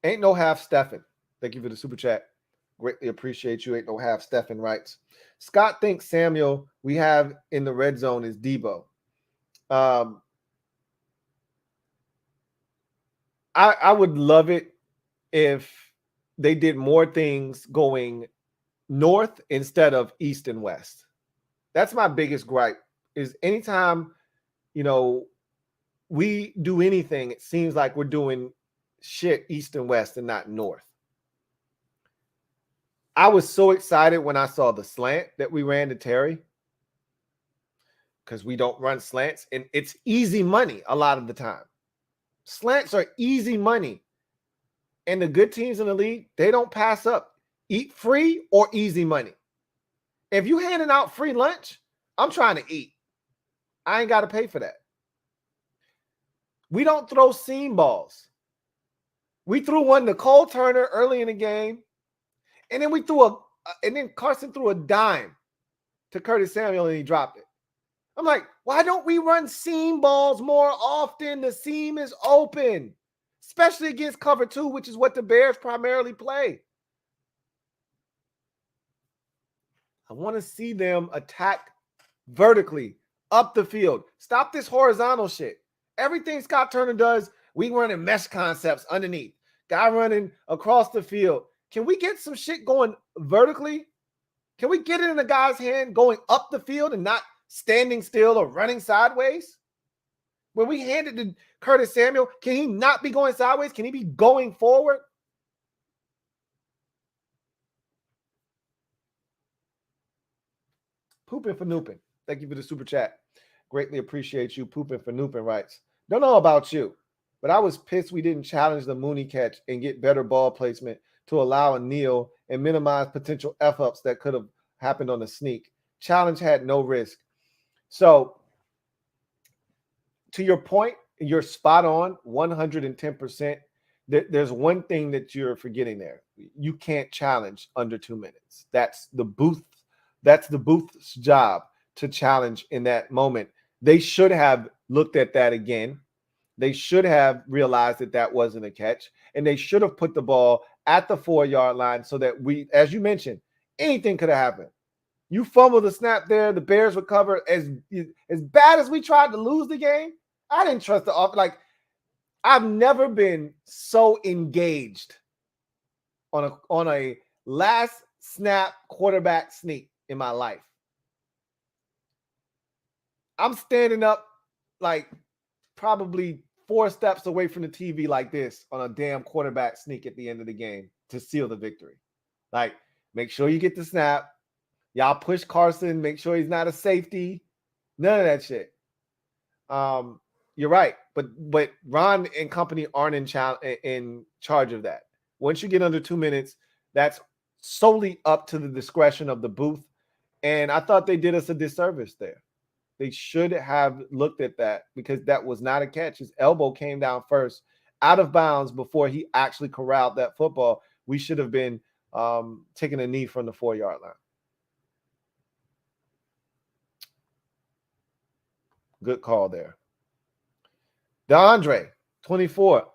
Ain't no half Stephen. Thank you for the super chat. Greatly appreciate you. Ain't no half Stephen writes. Scott thinks Samuel we have in the red zone is Debo. I would love it if they did more things going north instead of east and west. That's my biggest gripe is anytime, we do anything, it seems like we're doing shit east and west and not north. I was so excited when I saw the slant that we ran to Terry because we don't run slants, and it's easy money a lot of the time. Slants are easy money, and the good teams in the league, they don't pass up. Eat free or easy money. If you handing out free lunch, I'm trying to eat. I ain't got to pay for that. We don't throw seam balls. We threw one to Cole Turner early in the game, and then then Carson threw a dime to Curtis Samuel and he dropped it. I'm like, why don't we run seam balls more often? The seam is open, especially against cover 2, which is what the Bears primarily play. I want to see them attack vertically up the field. Stop this horizontal shit. Everything Scott Turner does, we running mesh concepts underneath. Guy running across the field. Can we get some shit going vertically? Can we get it in a guy's hand going up the field and not standing still or running sideways? When we hand it to Curtis Samuel, can he not be going sideways? Can he be going forward? Pooping for Noopin. Thank you for the super chat. Greatly appreciate you. Pooping for Noopin writes, don't know about you, but I was pissed we didn't challenge the Mooney catch and get better ball placement to allow a kneel and minimize potential F-ups that could have happened on the sneak. Challenge had no risk. So, to your point, you're spot on, 110%. There's one thing that you're forgetting there. You can't challenge under 2 minutes. That's the booth's job to challenge in that moment. They should have looked at that again. They should have realized that that wasn't a catch, and they should have put the ball at the 4-yard line so that as you mentioned, anything could have happened. You fumble the snap there, the Bears recover. As bad as we tried to lose the game, I didn't trust the offense. Like, I've never been so engaged on a last snap quarterback sneak in my life. I'm standing up like probably 4 steps away from the TV like this on a damn quarterback sneak at the end of the game to seal the victory. Like, make sure you get the snap. Y'all push Carson. Make sure he's not a safety. None of that shit. You're right. But Ron and company aren't in charge of that. Once you get under 2 minutes, that's solely up to the discretion of the booth. And I thought they did us a disservice there. They should have looked at that because that was not a catch. His elbow came down first, out of bounds before he actually corralled that football. We should have been taking a knee from the 4-yard line. Good call there. DeAndre, 24.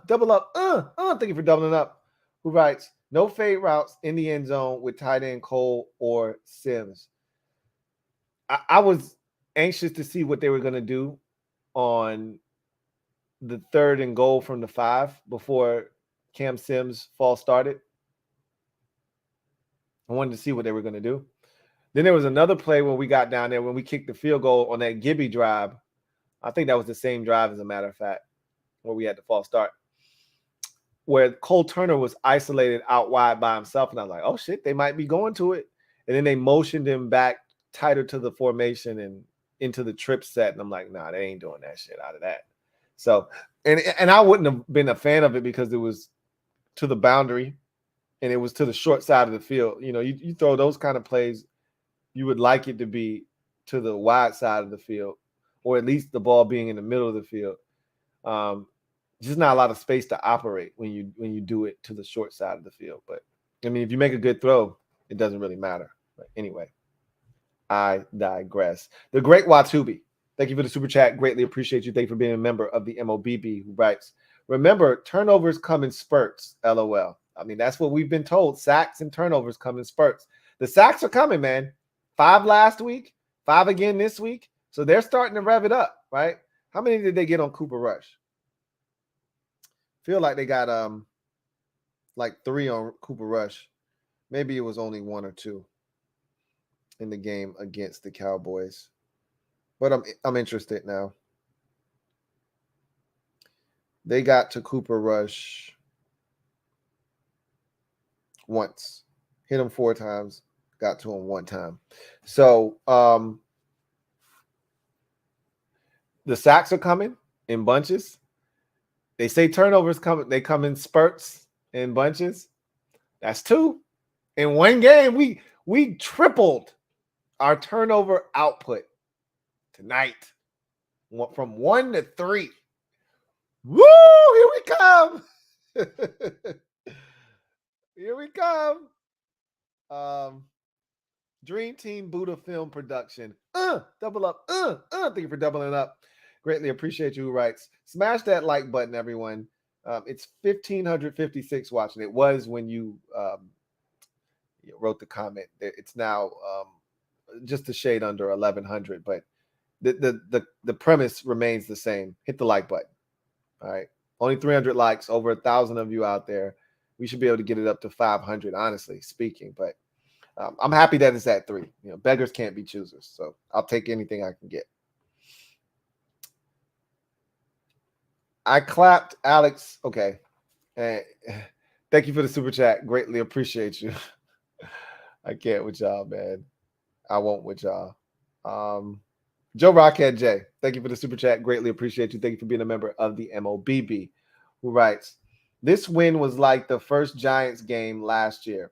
Double up. Thank you for doubling up. Who writes, no fade routes in the end zone with tight end Cole or Sims. I was anxious to see what they were going to do on the 3rd and goal from the 5 before Cam Sims false started. I wanted to see what they were going to do. Then there was another play when we got down there when we kicked the field goal on that Gibby drive. I think that was the same drive, as a matter of fact, where we had the false start, where Cole Turner was isolated out wide by himself. And I was like, oh, shit, they might be going to it. And then they motioned him back tighter to the formation and into the trip set. And I'm like, nah, they ain't doing that shit out of that. So, and I wouldn't have been a fan of it because it was to the boundary and it was to the short side of the field. You know, you throw those kind of plays, you would like it to be to the wide side of the field, or at least the ball being in the middle of the field. Just not a lot of space to operate when you do it to the short side of the field. But I mean, if you make a good throw, it doesn't really matter. But anyway, I digress. The great Watubi, thank you for the super chat. Greatly appreciate you. Thank you for being a member of the MOBB, who writes, Remember, turnovers come in spurts, LOL. I mean, that's what we've been told. Sacks and turnovers come in spurts. The sacks are coming, man. 5 last week, 5 again this week. So they're starting to rev it up, right? How many did they get on Cooper Rush? Feel like they got like 3 on Cooper Rush. Maybe it was only 1 or 2 in the game against the Cowboys. But I'm interested now. They got to Cooper Rush once. Hit him 4 times. Got to him 1 time. So the sacks are coming in bunches. They say turnovers come. They come in spurts in bunches. That's 2. In one game, we tripled our turnover output tonight. From 1 to 3. Woo! Here we come. Here we come. Dream Team Buddha Film Production. Double up. Thank you for doubling up. Greatly appreciate you who writes. Smash that like button, everyone. It's 1,556 watching. It was when you wrote the comment. It's now just a shade under 1,100, but the premise remains the same. Hit the like button. All right. Only 300 likes, over 1,000 of you out there. We should be able to get it up to 500, honestly speaking. But I'm happy that it's at 3. Beggars can't be choosers. So I'll take anything I can get. I clapped Alex. Okay. Thank you for the super chat. Greatly appreciate you. I can't with y'all, man. I won't with y'all. Joe Rockhead J, thank you for the super chat. Greatly appreciate you. Thank you for being a member of the MOBB, who writes, this win was like the first Giants game last year.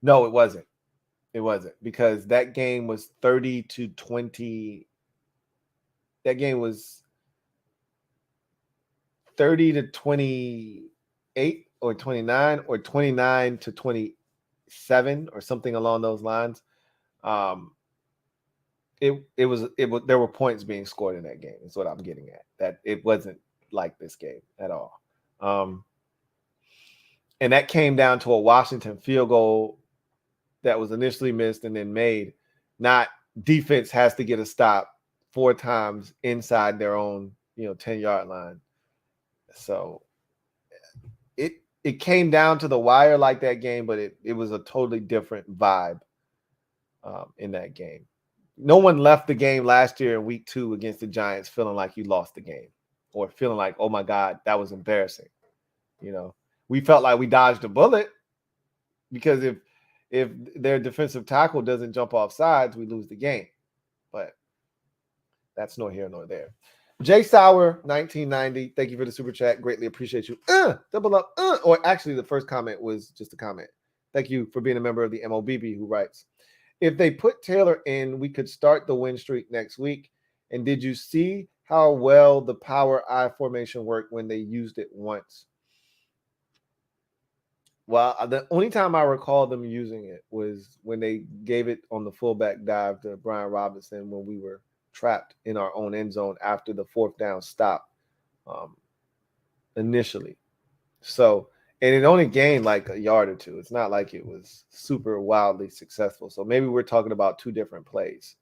No, it wasn't. It wasn't, because that game was 30-20. That game was 30-28 or 29 or 29-27 or something along those lines. There were points being scored in that game. Is what I'm getting at. That it wasn't like this game at all. And that came down to a Washington field goal that was initially missed and then made. Not defense has to get a stop 4 times inside their own 10-yard line. So it came down to the wire like that game, but it was a totally different vibe in that game. No one left the game last year in week 2 against the Giants feeling like you lost the game or feeling like, oh my God, that was embarrassing. We felt like we dodged a bullet, because if their defensive tackle doesn't jump off sides, we lose the game. But that's nor here nor there. Jay Sauer, 1990. Thank you for the super chat. Greatly appreciate you. Double up. Or actually, the first comment was just a comment. Thank you for being a member of the MOBB, who writes, if they put Taylor in, we could start the win streak next week. And did you see how well the power I formation worked when they used it once? Well, the only time I recall them using it was when they gave it on the fullback dive to Brian Robinson when we were trapped in our own end zone after the 4th down stop initially. So, and it only gained like a yard or 2. It's not like it was super wildly successful. So maybe we're talking about 2 different plays.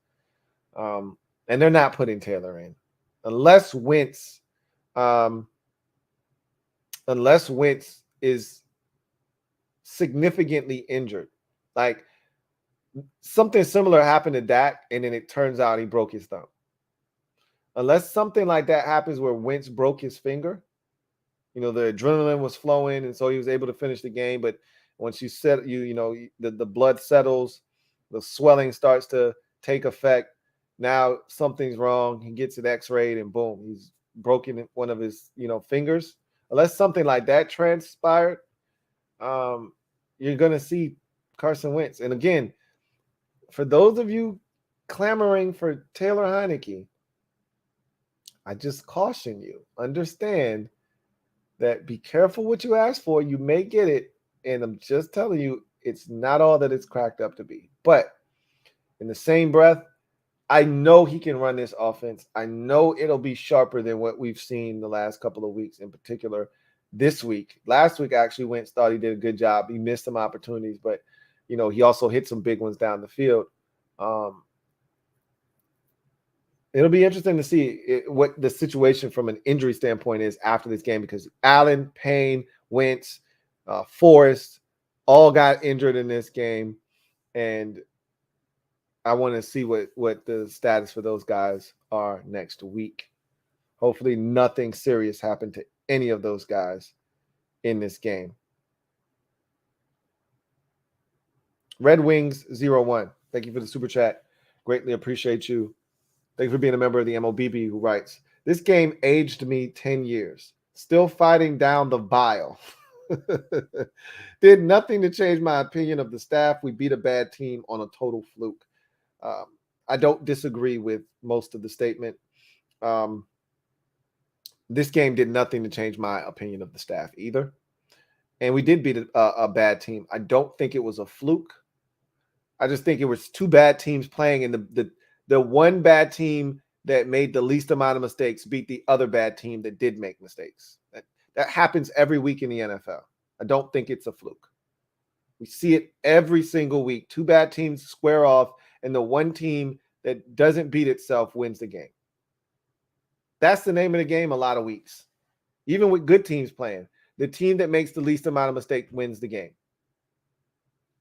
And they're not putting Taylor in. Unless Wentz is significantly injured. Like something similar happened to Dak, and then it turns out he broke his thumb. Unless something like that happens where Wentz broke his finger, the adrenaline was flowing, and so he was able to finish the game. But once you set, the blood settles, the swelling starts to take effect. Now something's wrong. He gets an X-rayed, and boom, he's broken one of his, fingers. Unless something like that transpired, you're going to see Carson Wentz. And again, for those of you clamoring for Taylor Heineke, I just caution you. Understand that be careful what you ask for. You may get it. And I'm just telling you, it's not all that it's cracked up to be. But in the same breath, I know he can run this offense. I know it'll be sharper than what we've seen the last couple of weeks, in particular this week. Last week, actually, Wentz thought he did a good job. He missed some opportunities, but, he also hit some big ones down the field. It'll be interesting to see what the situation from an injury standpoint is after this game, because Allen, Payne, Wentz, Forrest all got injured in this game. And I want to see what the status for those guys are next week. Hopefully nothing serious happened to any of those guys in this game. Red Wings 01. Thank you for the super chat. Greatly appreciate you. Thank you for being a member of the MOBB, who writes, this game aged me 10 years. Still fighting down the bile. Did nothing to change my opinion of the staff. We beat a bad team on a total fluke. I don't disagree with most of the statement. This game did nothing to change my opinion of the staff either. And we did beat a bad team. I don't think it was a fluke. I just think it was two bad teams playing, and the one bad team that made the least amount of mistakes beat the other bad team that did make mistakes. That happens every week in the NFL. I don't think it's a fluke. We see it every single week. Two bad teams square off, and the one team that doesn't beat itself wins the game. That's the name of the game a lot of weeks. Even with good teams playing, the team that makes the least amount of mistakes wins the game.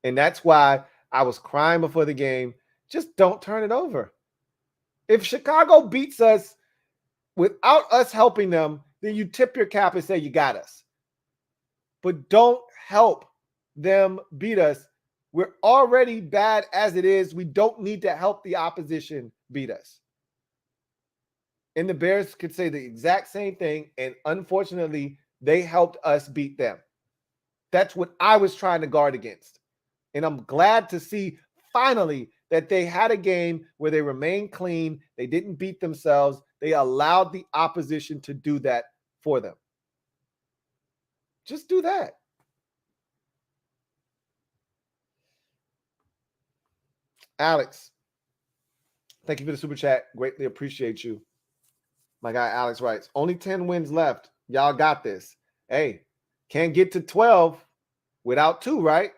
And that's why I was crying before the game. Just don't turn it over. If Chicago beats us without us helping them, then you tip your cap and say you got us. But don't help them beat us. We're already bad as it is. We don't need to help the opposition beat us. And the Bears could say the exact same thing, and unfortunately, they helped us beat them. That's what I was trying to guard against. And I'm glad to see finally that they had a game where they remained clean. They didn't beat themselves. They allowed the opposition to do that for them. Just do that. Alex, thank you for the super chat. Greatly appreciate you. My guy Alex writes, only 10 wins left. Y'all got this. Hey, can't get to 12 without 2, right?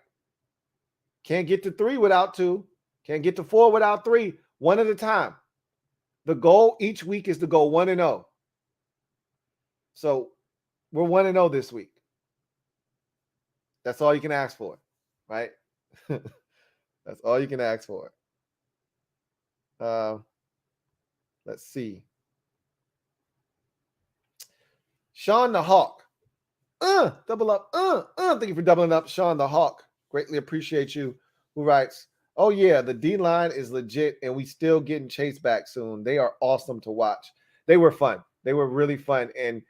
Can't get to 3 without 2. Can't get to 4 without 3. One at a time. The goal each week is to go 1-0. So we're 1-0 this week. That's all you can ask for, right? That's all you can ask for. Let's see. Sean the Hawk. Double up. Thank you for doubling up, Sean the Hawk. Greatly appreciate you. Who writes, oh yeah, the D-line is legit and we still getting chased back soon. They are awesome to watch. They were fun. They were really fun. And,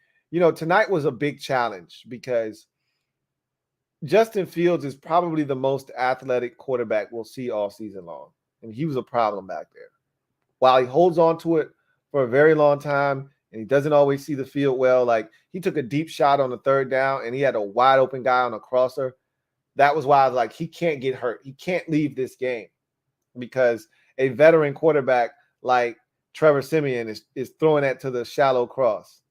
tonight was a big challenge because Justin Fields is probably the most athletic quarterback we'll see all season long. And he was a problem back there. While he holds on to it for a very long time and he doesn't always see the field well, like he took a deep shot on the 3rd down and he had a wide open guy on a crosser. That was why I was like, he can't get hurt. He can't leave this game because a veteran quarterback like Trevor Siemian is throwing that to the shallow cross.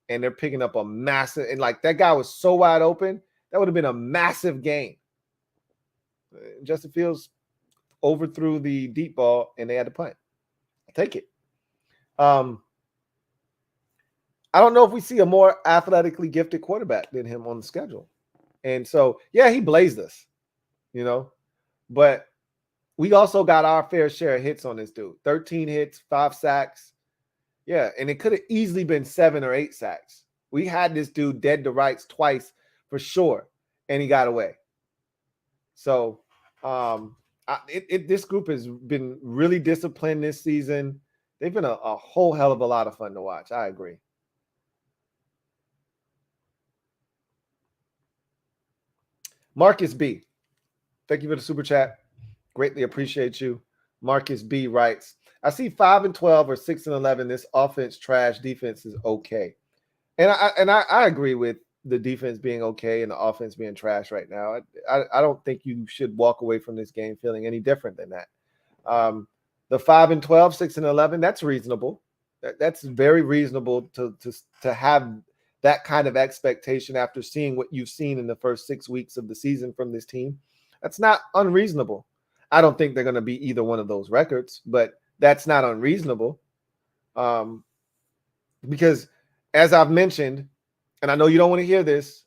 And they're picking up a massive, and like that guy was so wide open, that would have been a massive game. Justin Fields overthrew the deep ball and they had to punt. Take it. I don't know if we see a more athletically gifted quarterback than him on the schedule. And so, yeah, he blazed us, but we also got our fair share of hits on this dude. 13 hits, 5 sacks. Yeah, and it could have easily been 7 or 8 sacks. We had this dude dead to rights twice for sure, and he got away. So this group has been really disciplined this season. They've been a whole hell of a lot of fun to watch. I agree. Marcus B. Thank you for the super chat. Greatly appreciate you. Marcus B writes, I see 5-12 or 6-11. This offense trash, defense is okay. And I agree with the defense being okay and the offense being trash right now. I don't think you should walk away from this game feeling any different than that. The 5-12, 6-11, that's reasonable. That's very reasonable to have that kind of expectation after seeing what you've seen in the first 6 weeks of the season from this team. That's not unreasonable. I don't think they're going to be either one of those records, but that's not unreasonable. Because as I've mentioned, and I know you don't want to hear this,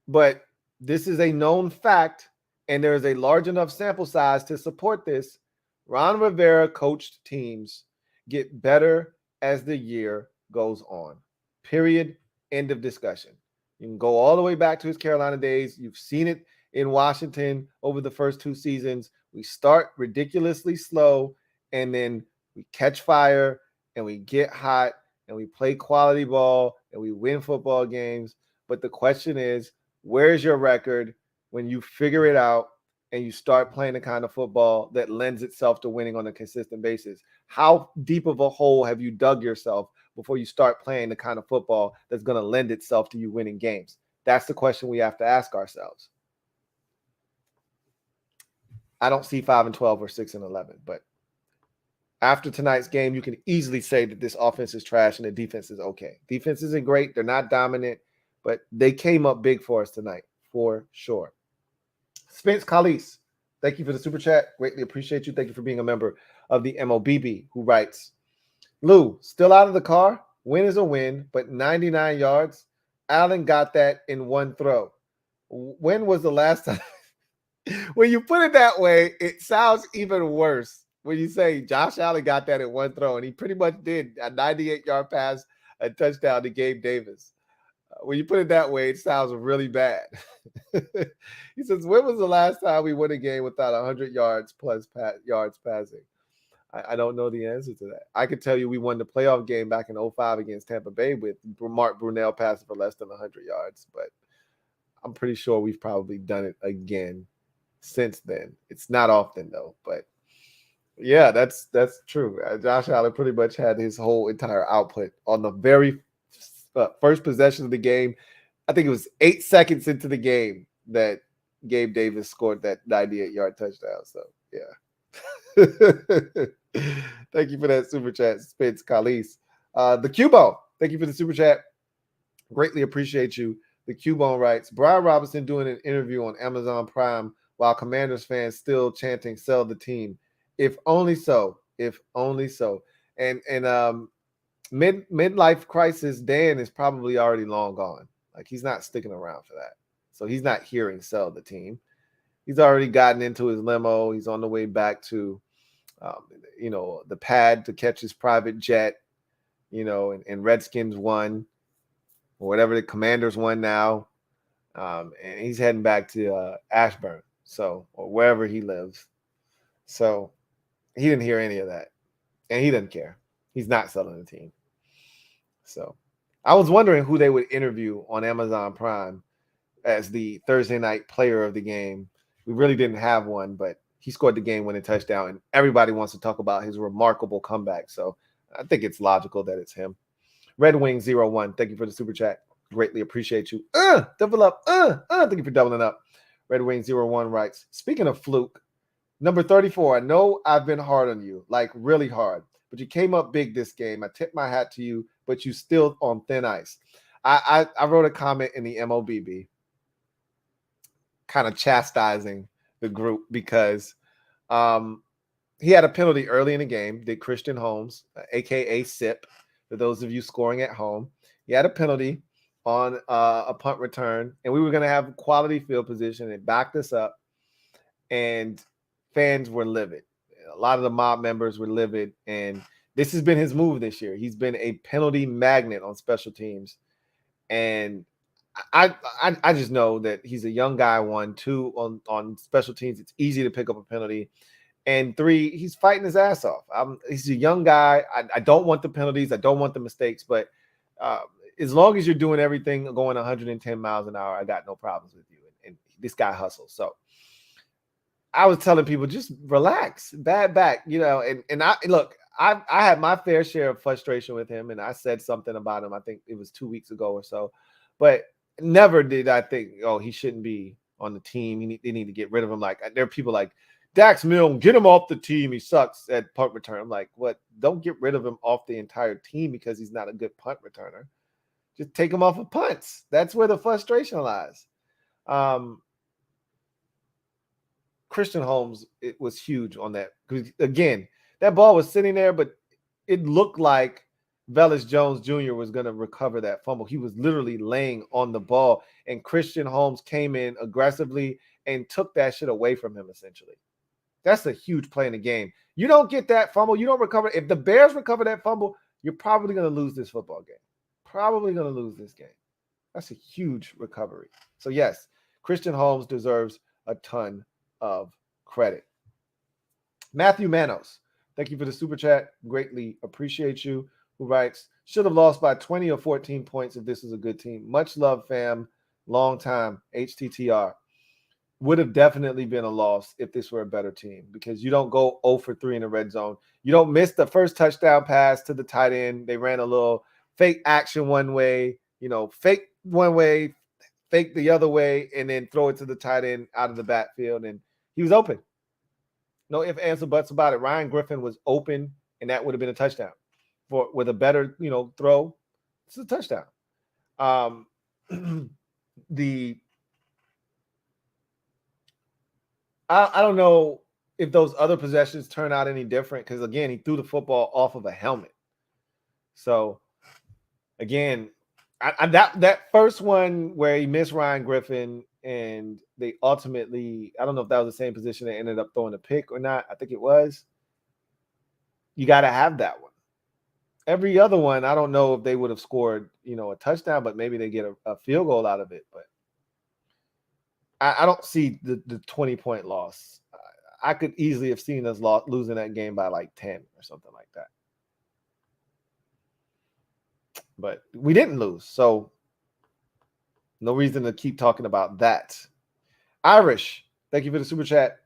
but this is a known fact, and there is a large enough sample size to support this. Ron Rivera coached teams get better as the year goes on. Period. End of discussion. You can go all the way back to his Carolina days. You've seen it in Washington over the first 2 seasons. We start ridiculously slow, and then we catch fire, and we get hot, and we play quality ball, and we win football games. But the question is, where's your record when you figure it out and you start playing the kind of football that lends itself to winning on a consistent basis? How deep of a hole have you dug yourself before you start playing the kind of football that's going to lend itself to you winning games? That's the question we have to ask ourselves. I don't see 5-12 or 6-11, but after tonight's game, you can easily say that this offense is trash and the defense is okay. Defense isn't great. They're not dominant, but they came up big for us tonight, for sure. Spence Kalis, thank you for the super chat. Greatly appreciate you. Thank you for being a member of the MOBB, who writes, Lou, still out of the car? Win is a win, but 99 yards? Allen got that in one throw. When was the last time? When you put it that way, it sounds even worse. When you say Josh Allen got that in one throw, and he pretty much did a 98-yard pass, a touchdown to Gabe Davis. When you put it that way, it sounds really bad. He says, when was the last time we won a game without 100 yards plus yards passing? I don't know the answer to that. I could tell you we won the playoff game back in 2005 against Tampa Bay with Mark Brunell passing for less than 100 yards, but I'm pretty sure we've probably done it again since then. It's not often, though, but yeah, that's true. Josh Allen pretty much had his whole entire output on the very first possession of the game. I think it was 8 seconds into the game that Gabe Davis scored that 98-yard touchdown. So, yeah. Thank you for that super chat, Spence Kalis. The Cubo, thank you for the super chat. Greatly appreciate you. The Cubone writes, Brian Robinson doing an interview on Amazon Prime while Commanders fans still chanting, sell the team. If only so. If only so. And midlife crisis Dan is probably already long gone. Like, he's not sticking around for that. So he's not hearing sell the team. He's already gotten into his limo. He's on the way back to, the pad to catch his private jet, and Redskins won, or whatever the Commanders won now. And he's heading back to Ashburn, or wherever he lives. So he didn't hear any of that. And he doesn't care. He's not selling the team. So I was wondering who they would interview on Amazon Prime as the Thursday night player of the game. We really didn't have one, but he scored the game-winning touchdown, and everybody wants to talk about his remarkable comeback. So I think it's logical that it's him. Red Wing 01, thank you for the super chat. Greatly appreciate you. Double up. Thank you for doubling up. Red Wing 01 writes, speaking of fluke, number 34, I know I've been hard on you, like really hard, but you came up big this game. I tip my hat to you, but you still on thin ice. I wrote a comment in the MOBB kind of chastising the group because he had a penalty early in the game, did Christian Holmes, a.k.a. SIP, for those of you scoring at home. He had a penalty on a punt return, and we were going to have quality field position. It backed us up, and fans were livid. A lot of the mob members were livid, and this has been his move this year. He's been a penalty magnet on special teams, and I just know that he's a young guy. 1, 2 on special teams. It's easy to pick up a penalty, and 3, he's fighting his ass off. He's a young guy. I don't want the penalties. I don't want the mistakes, but as long as you're doing everything going 110 miles an hour, I got no problems with you. And this guy hustles. So I was telling people, just relax, bad back, and I look, I had my fair share of frustration with him, and I said something about him. I think it was 2 weeks ago or so, but never did I think, he shouldn't be on the team. They need to get rid of him. Like, there are people like Dax Milne, get him off the team. He sucks at punt return. I'm like, what? Don't get rid of him off the entire team because he's not a good punt returner. Just take him off of punts. That's where the frustration lies. Christian Holmes, it was huge on that. Because again, that ball was sitting there, but it looked like Velus Jones Jr. was going to recover that fumble. He was literally laying on the ball, and Christian Holmes came in aggressively and took that shit away from him, essentially. That's a huge play in the game. You don't get that fumble. You don't recover. If the Bears recover that fumble, you're probably going to lose this football game. Probably going to lose this game. That's a huge recovery. So, yes, Christian Holmes deserves a ton of credit. Matthew Manos, thank you for the super chat. Greatly appreciate you. Who writes, should have lost by 20 or 14 points if this was a good team. Much love, fam. Long time. HTTR. Would have definitely been a loss if this were a better team because you don't go 0 for 3 in the red zone. You don't miss the first touchdown pass to the tight end. They ran a little fake action one way, fake one way, fake the other way, and then throw it to the tight end out of the backfield. And he was open. No ifs, ands, or buts about it. Ryan Griffin was open, and that would have been a touchdown. With a better, throw, it's a touchdown. I don't know if those other possessions turn out any different because, again, he threw the football off of a helmet. So, again, that first one where he missed Ryan Griffin and they ultimately, I don't know if that was the same position they ended up throwing a pick or not. I think it was. You got to have that one. Every other one, I don't know if they would have scored, a touchdown, but maybe they get a field goal out of it. But I don't see the 20-point loss. I could easily have seen us losing that game by like 10 or something like that. But we didn't lose, so no reason to keep talking about that. Irish, thank you for the super chat.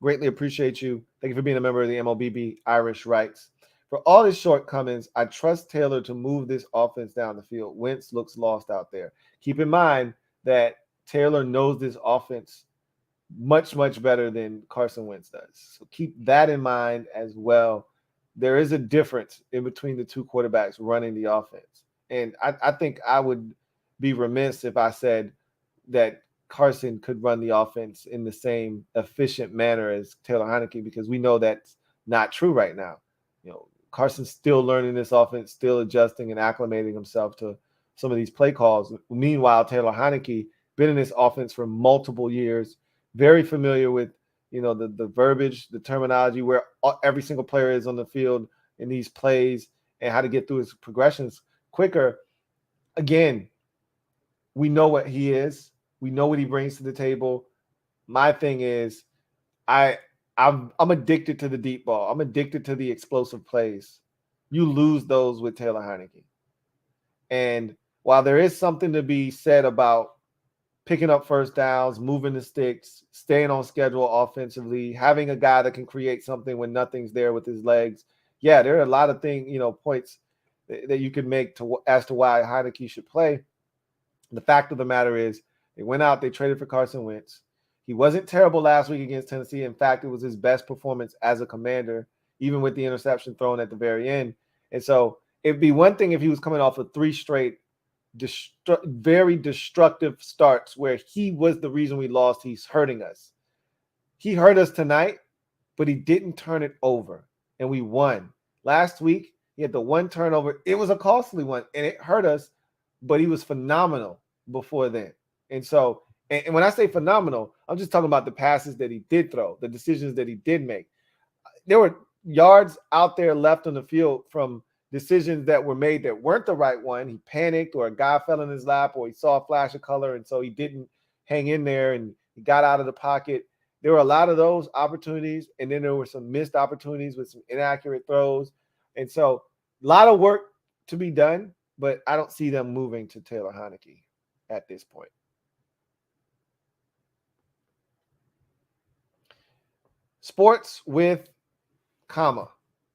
Greatly appreciate you. Thank you for being a member of the MOBB. Irish writes, for all his shortcomings, I trust Taylor to move this offense down the field. Wentz looks lost out there. Keep in mind that Taylor knows this offense much, much better than Carson Wentz does. So keep that in mind as well. There is a difference in between the two quarterbacks running the offense. And I think I would be remiss if I said that Carson could run the offense in the same efficient manner as Taylor Heinicke because we know that's not true right now. Carson's still learning this offense, still adjusting and acclimating himself to some of these play calls. Meanwhile, Taylor Heinicke been in this offense for multiple years, very familiar with, the verbiage, the terminology, where every single player is on the field in these plays and how to get through his progressions quicker. Again, we know what he is. We know what he brings to the table. My thing is, I'm addicted to the deep ball. I'm addicted to the explosive plays. You lose those with Taylor Heinicke. And while there is something to be said about picking up first downs, moving the sticks, staying on schedule offensively, having a guy that can create something when nothing's there with his legs. Yeah, there are a lot of points that you could make as to why Heinicke should play. The fact of the matter is they went out, they traded for Carson Wentz. He wasn't terrible last week against Tennessee. In fact, it was his best performance as a Commander, even with the interception thrown at the very end. And so it'd be one thing if he was coming off of 3 straight very destructive starts where he was the reason we lost. He's hurting us. He hurt us tonight, but he didn't turn it over, and we won. Last week, he had the one turnover. It was a costly one, and it hurt us, but he was phenomenal before then. And so, and when I say phenomenal, I'm just talking about the passes that he did throw, the decisions that he did make. There were yards out there left on the field from decisions that were made that weren't the right one. He panicked, or a guy fell in his lap, or he saw a flash of color, and so he didn't hang in there, and he got out of the pocket. There were a lot of those opportunities, and then there were some missed opportunities with some inaccurate throws. And so a lot of work to be done, but I don't see them moving to Taylor Heinicke at this point. Sports with comma.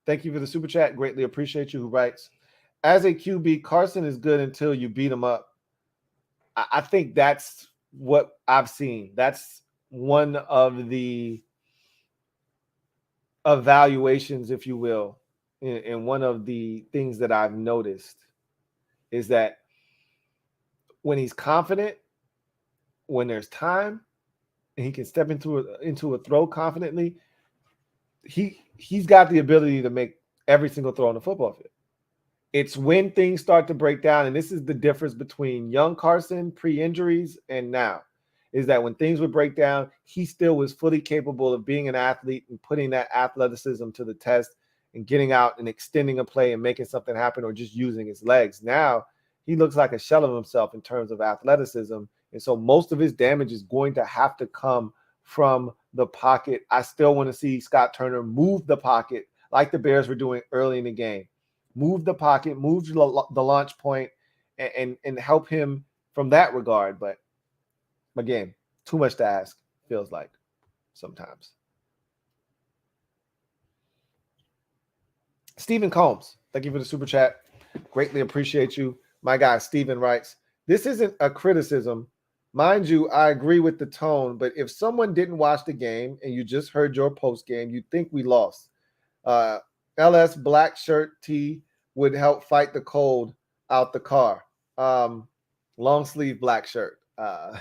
Thank you for the super chat. Greatly appreciate you. Who writes, as a QB, Carson is good until you beat him up. I think that's what I've seen. That's one of the evaluations, if you will, and one of the things that I've noticed is that when he's confident, when there's time, and he can step into a throw confidently, he's got the ability to make every single throw on the football field. It's when things start to break down, and this is the difference between young Carson pre-injuries and now, is that when things would break down, he still was fully capable of being an athlete and putting that athleticism to the test and getting out and extending a play and making something happen, or just using his legs. Now he looks like a shell of himself in terms of athleticism, and so most of his damage is going to have to come from the pocket. I still want to see Scott Turner move the pocket like the Bears were doing early in the game. Move the pocket, move the launch point, and help him from that regard. But again, too much to ask, feels like sometimes. Stephen Combs, thank you for the super chat. Greatly appreciate you. My guy Stephen writes, this isn't a criticism. Mind you, I agree with the tone, but if someone didn't watch the game and you just heard your post game, you'd think we lost. LS black shirt tee would help fight the cold out the car. Long sleeve black shirt. I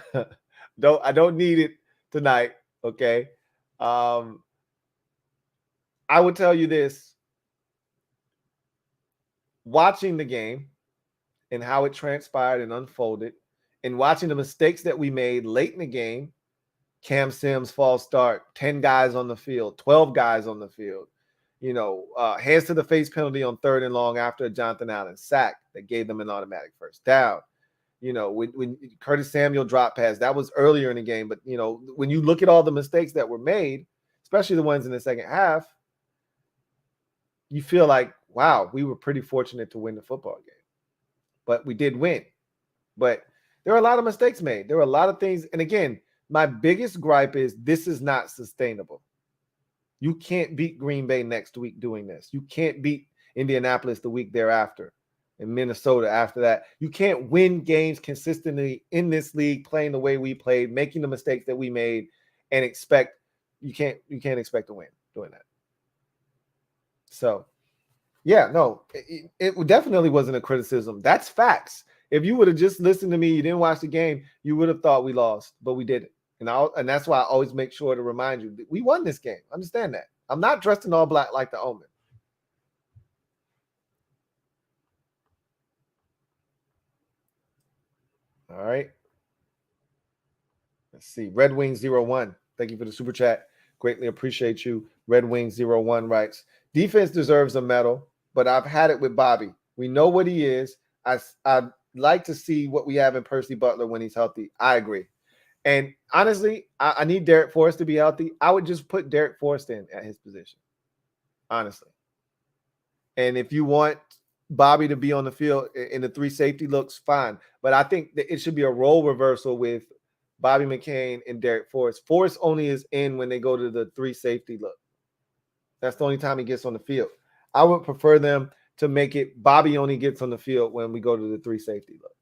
don't need it tonight. Okay. I would tell you this. Watching the game and how it transpired and unfolded, and watching the mistakes that we made late in the game, Cam Sims false start, 10 guys on the field, 12 guys on the field, hands to the face penalty on 3rd and long after a Jonathan Allen sack that gave them an automatic first down. When Curtis Samuel dropped pass, that was earlier in the game. But, when you look at all the mistakes that were made, especially the ones in the second half, you feel like, wow, we were pretty fortunate to win the football game. But we did win. But there are a lot of mistakes made. There were a lot of things. And again, my biggest gripe is this is not sustainable. You can't beat Green Bay next week doing this. You can't beat Indianapolis the week thereafter, and Minnesota after that. You can't win games consistently in this league playing the way we played, making the mistakes that we made, and you can't expect to win doing that. So, yeah, no, it definitely wasn't a criticism. That's facts. If you would have just listened to me, you didn't watch the game, you would have thought we lost, but we didn't. And that's why I always make sure to remind you that we won this game. Understand that. I'm not dressed in all black like the Omen. All right. Let's see. Red Wings 01. Thank you for the super chat. Greatly appreciate you. Red Wings 01 writes, defense deserves a medal, but I've had it with Bobby. We know what he is. I'd like to see what we have in Percy Butler when he's healthy. I agree. And honestly, I need Derek Forrest to be healthy. I would just put Derek Forrest in at his position, honestly. And if you want Bobby to be on the field in the 3 safety looks, fine. But I think that it should be a role reversal with Bobby McCain and Derek Forrest. Forrest only is in when they go to the 3 safety look. That's the only time he gets on the field. I would prefer them to make it Bobby only gets on the field when we go to the 3 safety look.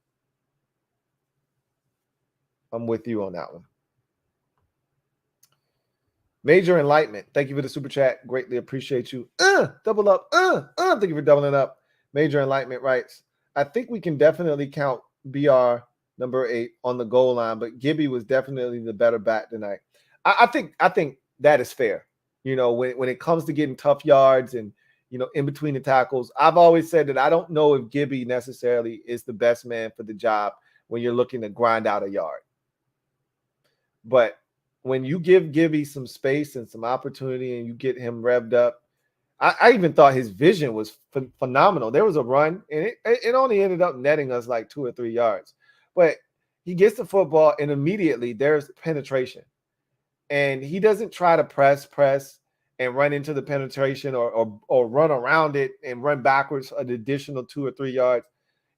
I'm with you on that one. Major Enlightenment. Thank you for the super chat. Greatly appreciate you. Double up. Thank you for doubling up. Major Enlightenment writes, I think we can definitely count BR number 8 on the goal line, but Gibby was definitely the better back tonight. I think that is fair. When it comes to getting tough yards and, in between the tackles, I've always said that I don't know if Gibby necessarily is the best man for the job when you're looking to grind out a yard. But when you give Gibby some space and some opportunity and you get him revved up, I even thought his vision was phenomenal. There was a run, and it only ended up netting us like 2 or 3 yards. But he gets the football, and immediately there's penetration. And he doesn't try to press and run into the penetration or run around it and run backwards an additional 2 or 3 yards.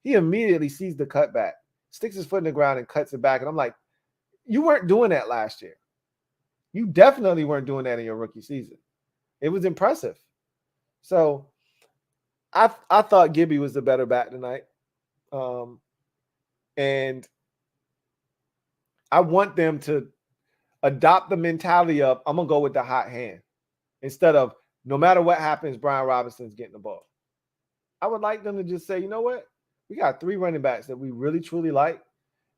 He immediately sees the cutback, sticks his foot in the ground and cuts it back. And I'm like, you weren't doing that last year. You definitely weren't doing that in your rookie season. It was impressive. So I thought Gibby was the better back tonight. And I want them to adopt the mentality of, I'm going to go with the hot hand instead of no matter what happens, Brian Robinson's getting the ball. I would like them to just say, you know what? We got 3 running backs that we really, truly like.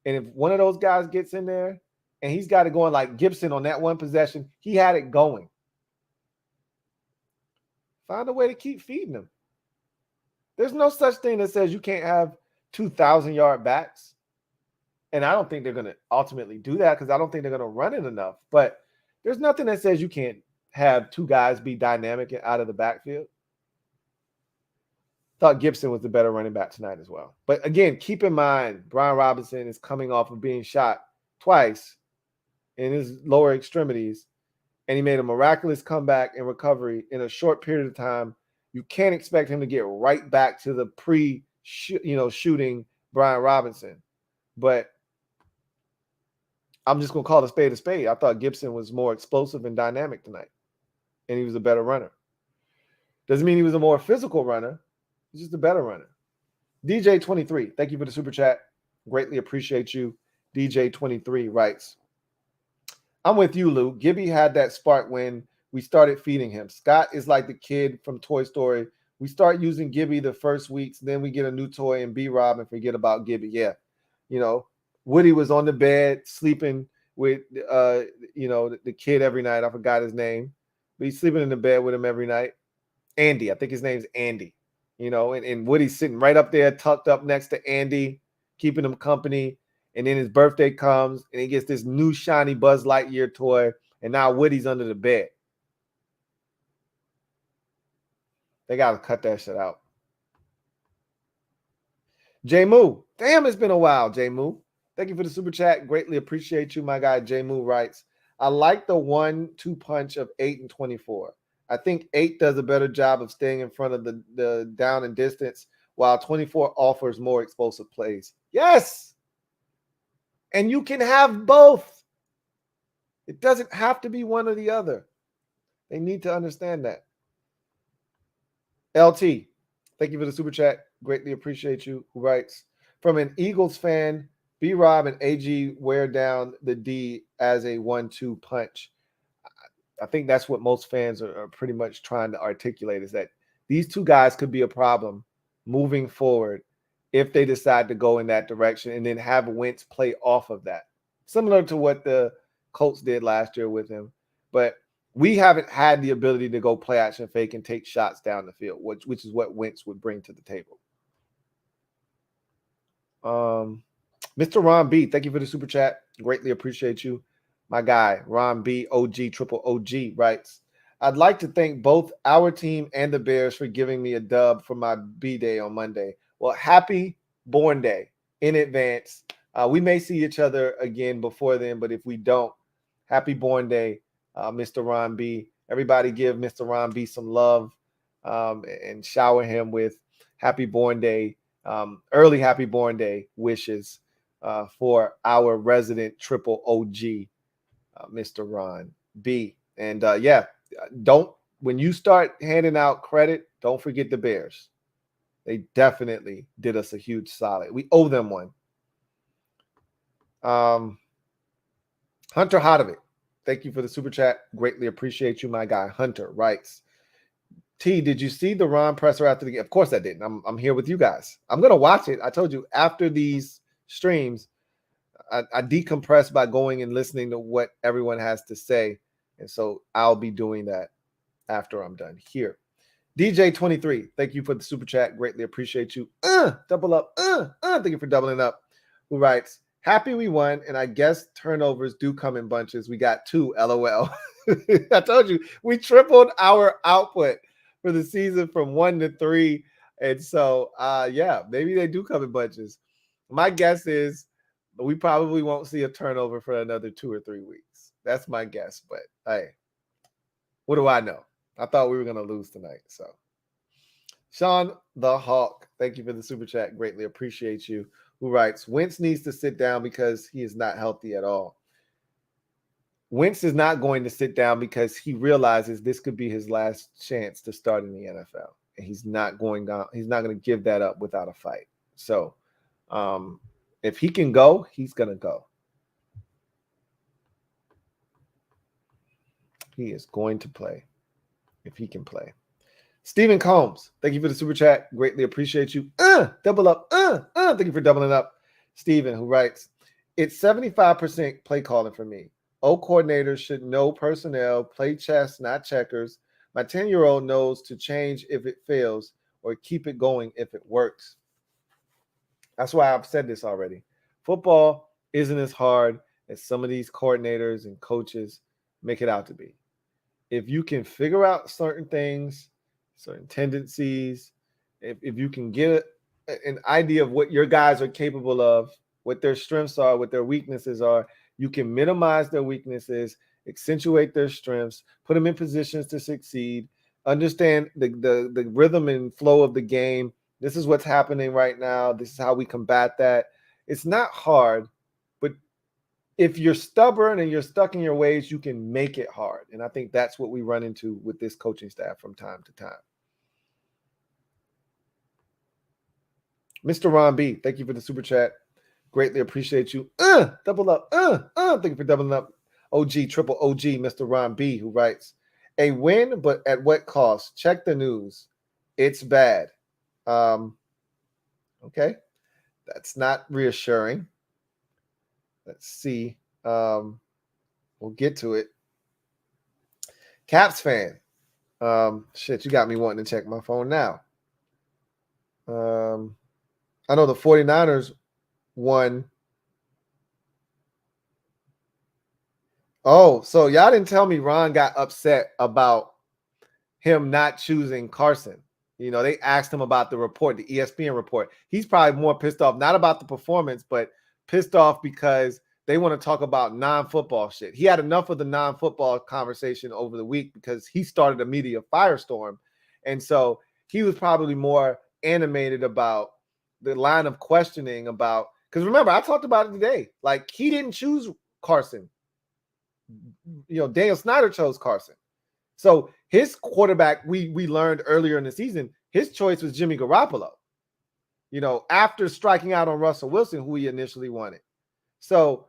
And if one of those guys gets in there and he's got it going like Gibson on that one possession, he had it going. Find a way to keep feeding him. There's no such thing that says you can't have 2,000-yard backs. And I don't think they're going to ultimately do that because I don't think they're going to run it enough. But there's nothing that says you can't have 2 guys be dynamic and out of the backfield. Thought Gibson was the better running back tonight as well. But again, keep in mind, Brian Robinson is coming off of being shot twice in his lower extremities, and he made a miraculous comeback and recovery in a short period of time. You can't expect him to get right back to the shooting Brian Robinson. But I'm just going to call a spade a spade. I thought Gibson was more explosive and dynamic tonight, and he was a better runner. Doesn't mean he was a more physical runner. He's just a better runner. DJ23, thank you for the super chat. Greatly appreciate you. DJ23 writes, I'm with you, Lou. Gibby had that spark when we started feeding him. Scott is like the kid from Toy Story. We start using Gibby the first weeks, then we get a new toy and B-Rob and forget about Gibby. Yeah. Woody was on the bed sleeping with, the kid every night. I forgot his name. But he's sleeping in the bed with him every night. Andy. I think his name's Andy. And Woody's sitting right up there, tucked up next to Andy, keeping him company. And then his birthday comes, and he gets this new shiny Buzz Lightyear toy, and now Woody's under the bed. They got to cut that shit out. J Moo. Damn, it's been a while, J Moo. Thank you for the super chat. Greatly appreciate you. My guy J Moo writes, I like the 1-2 punch of 8 and 24. I think 8 does a better job of staying in front of the down and distance, while 24 offers more explosive plays. Yes! And you can have both. It doesn't have to be one or the other. They need to understand that. LT, thank you for the super chat. Greatly appreciate you. Who writes, from an Eagles fan, B-Rob and AG wear down the D as a 1-2 punch. I think that's what most fans are pretty much trying to articulate, is that these 2 guys could be a problem moving forward if they decide to go in that direction and then have Wentz play off of that. Similar to what the Colts did last year with him. But we haven't had the ability to go play action fake and take shots down the field, which is what Wentz would bring to the table. Mr. Ron B, thank you for the super chat. Greatly appreciate you. My guy, Ron B, OG, triple OG, writes, I'd like to thank both our team and the Bears for giving me a dub for my B-Day on Monday. Well, happy Born Day in advance. We may see each other again before then, but if we don't, happy Born Day, Mr. Ron B. Everybody give Mr. Ron B some love and shower him with happy Born Day, early happy Born Day wishes for our resident triple OG, Mr. Ron B. And when you start handing out credit, don't forget the Bears. They definitely did us a huge solid. We owe them one. Hunter Hodovic, thank you for the super chat. Greatly appreciate you, my guy. Hunter writes, T, did you see the Ron presser after the game? Of course I didn't. I'm here with you guys. I'm going to watch it. I told you after these streams, I decompress by going and listening to what everyone has to say. And so I'll be doing that after I'm done here. DJ23, thank you for the super chat. Greatly appreciate you. Double up. Thank you for doubling up. Who writes, happy we won, and I guess turnovers do come in bunches. We got 2, LOL. I told you, we tripled our output for the season from 1 to 3. And so, maybe they do come in bunches. My guess is we probably won't see a turnover for another 2 or 3 weeks. That's my guess. But, hey, what do I know? I thought we were going to lose tonight. So, Sean the Hawk, thank you for the super chat. Greatly appreciate you. Who writes, Wentz needs to sit down because he is not healthy at all. Wentz is not going to sit down because he realizes this could be his last chance to start in the NFL. And he's not going to give that up without a fight. So, if he can go, he's going to go. He is going to play. if he can play. Stephen Combs, thank you for the super chat. Greatly appreciate you. Double up. Thank you for doubling up. Stephen, who writes, it's 75% play calling for me. O coordinators should know personnel, play chess, not checkers. My 10-year-old knows to change if it fails or keep it going if it works. That's why I've said this already. Football isn't as hard as some of these coordinators and coaches make it out to be. If you can figure out certain things, certain tendencies, if you can get an idea of what your guys are capable of, what their strengths are, what their weaknesses are, you can minimize their weaknesses, accentuate their strengths, put them in positions to succeed, understand the rhythm and flow of the game. This is what's happening right now. This is how we combat that. It's not hard, but if you're stubborn and you're stuck in your ways, you can make it hard. And I think that's what we run into with this coaching staff from time to time. Mr. Ron B, thank you for the super chat. Greatly appreciate you. Double up. Thank you for doubling up. OG, triple OG, Mr. Ron B, who writes, a win, but at what cost? Check the news. It's bad. Okay. That's not reassuring. Let's see. We'll get to it. Caps fan. Shit, you got me wanting to check my phone now. I know the 49ers won. Oh, so y'all didn't tell me Ron got upset about him not choosing Carson. You know, they asked him about the report, the ESPN report. He's probably more pissed off, not about the performance, but pissed off because they want to talk about non-football shit. He had enough of the non-football conversation over the week because he started a media firestorm. And so he was probably more animated about the line of questioning about, because remember, I talked about it today. Like, he didn't choose Carson. You know, Daniel Snyder chose Carson. So his quarterback, we learned earlier in the season, his choice was Jimmy Garoppolo, you know, after striking out on Russell Wilson, who he initially wanted. So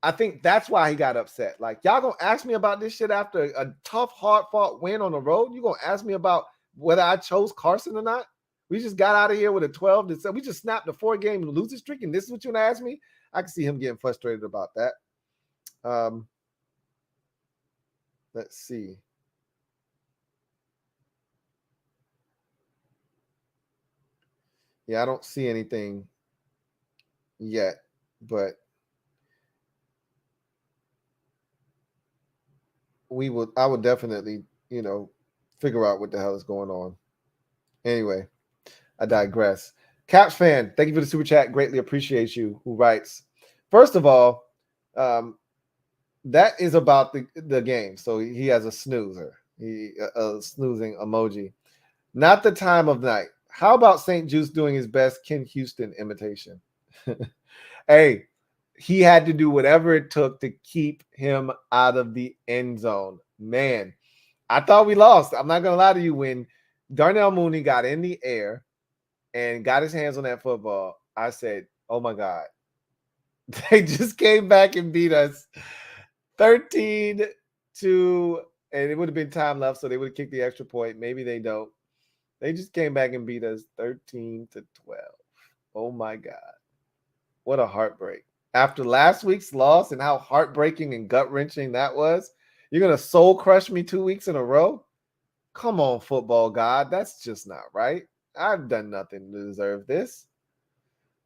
I think that's why he got upset. Like, y'all gonna ask me about this shit after a tough, hard-fought win on the road? You gonna ask me about whether I chose Carson or not? We just got out of here with a 12 to 7. We just snapped a 4-game losing streak, and this is what you're gonna ask me? I can see him getting frustrated about that. Let's see. Yeah, I don't see anything yet, but I would definitely, you know, figure out what the hell is going on. Anyway, I digress. Caps fan, thank you for the super chat. Greatly appreciate you. Who writes, first of all, that is about the game. So he has a snoozer, a snoozing emoji. Not the time of night. How about St. Juice doing his best Ken Houston imitation? Hey, he had to do whatever it took to keep him out of the end zone. Man, I thought we lost. I'm not going to lie to you. When Darnell Mooney got in the air and got his hands on that football, I said, oh, my God. They just came back and beat us 13-2, and it would have been time left, so they would have kicked the extra point. Maybe they don't. They just came back and beat us 13-12. Oh, my God. What a heartbreak. After last week's loss and how heartbreaking and gut-wrenching that was, you're going to soul crush me 2 weeks in a row? Come on, football God. That's just not right. I've done nothing to deserve this.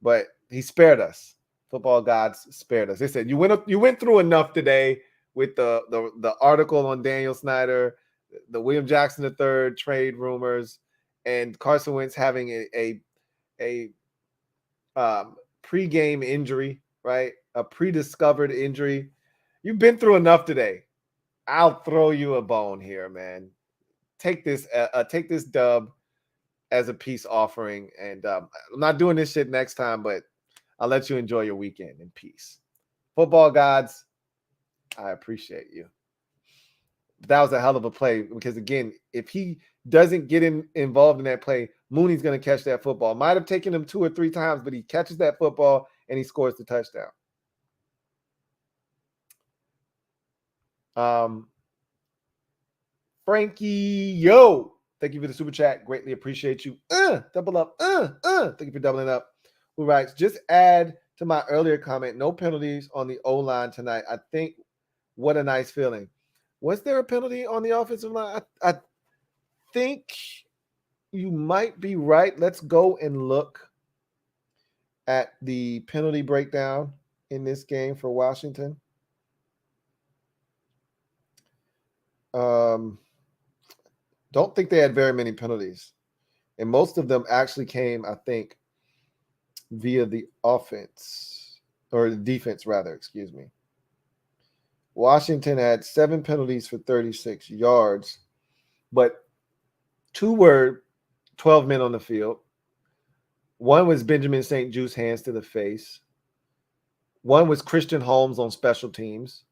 But he spared us. Football gods spared us. They said, you went through enough today with the article on Daniel Snyder, the William Jackson III trade rumors, and Carson Wentz having a pre-game injury, right? A pre-discovered injury. You've been through enough today. I'll throw you a bone here, man. Take this dub as a peace offering, and I'm not doing this shit next time, but I'll let you enjoy your weekend in peace. Football gods, I appreciate you. That was a hell of a play because, again, if he doesn't get involved in that play, Mooney's going to catch that football. Might have taken him 2 or 3 times, but he catches that football and he scores the touchdown. Frankie, yo. Thank you for the super chat. Greatly appreciate you. Double up. Thank you for doubling up. Who writes, just add to my earlier comment, no penalties on the O-line tonight. I think what a nice feeling. Was there a penalty on the offensive line? I think you might be right. Let's go and look at the penalty breakdown in this game for Washington. Don't think they had very many penalties. And most of them actually came, I think, via the offense, or the defense, rather, excuse me. Washington had 7 penalties for 36 yards, but 2 were 12 men on the field. 1 was Benjamin St. Juice hands to the face. 1 was Christian Holmes on special teams.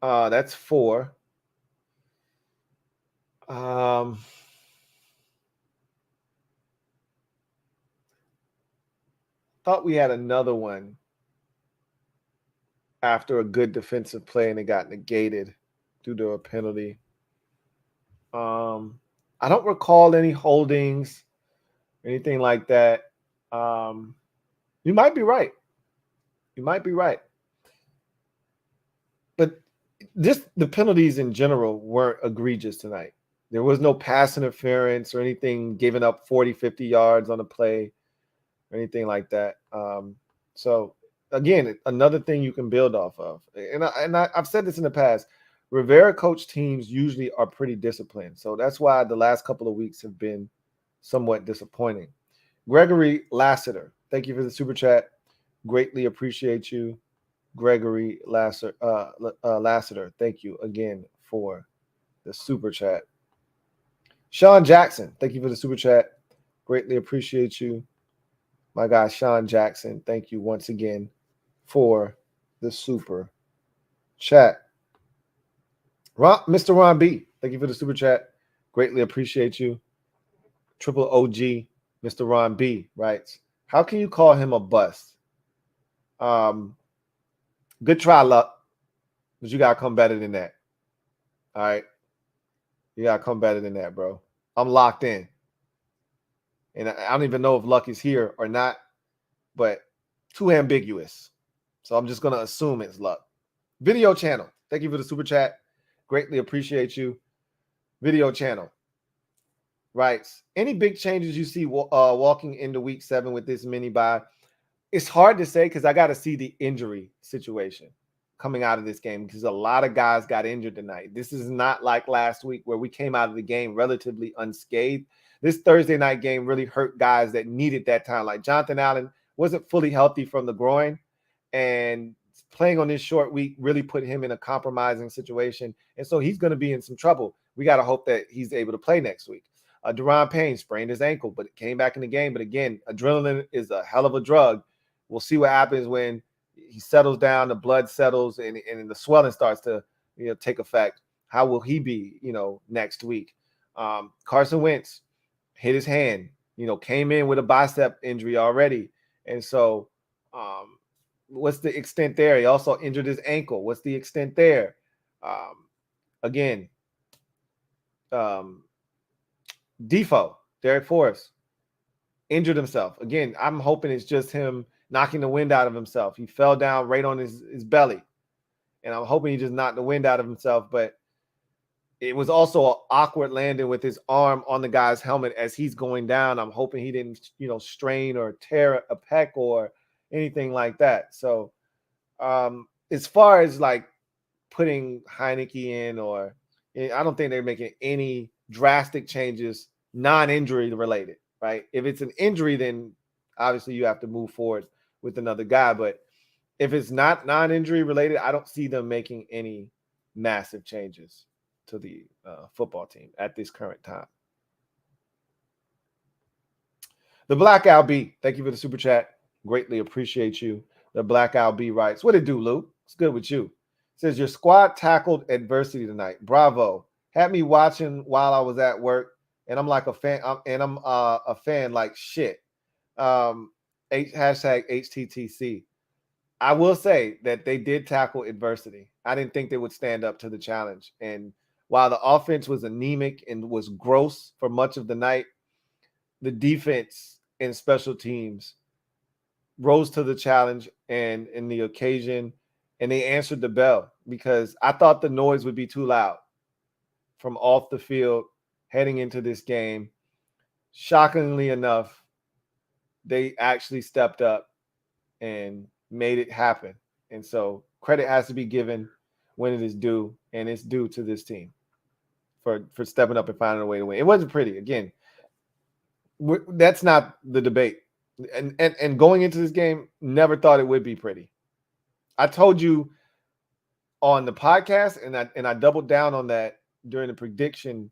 That's 4. Thought we had another one after a good defensive play and it got negated due to a penalty. I don't recall any holdings, anything like that. You might be right. You might be right. But the penalties in general weren't egregious tonight. There was no pass interference or anything giving up 40, 50 yards on a play or anything like that. So, again, another thing you can build off of. And I've said this in the past. Rivera coach teams usually are pretty disciplined. So that's why the last couple of weeks have been somewhat disappointing. Gregory Lassiter, thank you for the super chat. Greatly appreciate you. Gregory Lassiter, thank you again for the super chat. Sean Jackson, thank you for the super chat. Greatly appreciate you. My guy, Sean Jackson, thank you once again for the super chat. Mr. Ron B, thank you for the super chat. Greatly appreciate you. Triple OG, Mr. Ron B writes, how can you call him a bust? Good try, Luck, but you got to come better than that. All right? You got to come better than that, bro. I'm locked in. And I don't even know if Luck is here or not, but too ambiguous. So I'm just going to assume it's Luck. Video channel, thank you for the super chat. Greatly appreciate you. Video channel writes, any big changes you see walking into week 7 with this mini bye? It's hard to say because I got to see the injury situation coming out of this game because a lot of guys got injured tonight. This is not like last week where we came out of the game relatively unscathed. This Thursday night game really hurt guys that needed that time. Like Jonathan Allen wasn't fully healthy from the groin, and playing on this short week really put him in a compromising situation. And so he's going to be in some trouble. We got to hope that he's able to play next week. Deron Payne sprained his ankle, but it came back in the game. But again, adrenaline is a hell of a drug. We'll see what happens when he settles down, the blood settles, and the swelling starts to take effect. How will he be, next week? Carson Wentz hit his hand, came in with a bicep injury already. And so what's the extent there? He also injured his ankle. What's the extent there? Again, Defoe, Derek Forrest, injured himself. Again, I'm hoping it's just him knocking the wind out of himself. He fell down right on his belly. And I'm hoping he just knocked the wind out of himself. But it was also an awkward landing with his arm on the guy's helmet as he's going down. I'm hoping he didn't, strain or tear a pec or anything like that. So as far as like putting Heineke in, I don't think they're making any drastic changes, non-injury related, right? If it's an injury, then obviously you have to move forward with another guy. But if it's not non-injury related, I don't see them making any massive changes to the football team at this current time. The Black Al B, thank you for the super chat. Greatly appreciate you. The Black Al B writes, what it do, Lou? It's good with you. It says, your squad tackled adversity tonight. Bravo. Had me watching while I was at work, and I'm like a fan, I'm a fan like shit. Hashtag HTTC. I will say that they did tackle adversity. I didn't think they would stand up to the challenge. And while the offense was anemic and was gross for much of the night, the defense and special teams rose to the challenge and in the occasion, and they answered the bell, because I thought the noise would be too loud from off the field heading into this game. Shockingly enough, they actually stepped up and made it happen. And so credit has to be given when it is due, and it's due to this team for stepping up and finding a way to win. It wasn't pretty. Again, that's not the debate. And going into this game, never thought it would be pretty. I told you on the podcast, and I doubled down on that during the prediction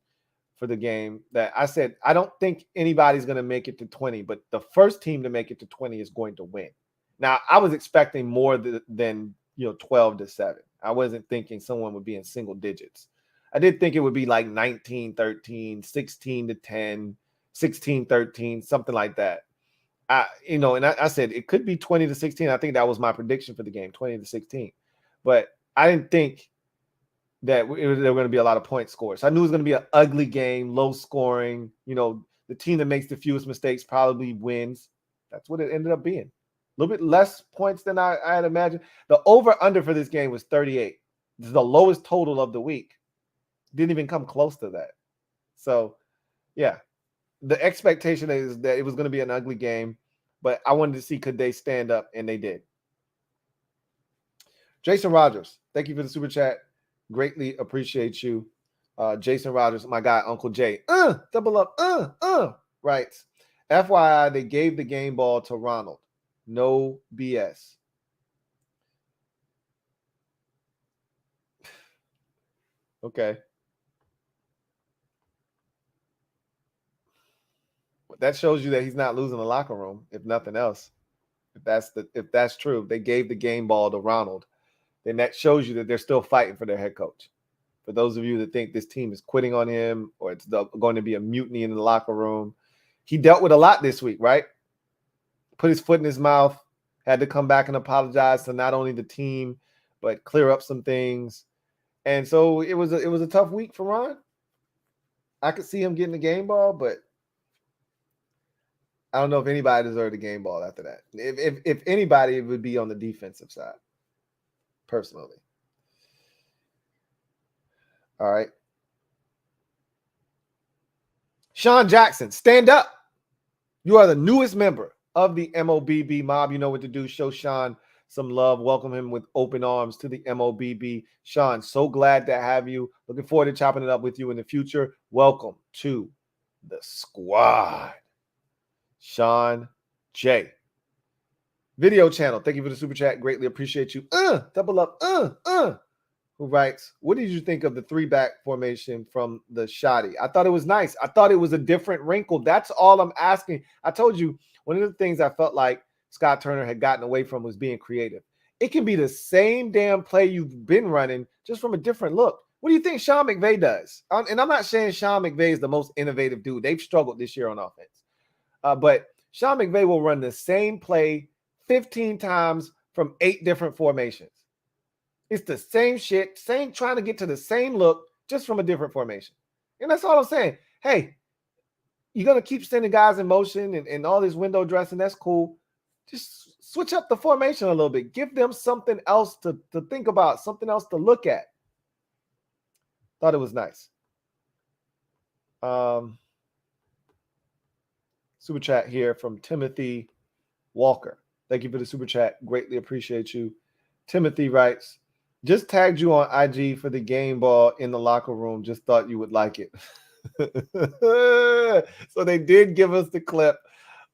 for the game, that I said, I don't think anybody's going to make it to 20, but the first team to make it to 20 is going to win. Now, I was expecting more than 12-7. I wasn't thinking someone would be in single digits. I did think it would be like 19-13, 16-10, 16-13, something like that. And I said it could be 20-16. I think that was my prediction for the game, 20-16. But I didn't think that there were going to be a lot of point scores. I knew it was going to be an ugly game, low scoring. The team that makes the fewest mistakes probably wins. That's what it ended up being. A little bit less points than I had imagined. The over-under for this game was 38. This is the lowest total of the week. Didn't even come close to that. So, yeah. The expectation is that it was going to be an ugly game, but I wanted to see could they stand up, and they did. Jason Rogers, thank you for the super chat. Greatly appreciate you. Jason Rogers, my guy, Uncle Jay. Double up, writes, FYI, they gave the game ball to Ronald. No BS. Okay. That shows you that he's not losing the locker room, if nothing else. If that's true, they gave the game ball to Ronald, then that shows you that they're still fighting for their head coach. For those of you that think this team is quitting on him or it's going to be a mutiny in the locker room, he dealt with a lot this week, right? Put his foot in his mouth, had to come back and apologize to not only the team, but clear up some things. And so it was a tough week for Ron. I could see him getting the game ball, but I don't know if anybody deserved the game ball after that. If anybody, it would be on the defensive side, personally. All right. Sean Jackson, stand up. You are the newest member of the MOBB mob. You know what to do. Show Sean some love. Welcome him with open arms to the MOBB. Sean, so glad to have you. Looking forward to chopping it up with you in the future. Welcome to the squad. Sean J. Video channel. Thank you for the super chat. Greatly appreciate you. Double up. Who writes, what did you think of the 3-back formation from the Shoddy? I thought it was nice. I thought it was a different wrinkle. That's all I'm asking. I told you, one of the things I felt like Scott Turner had gotten away from was being creative. It can be the same damn play you've been running, just from a different look. What do you think Sean McVay does? And I'm not saying Sean McVay is the most innovative dude. They've struggled this year on offense. But Sean McVay will run the same play 15 times from 8 different formations. It's the same shit, trying to get to the same look, just from a different formation. And that's all I'm saying. Hey, you're going to keep sending guys in motion and all this window dressing. That's cool. Just switch up the formation a little bit. Give them something else to think about, something else to look at. Thought it was nice. Super chat here from Timothy Walker. Thank you for the super chat. Greatly appreciate you. Timothy writes, just tagged you on IG for the game ball in the locker room. Just thought you would like it. So they did give us the clip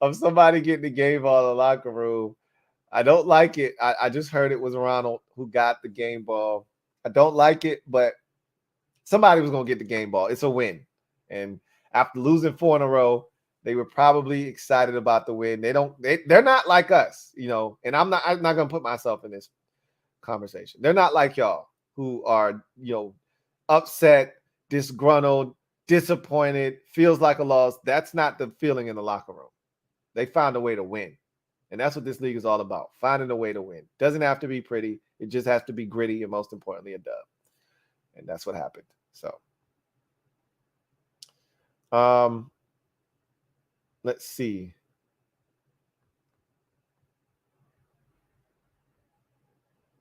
of somebody getting the game ball in the locker room. I don't like it. I just heard it was Ronald who got the game ball. I don't like it, but somebody was going to get the game ball. It's a win. And after losing 4 in a row, they were probably excited about the win. They're not like us, and I'm not going to put myself in this conversation. They're not like y'all who are, upset, disgruntled, disappointed, feels like a loss. That's not the feeling in the locker room. They found a way to win. And that's what this league is all about, finding a way to win. Doesn't have to be pretty. It just has to be gritty and, most importantly, a dub. And that's what happened. So Let's see.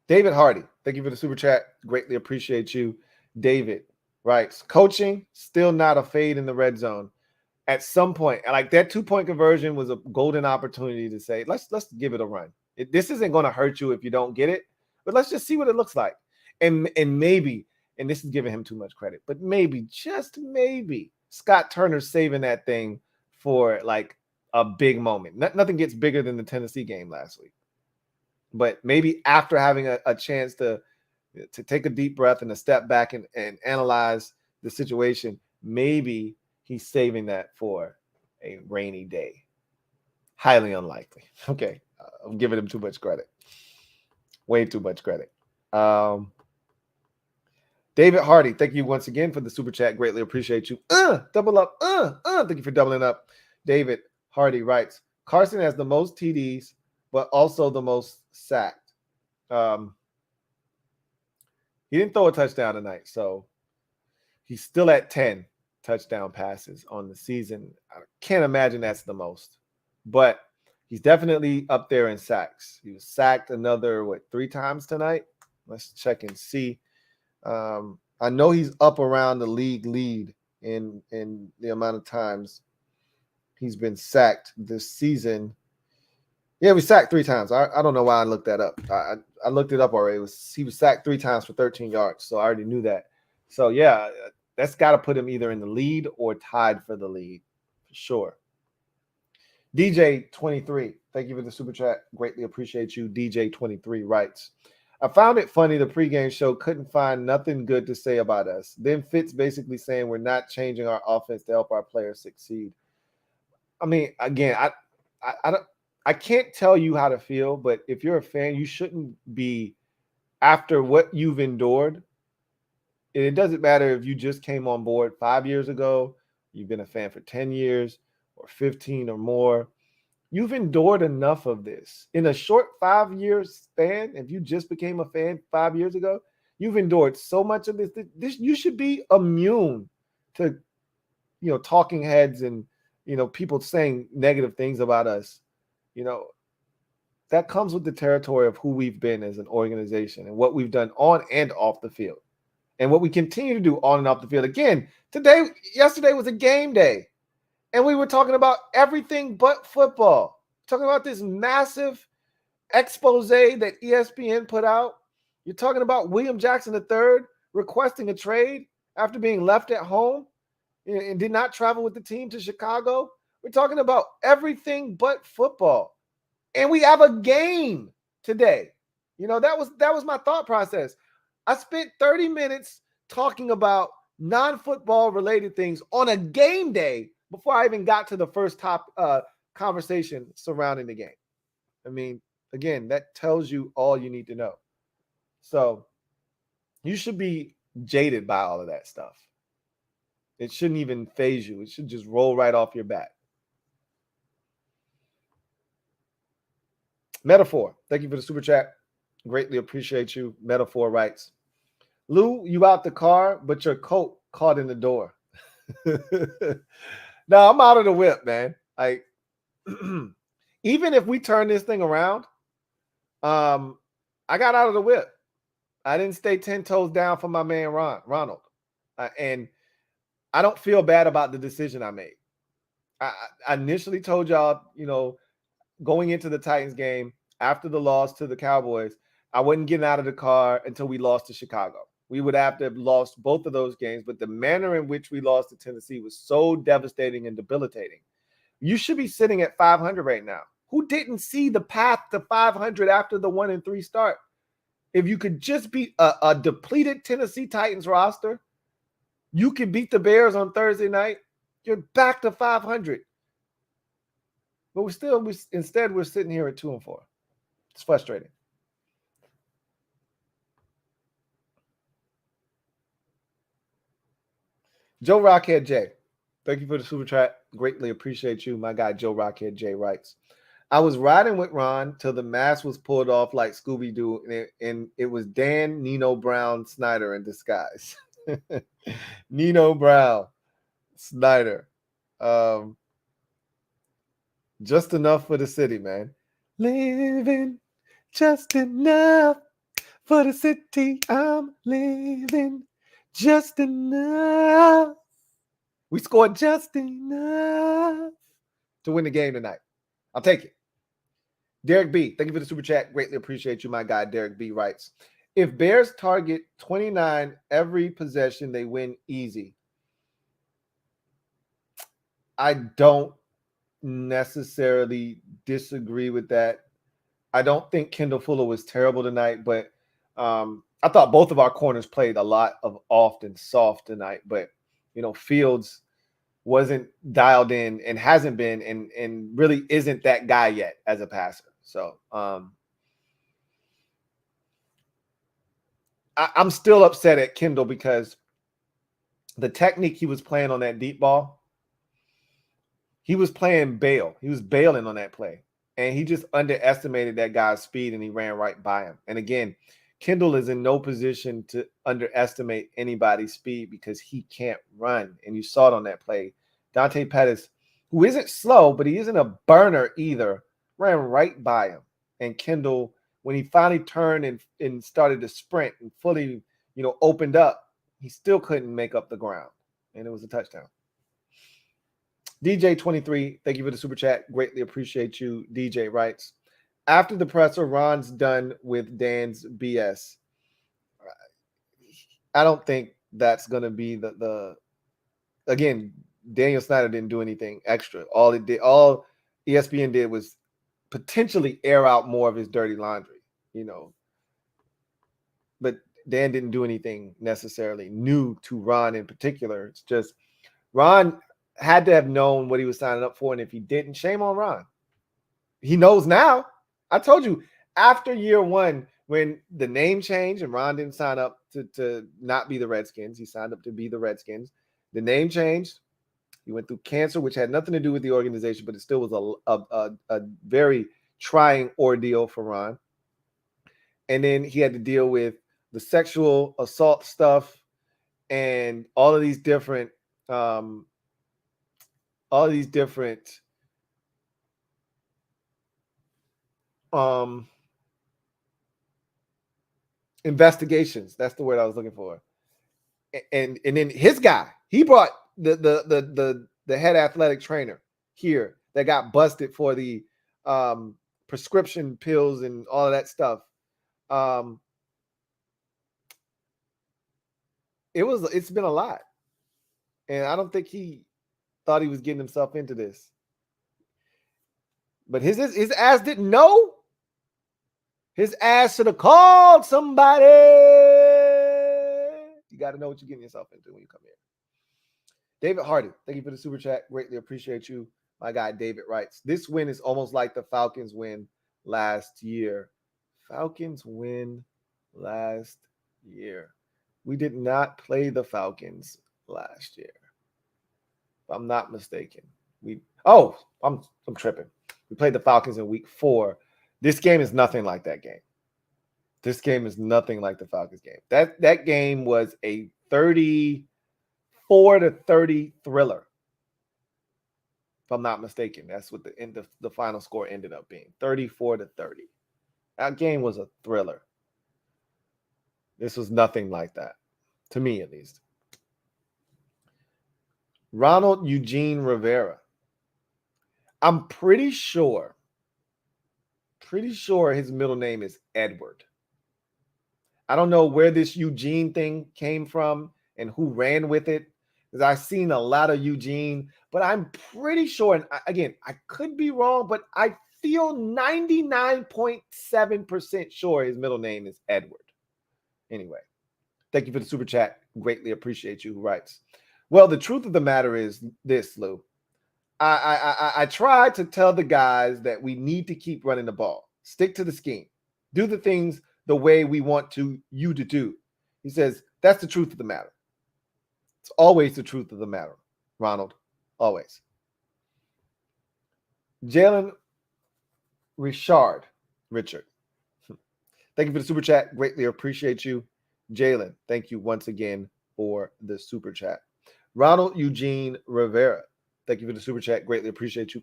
David Hardy, thank you for the super chat. Greatly appreciate you. David writes, coaching, still not a fade in the red zone. At some point, like that 2-point conversion was a golden opportunity to say, let's give it a run. This isn't going to hurt you if you don't get it, but let's just see what it looks like. And maybe, and this is giving him too much credit, but maybe, just maybe, Scott Turner's saving that thing for like a big moment. Nothing gets bigger than the Tennessee game last week. But maybe after having a chance to take a deep breath and a step back and analyze the situation, maybe he's saving that for a rainy day. Highly unlikely. Okay, I'm giving him too much credit. Way too much credit. David Hardy, thank you once again for the super chat. Greatly appreciate you. Double up. Thank you for doubling up. David Hardy writes, Carson has the most TDs, but also the most sacked. He didn't throw a touchdown tonight, so he's still at 10 touchdown passes on the season. I can't imagine that's the most, but he's definitely up there in sacks. He was sacked another, 3 times tonight? Let's check and see. I know he's up around the league lead in the amount of times he's been sacked this season. Yeah, we sacked 3 times. I don't know why I looked that up. I looked it up already. He was sacked 3 times for 13 yards, so I already knew that. So, yeah, that's got to put him either in the lead or tied for the lead, for sure. DJ23, thank you for the super chat. Greatly appreciate you. DJ23 writes, I found it funny the pregame show couldn't find nothing good to say about us. Then Fitz basically saying we're not changing our offense to help our players succeed. I mean, again, I can't tell you how to feel, but if you're a fan, you shouldn't be, after what you've endured. And it doesn't matter if you just came on board 5 years ago, you've been a fan for 10 years or 15 or more. You've endured enough of this. In a short 5-year span, if you just became a fan 5 years ago, you've endured so much of this. You should be immune to, talking heads and, people saying negative things about us. That comes with the territory of who we've been as an organization and what we've done on and off the field and what we continue to do on and off the field. Again, yesterday was a game day. And we were talking about everything but football. Talking about this massive expose that ESPN put out. You're talking about William Jackson III requesting a trade after being left at home and did not travel with the team to Chicago. We're talking about everything but football. And we have a game today. That was my thought process. I spent 30 minutes talking about non-football related things on a game day before I even got to the first top conversation surrounding the game. I mean, again, that tells you all you need to know. So you should be jaded by all of that stuff. It shouldn't even faze you. It should just roll right off your back. Metaphor, thank you for the super chat. Greatly appreciate you. Metaphor writes, Lou, you out the car, but your coat caught in the door. No, I'm out of the whip, man. Like, even if we turn this thing around, I got out of the whip. I didn't stay 10 toes down for my man Ronald. And I don't feel bad about the decision I made. I initially told y'all, going into the Titans game after the loss to the Cowboys, I wasn't getting out of the car until we lost to Chicago. We would have to have lost both of those games, but the manner in which we lost to Tennessee was so devastating and debilitating. You should be sitting at 500 right now. Who didn't see the path to 500 after the 1-3 start? If you could just beat a depleted Tennessee Titans roster, you could beat the Bears on Thursday night, you're back to 500. But instead we're sitting here at 2-4. It's frustrating. Joe Rockhead J, thank you for the super chat. Greatly appreciate you. My guy Joe Rockhead J writes, I was riding with Ron till the mask was pulled off like Scooby-Doo, and it was Dan Nino Brown Snyder in disguise. Nino Brown Snyder. Just enough for the city, man. Living just enough for the city. I'm living just enough. We scored just enough to win the game tonight. I'll take it. Derek B, thank you for the super chat. Greatly appreciate you, my guy. Derek B writes, if Bears target 29 every possession, they win easy. I don't necessarily disagree with that. I don't think Kendall Fuller was terrible tonight, but I thought both of our corners played a lot of often soft tonight. But, Fields wasn't dialed in and hasn't been and really isn't that guy yet as a passer. So I'm still upset at Kendall because the technique he was playing on that deep ball, he was playing bail. He was bailing on that play. And he just underestimated that guy's speed and he ran right by him. And again, Kendall is in no position to underestimate anybody's speed because he can't run. And you saw it on that play. Dante Pettis, who isn't slow, but he isn't a burner either, ran right by him. And Kendall, when he finally turned and started to sprint and fully, opened up, he still couldn't make up the ground. And it was a touchdown. DJ23, thank you for the super chat. Greatly appreciate you. DJ writes, after the presser, Ron's done with Dan's BS. I don't think that's going to be the again, Daniel Snyder didn't do anything extra. All ESPN did was potentially air out more of his dirty laundry, But Dan didn't do anything necessarily new to Ron in particular. It's just Ron had to have known what he was signing up for, and if he didn't, shame on Ron. He knows now. I told you, after year one, when the name changed and Ron didn't sign up to not be the Redskins, he signed up to be the Redskins. The name changed. He went through cancer, which had nothing to do with the organization, but it still was a very trying ordeal for Ron. And then he had to deal with the sexual assault stuff and all of these different investigations. That's the word I was looking for. And then his guy, he brought the head athletic trainer here that got busted for the prescription pills and all of that stuff. It's been a lot. And I don't think he thought he was getting himself into this. But his ass didn't know. His ass should have called somebody. You got to know what you're getting yourself into when you come here. David Hardy, thank you for the super chat. Greatly appreciate you. My guy David writes, this win is almost like the Falcons win last year. Falcons win last year. We did not play the Falcons last year, if I'm not mistaken. I'm tripping. We played the Falcons in week 4. This game is nothing like that game. This game is nothing like the Falcons game. That game was a 34-30 thriller. If I'm not mistaken, that's what the final score ended up being. 34-30. That game was a thriller. This was nothing like that. To me, at least. Ronald Eugene Rivera. I'm pretty sure his middle name is Edward. I don't know where this Eugene thing came from and who ran with it, because I've seen a lot of Eugene, but I'm pretty sure, and again, I could be wrong, but I feel 99.7% sure his middle name is Edward. Anyway, thank you for the super chat. Greatly appreciate you who writes. Well, the truth of the matter is this, Lou. I tried to tell the guys that we need to keep running the ball. Stick to the scheme. Do the things the way we want you to do. He says, that's the truth of the matter. It's always the truth of the matter, Ronald. Always. Jalen Richard. Thank you for the super chat. Greatly appreciate you. Jalen, thank you once again for the super chat. Ronald Eugene Rivera. Thank you for the super chat. Greatly appreciate you.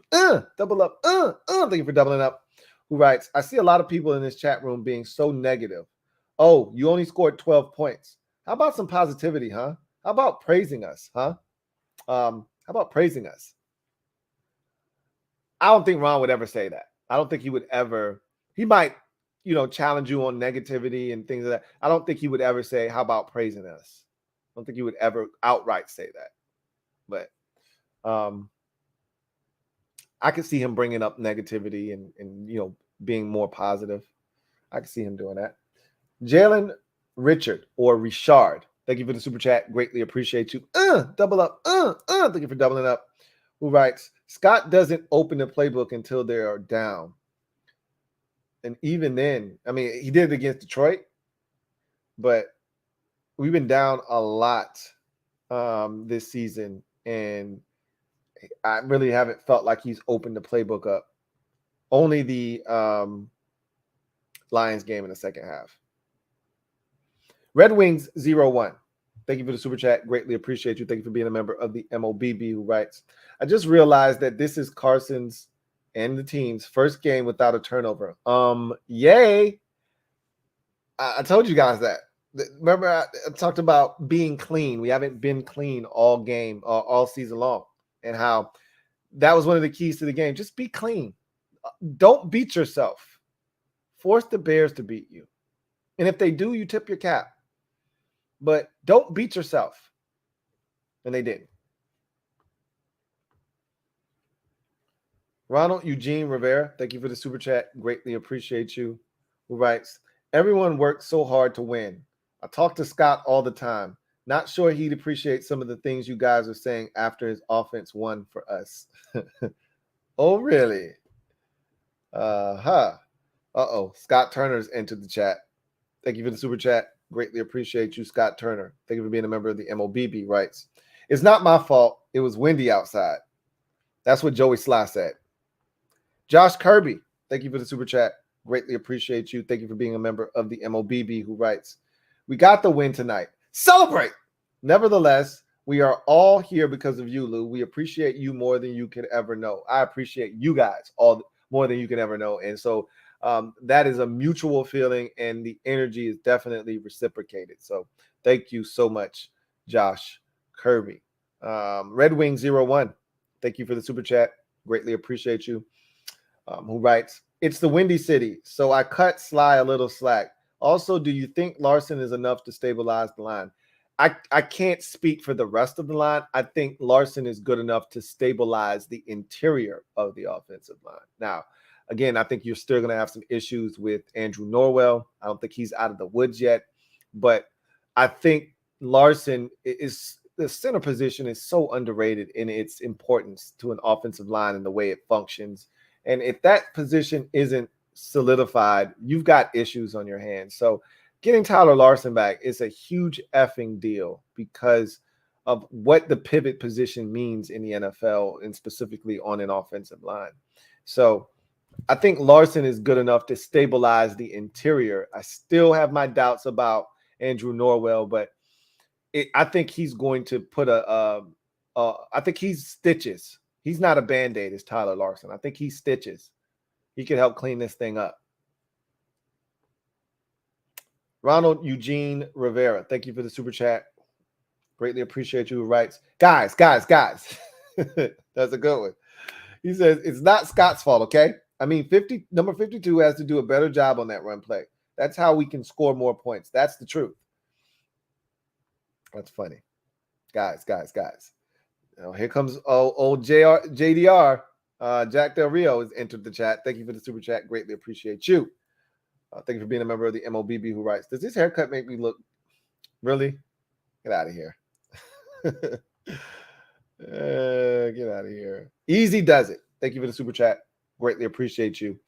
Double up. Thank you for doubling up. Who writes, I see a lot of people in this chat room being so negative. Oh, you only scored 12 points. How about some positivity, huh? How about praising us, huh? How about praising us? I don't think Ron would ever say that. I don't think he would ever. He might, challenge you on negativity and things like that. I don't think he would ever say, how about praising us? I don't think he would ever outright say that. But I could see him bringing up negativity and being more positive. I could see him doing that. Jalen Richard or Richard, thank you for the super chat. Greatly appreciate you. Double up. Thank you for doubling up. Who writes, Scott doesn't open the playbook until they are down. And even then, I mean, he did it against Detroit, but we've been down a lot this season, and I really haven't felt like he's opened the playbook up. Only the Lions game in the second half. Red Wings 01. Thank you for the super chat. Greatly appreciate you. Thank you for being a member of the MOBB, who writes, I just realized that this is Carson's and the team's first game without a turnover. Yay. I told you guys that. Remember, I talked about being clean. We haven't been clean all game, all season long, and how that was one of the keys to the game. Just be clean. Don't beat yourself. Force the Bears to beat you. And if they do, you tip your cap. But don't beat yourself. And they didn't. Ronald Eugene Rivera, thank you for the super chat. Greatly appreciate you. Who writes, everyone works so hard to win. I talk to Scott all the time. Not sure he'd appreciate some of the things you guys are saying after his offense won for us. Oh, really? Scott Turner's entered the chat. Thank you for the super chat. Greatly appreciate you, Scott Turner. Thank you for being a member of the MOBB. Writes, it's not my fault. It was windy outside. That's what Joey Sly said. Josh Kirby, thank you for the super chat. Greatly appreciate you. Thank you for being a member of the MOBB, who writes, we got the win tonight. Celebrate! Nevertheless, we are all here because of you, Lou. We appreciate you more than you could ever know. I appreciate you guys all more than you can ever know. And so that is a mutual feeling, and the energy is definitely reciprocated. So thank you so much, Josh Kirby. Red Wing 01, thank you for the super chat. Greatly appreciate you. Who writes, it's the Windy City, so I cut Sly a little slack. Also, do you think Larson is enough to stabilize the line? I can't speak for the rest of the line. I think Larson is good enough to stabilize the interior of the offensive line. Now, again, I think you're still going to have some issues with Andrew Norwell. I don't think he's out of the woods yet, but I think Larson is the center position is so underrated in its importance to an offensive line and the way it functions. And if that position isn't solidified, you've got issues on your hands. So getting Tyler Larson back is a huge effing deal because of what the pivot position means in the NFL and specifically on an offensive line. So I think Larson is good enough to stabilize the interior. I still have my doubts about Andrew Norwell, but I think he's going to put I think he's stitches. He's not a Band-Aid, it's Tyler Larson. I think he's stitches. He could help clean this thing up. Ronald Eugene Rivera, thank you for the super chat. Greatly appreciate you. Who writes, guys. That's a good one. He says, it's not Scott's fault, okay? I mean, number 52 has to do a better job on that run play. That's how we can score more points. That's the truth. That's funny. Guys. Here comes old JDR. Jack Del Rio has entered the chat. Thank you for the super chat. Greatly appreciate you. Thank you for being a member of the MOBB, who writes, does this haircut make me look really? Get out of here. Get out of here. Easy does it. Thank you for the super chat. Greatly appreciate you.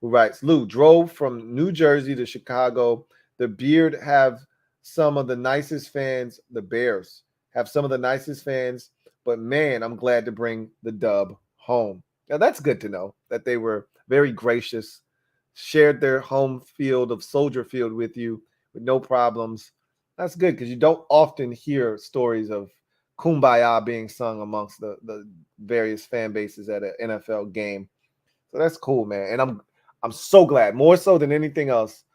Who writes, Lou, drove from New Jersey to Chicago. The Beard have some of the nicest fans. The Bears have some of the nicest fans. But, man, I'm glad to bring the dub home. Now, that's good to know that they were very gracious, shared their home field of Soldier Field with you with no problems. That's good because you don't often hear stories of kumbaya being sung amongst the various fan bases at an NFL game. So that's cool, man. And I'm so glad, more so than anything else,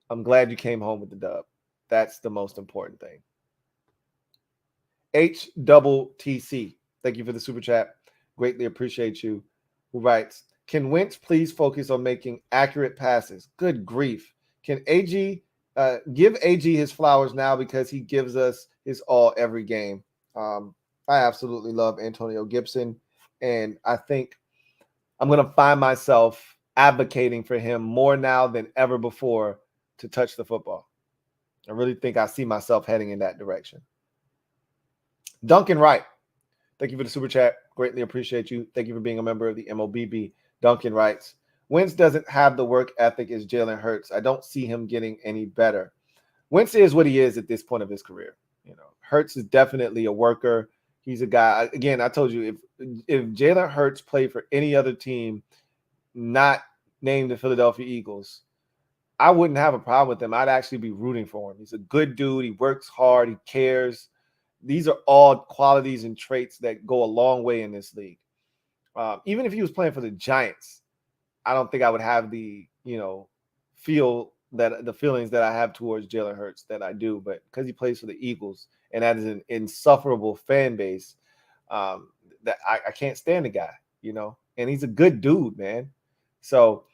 I'm glad you came home with the dub. That's the most important thing. HTTC, thank you for the super chat. Greatly appreciate you. Who writes, can Wentz please focus on making accurate passes? Good grief. Can AG give AG his flowers now because he gives us his all every game? I absolutely love Antonio Gibson, and I think I'm going to find myself advocating for him more now than ever before to touch the football. I really think I see myself heading in that direction. Duncan Wright, thank you for the super chat. Greatly appreciate you. Thank you for being a member of the MOBB. Duncan writes, Wentz doesn't have the work ethic as Jalen Hurts. I don't see him getting any better. Wentz is what he is at this point of his career. You know, Hurts is definitely a worker. He's a guy. Again, I told you, if Jalen Hurts played for any other team, not named the Philadelphia Eagles, I wouldn't have a problem with him. I'd actually be rooting for him. He's a good dude. He works hard. He cares. These are all qualities and traits that go a long way in this league. Even if he was playing for the Giants, I don't think I would have the, the feelings that I have towards Jalen Hurts that I do. But because he plays for the Eagles and that is an insufferable fan base, that I can't stand the guy, and he's a good dude, man. So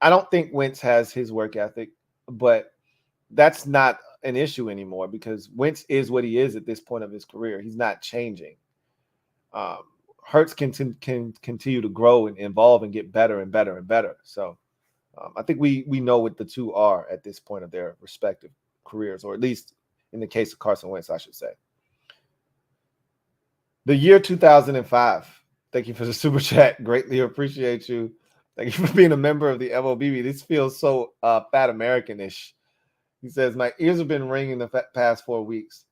I don't think Wentz has his work ethic, but that's not an issue anymore because Wentz is what he is at this point of his career. He's not changing. Hurts can continue to grow and evolve and get better and better and better. So I think we know what the two are at this point of their respective careers, or at least in the case of Carson Wentz, I should say. The year 2005. Thank you for the super chat. Greatly appreciate you. Thank you for being a member of the MOBB. This feels so fat American-ish. He says, my ears have been ringing the past 4 weeks.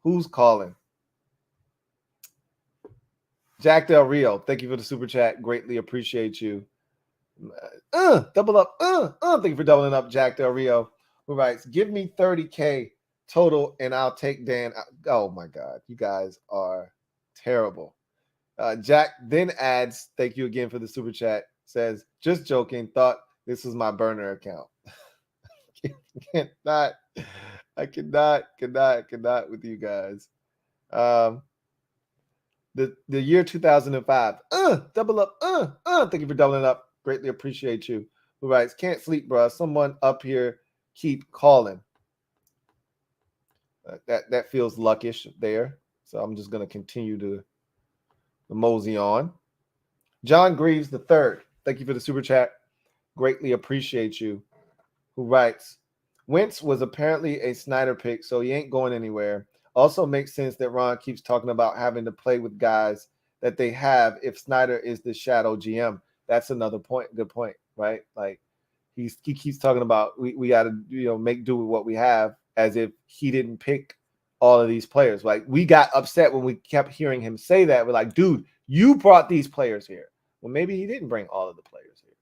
Who's calling? Jack Del Rio, thank you for the super chat. Greatly appreciate you. Double up. Thank you for doubling up, Jack Del Rio, who writes, give me 30K total and I'll take Dan. Oh, my God. You guys are terrible. Jack then adds, thank you again for the super chat, says, just joking, thought this was my burner account. I cannot with you guys. The year 2005. Double up. Thank you for doubling up. Greatly appreciate you. Who writes, can't sleep, bro. Someone up here keep calling. That feels luckish there. So I'm just gonna continue to mosey on. John Greaves III. Thank you for the super chat. Greatly appreciate you. Who writes, Wentz was apparently a Snyder pick, so he ain't going anywhere. Also makes sense that Ron keeps talking about having to play with guys that they have if Snyder is the shadow GM. That's another point. Good point, right? Like he keeps talking about we got to make do with what we have, as if he didn't pick all of these players. Like we got upset when we kept hearing him say that. We're like, dude, you brought these players here. Well, maybe he didn't bring all of the players here.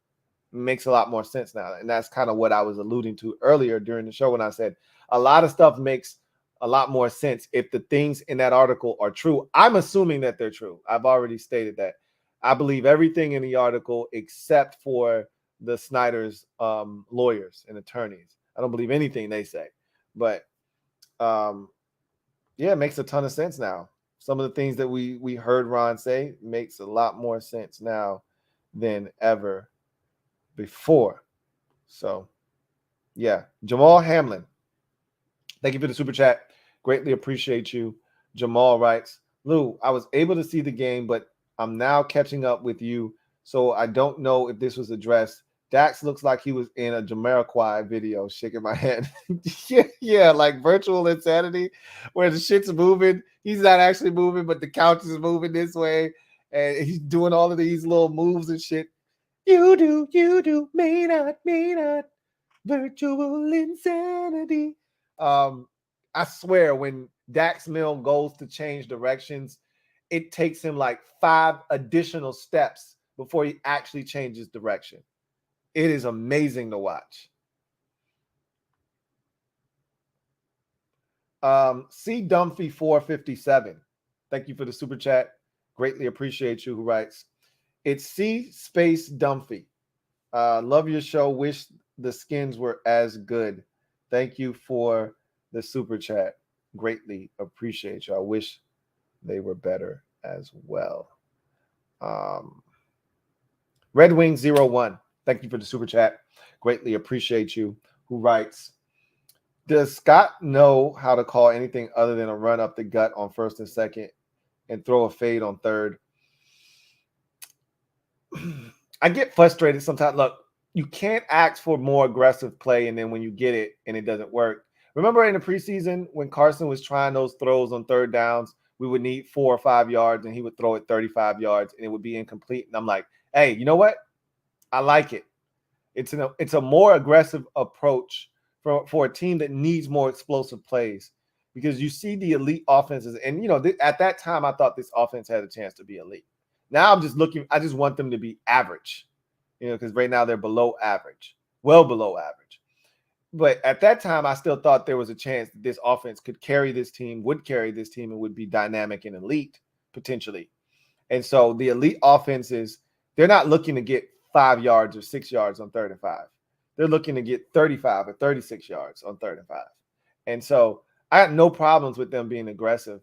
It makes a lot more sense now. And that's kind of what I was alluding to earlier during the show when I said a lot of stuff makes a lot more sense if the things in that article are true. I'm assuming that they're true. I've already stated that. I believe everything in the article except for the Snyder's lawyers and attorneys. I don't believe anything they say. But, yeah, it makes a ton of sense now. Some of the things that we heard Ron say makes a lot more sense now than ever before. So, yeah. Jamal Hamlin, thank you for the super chat. Greatly appreciate you. Jamal writes, Lou, I was able to see the game, but I'm now catching up with you, so I don't know if this was addressed. Dax looks like he was in a Jamiroquai video, shaking my head. yeah, like virtual insanity, where the shit's moving. He's not actually moving, but the couch is moving this way, and he's doing all of these little moves and shit. You do, may not. Virtual insanity. I swear, when Dax Milne goes to change directions, it takes him like 5 additional steps before he actually changes direction. It is amazing to watch. C Dumphy 457. Thank you for the super chat. Greatly appreciate you. Who writes? It's C space Dumphy. Love your show. Wish the skins were as good. Thank you for the super chat. Greatly appreciate you. I wish they were better as well. Red Wing 01. Thank you for the super chat. Greatly appreciate you. Who writes? Does Scott know how to call anything other than a run up the gut on first and second and throw a fade on third? I get frustrated sometimes. Look, you can't ask for more aggressive play, and then when you get it and it doesn't work. Remember in the preseason when Carson was trying those throws on third downs, we would need 4 or 5 yards, and he would throw it 35 yards, and it would be incomplete. And I'm like, hey, you know what? I like it. It's a more aggressive approach for a team that needs more explosive plays, because you see the elite offenses, and at that time I thought this offense had a chance to be elite. Now I'm just looking. I just want them to be average, because right now they're below average, well below average. But at that time, I still thought there was a chance that this offense could carry this team, would carry this team, and would be dynamic and elite potentially. And so the elite offenses, they're not looking to get 5 yards or 6 yards on 3rd and 5. They're looking to get 35 or 36 yards on 3rd and 5. And so I had no problems with them being aggressive.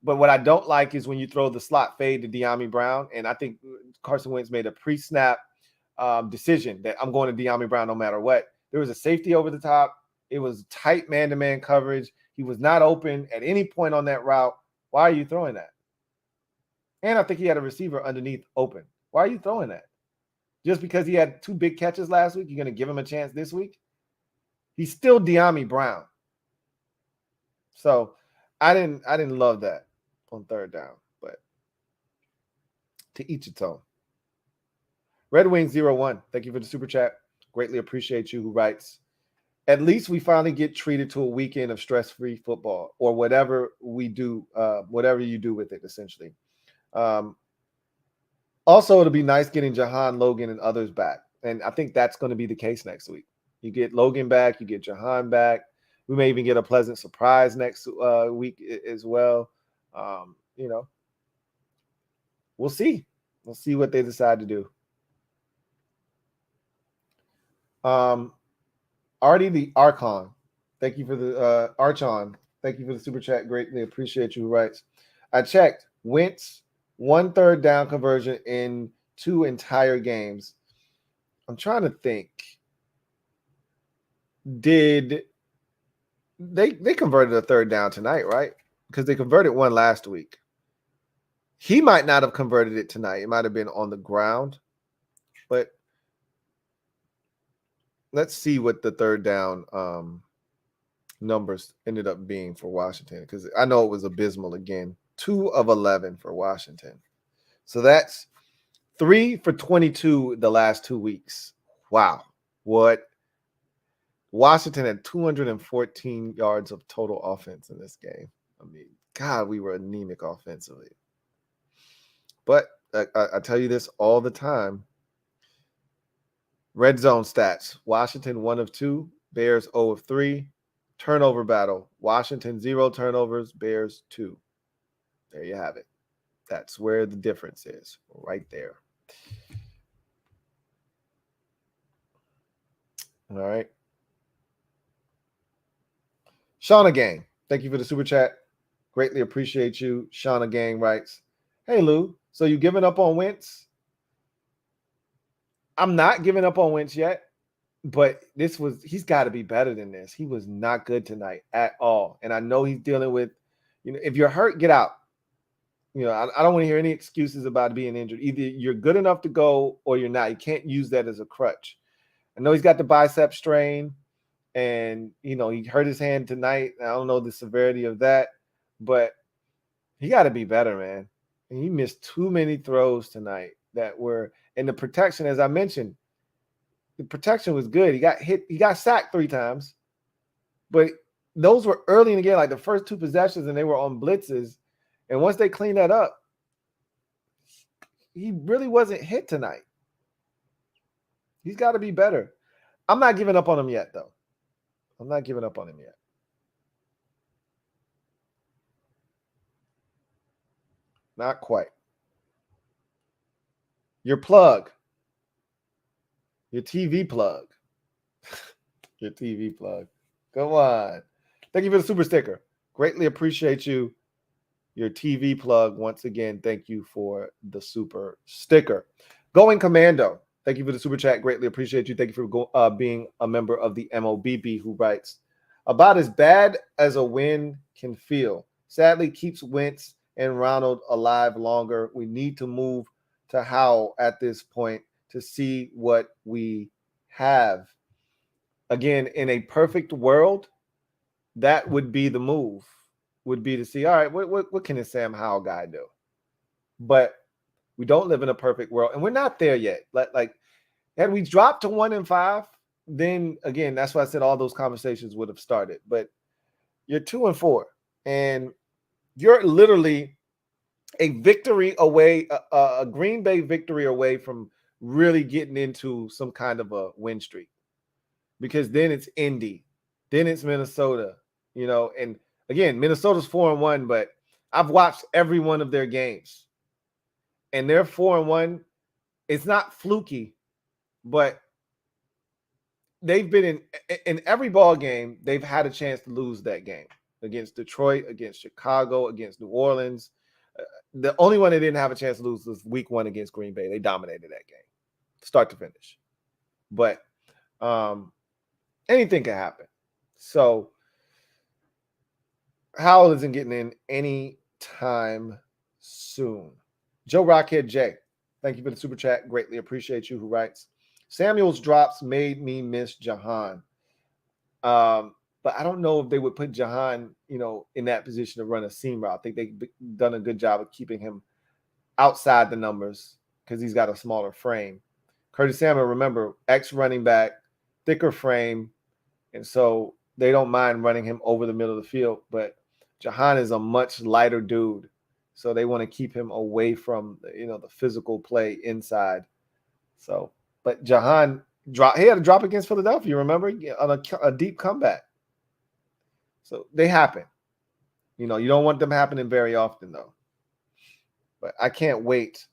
But what I don't like is when you throw the slot fade to De'Ami Brown. And I think Carson Wentz made a pre-snap decision that I'm going to De'Ami Brown no matter what. There was a safety over the top. It was tight man-to-man coverage. He was not open at any point on that route. Why are you throwing that? And I think he had a receiver underneath open. Why are you throwing that? Just because he had 2 big catches last week, you're going to give him a chance this week? He's still De'Ami Brown. So I didn't love that on 3rd down, but to each its own. Red Wing 01, thank you for the super chat. Greatly appreciate you. Who writes, at least we finally get treated to a weekend of stress-free football, or whatever we do, whatever you do with it, essentially. Also, it'll be nice getting Jahan, Logan, and others back. And I think that's going to be the case next week. You get Logan back, you get Jahan back. We may even get a pleasant surprise next week as well. We'll see. We'll see what they decide to do. Artie the Archon. Thank you for the Archon. Thank you for the super chat. Greatly appreciate you. Who writes, I checked. Wentz 1 3rd down conversion in 2 entire games. I'm trying to think. Did they converted a 3rd down tonight, right? Because they converted 1 last week. He might not have converted it tonight. It might have been on the ground. But let's see what the 3rd down numbers ended up being for Washington, because I know it was abysmal again. 2 of 11 for Washington. So that's 3 for 22 the last 2 weeks. Wow. What? Washington had 214 yards of total offense in this game. I mean, God, we were anemic offensively. But I tell you this all the time. Red zone stats. Washington 1 of 2. Bears 0 of 3. Turnover battle. Washington 0 turnovers. Bears 2. There you have it. That's where the difference is, right there. All right. Shauna Gang, thank you for the super chat. Greatly appreciate you. Shauna Gang writes, hey, Lou, so you giving up on Wentz? I'm not giving up on Wentz yet, but he's got to be better than this. He was not good tonight at all. And I know he's dealing with, if you're hurt, get out. I don't want to hear any excuses about being injured. Either you're good enough to go or you're not. You can't use that as a crutch. I know he's got the bicep strain, and, he hurt his hand tonight. I don't know the severity of that, but he got to be better, man. And he missed too many throws tonight that were – and the protection, as I mentioned, the protection was good. He got hit. He got sacked 3 times, but those were early in the game, like the first 2 possessions, and they were on blitzes. And once they cleaned that up, he really wasn't hit tonight. He's got to be better. I'm not giving up on him yet, though. I'm not giving up on him yet. Not quite. Your plug. Your TV plug. Your TV plug. Come on. Thank you for the super sticker. Greatly appreciate you. Your TV plug. Once again, thank you for the super sticker. Going Commando. Thank you for the super chat. Greatly appreciate you. Thank you for being a member of the MOBB, who writes, about as bad as a win can feel. Sadly, keeps Wentz and Ronald alive longer. We need to move to Howell at this point to see what we have. Again, in a perfect world, that would be the move, would be to see, all right, what can this Sam Howell guy do? But we don't live in a perfect world, and we're not there yet. Like had we dropped to 1-5, then again, that's why I said all those conversations would have started. But you're 2-4, and you're literally a victory away, a Green Bay victory away from really getting into some kind of a win streak. Because then it's Indy, then it's Minnesota, and again, Minnesota's 4-1, but I've watched every one of their games, and they're 4-1. It's not fluky, but they've been in every ball game. They've had a chance to lose that game against Detroit, against Chicago, against New Orleans. The only one they didn't have a chance to lose was week 1 against Green Bay. They dominated that game, start to finish. But anything can happen. So Howell isn't getting in any time soon. Joe Rockhead J, thank you for the super chat. Greatly appreciate you, who writes, Samuel's drops made me miss Jahan. But I don't know if they would put Jahan, in that position to run a seam route. I think they've done a good job of keeping him outside the numbers because he's got a smaller frame. Curtis Samuel, remember, ex-running back, thicker frame, and so they don't mind running him over the middle of the field. But Jahan is a much lighter dude, so they want to keep him away from the physical play inside. So, but Jahan he had a drop against Philadelphia, remember, on a deep comeback. So they happen. You don't want them happening very often, though. But I can't wait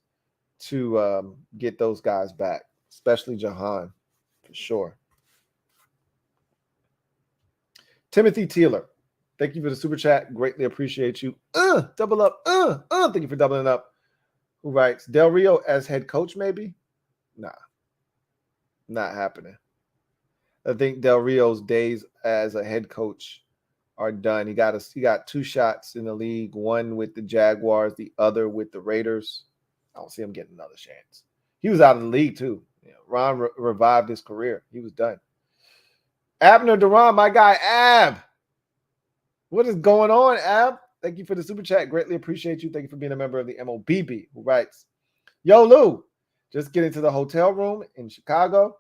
to get those guys back, especially Jahan, for sure. Timothy Teeler, thank you for the super chat. Greatly appreciate you. Double up. Thank you for doubling up. Who writes, Del Rio as head coach, maybe? Nah, not happening. I think Del Rio's days as a head coach are done. He got 2 shots in the league, one with the Jaguars, the other with the Raiders. I don't see him getting another chance. He was out of the league too. Ron revived his career. He was done. Abner Duran, my guy Ab. What is going on, Ab? Thank you for the super chat. Greatly appreciate you. Thank you for being a member of the MOBB, who writes, Yo, Lou, just getting to the hotel room in Chicago.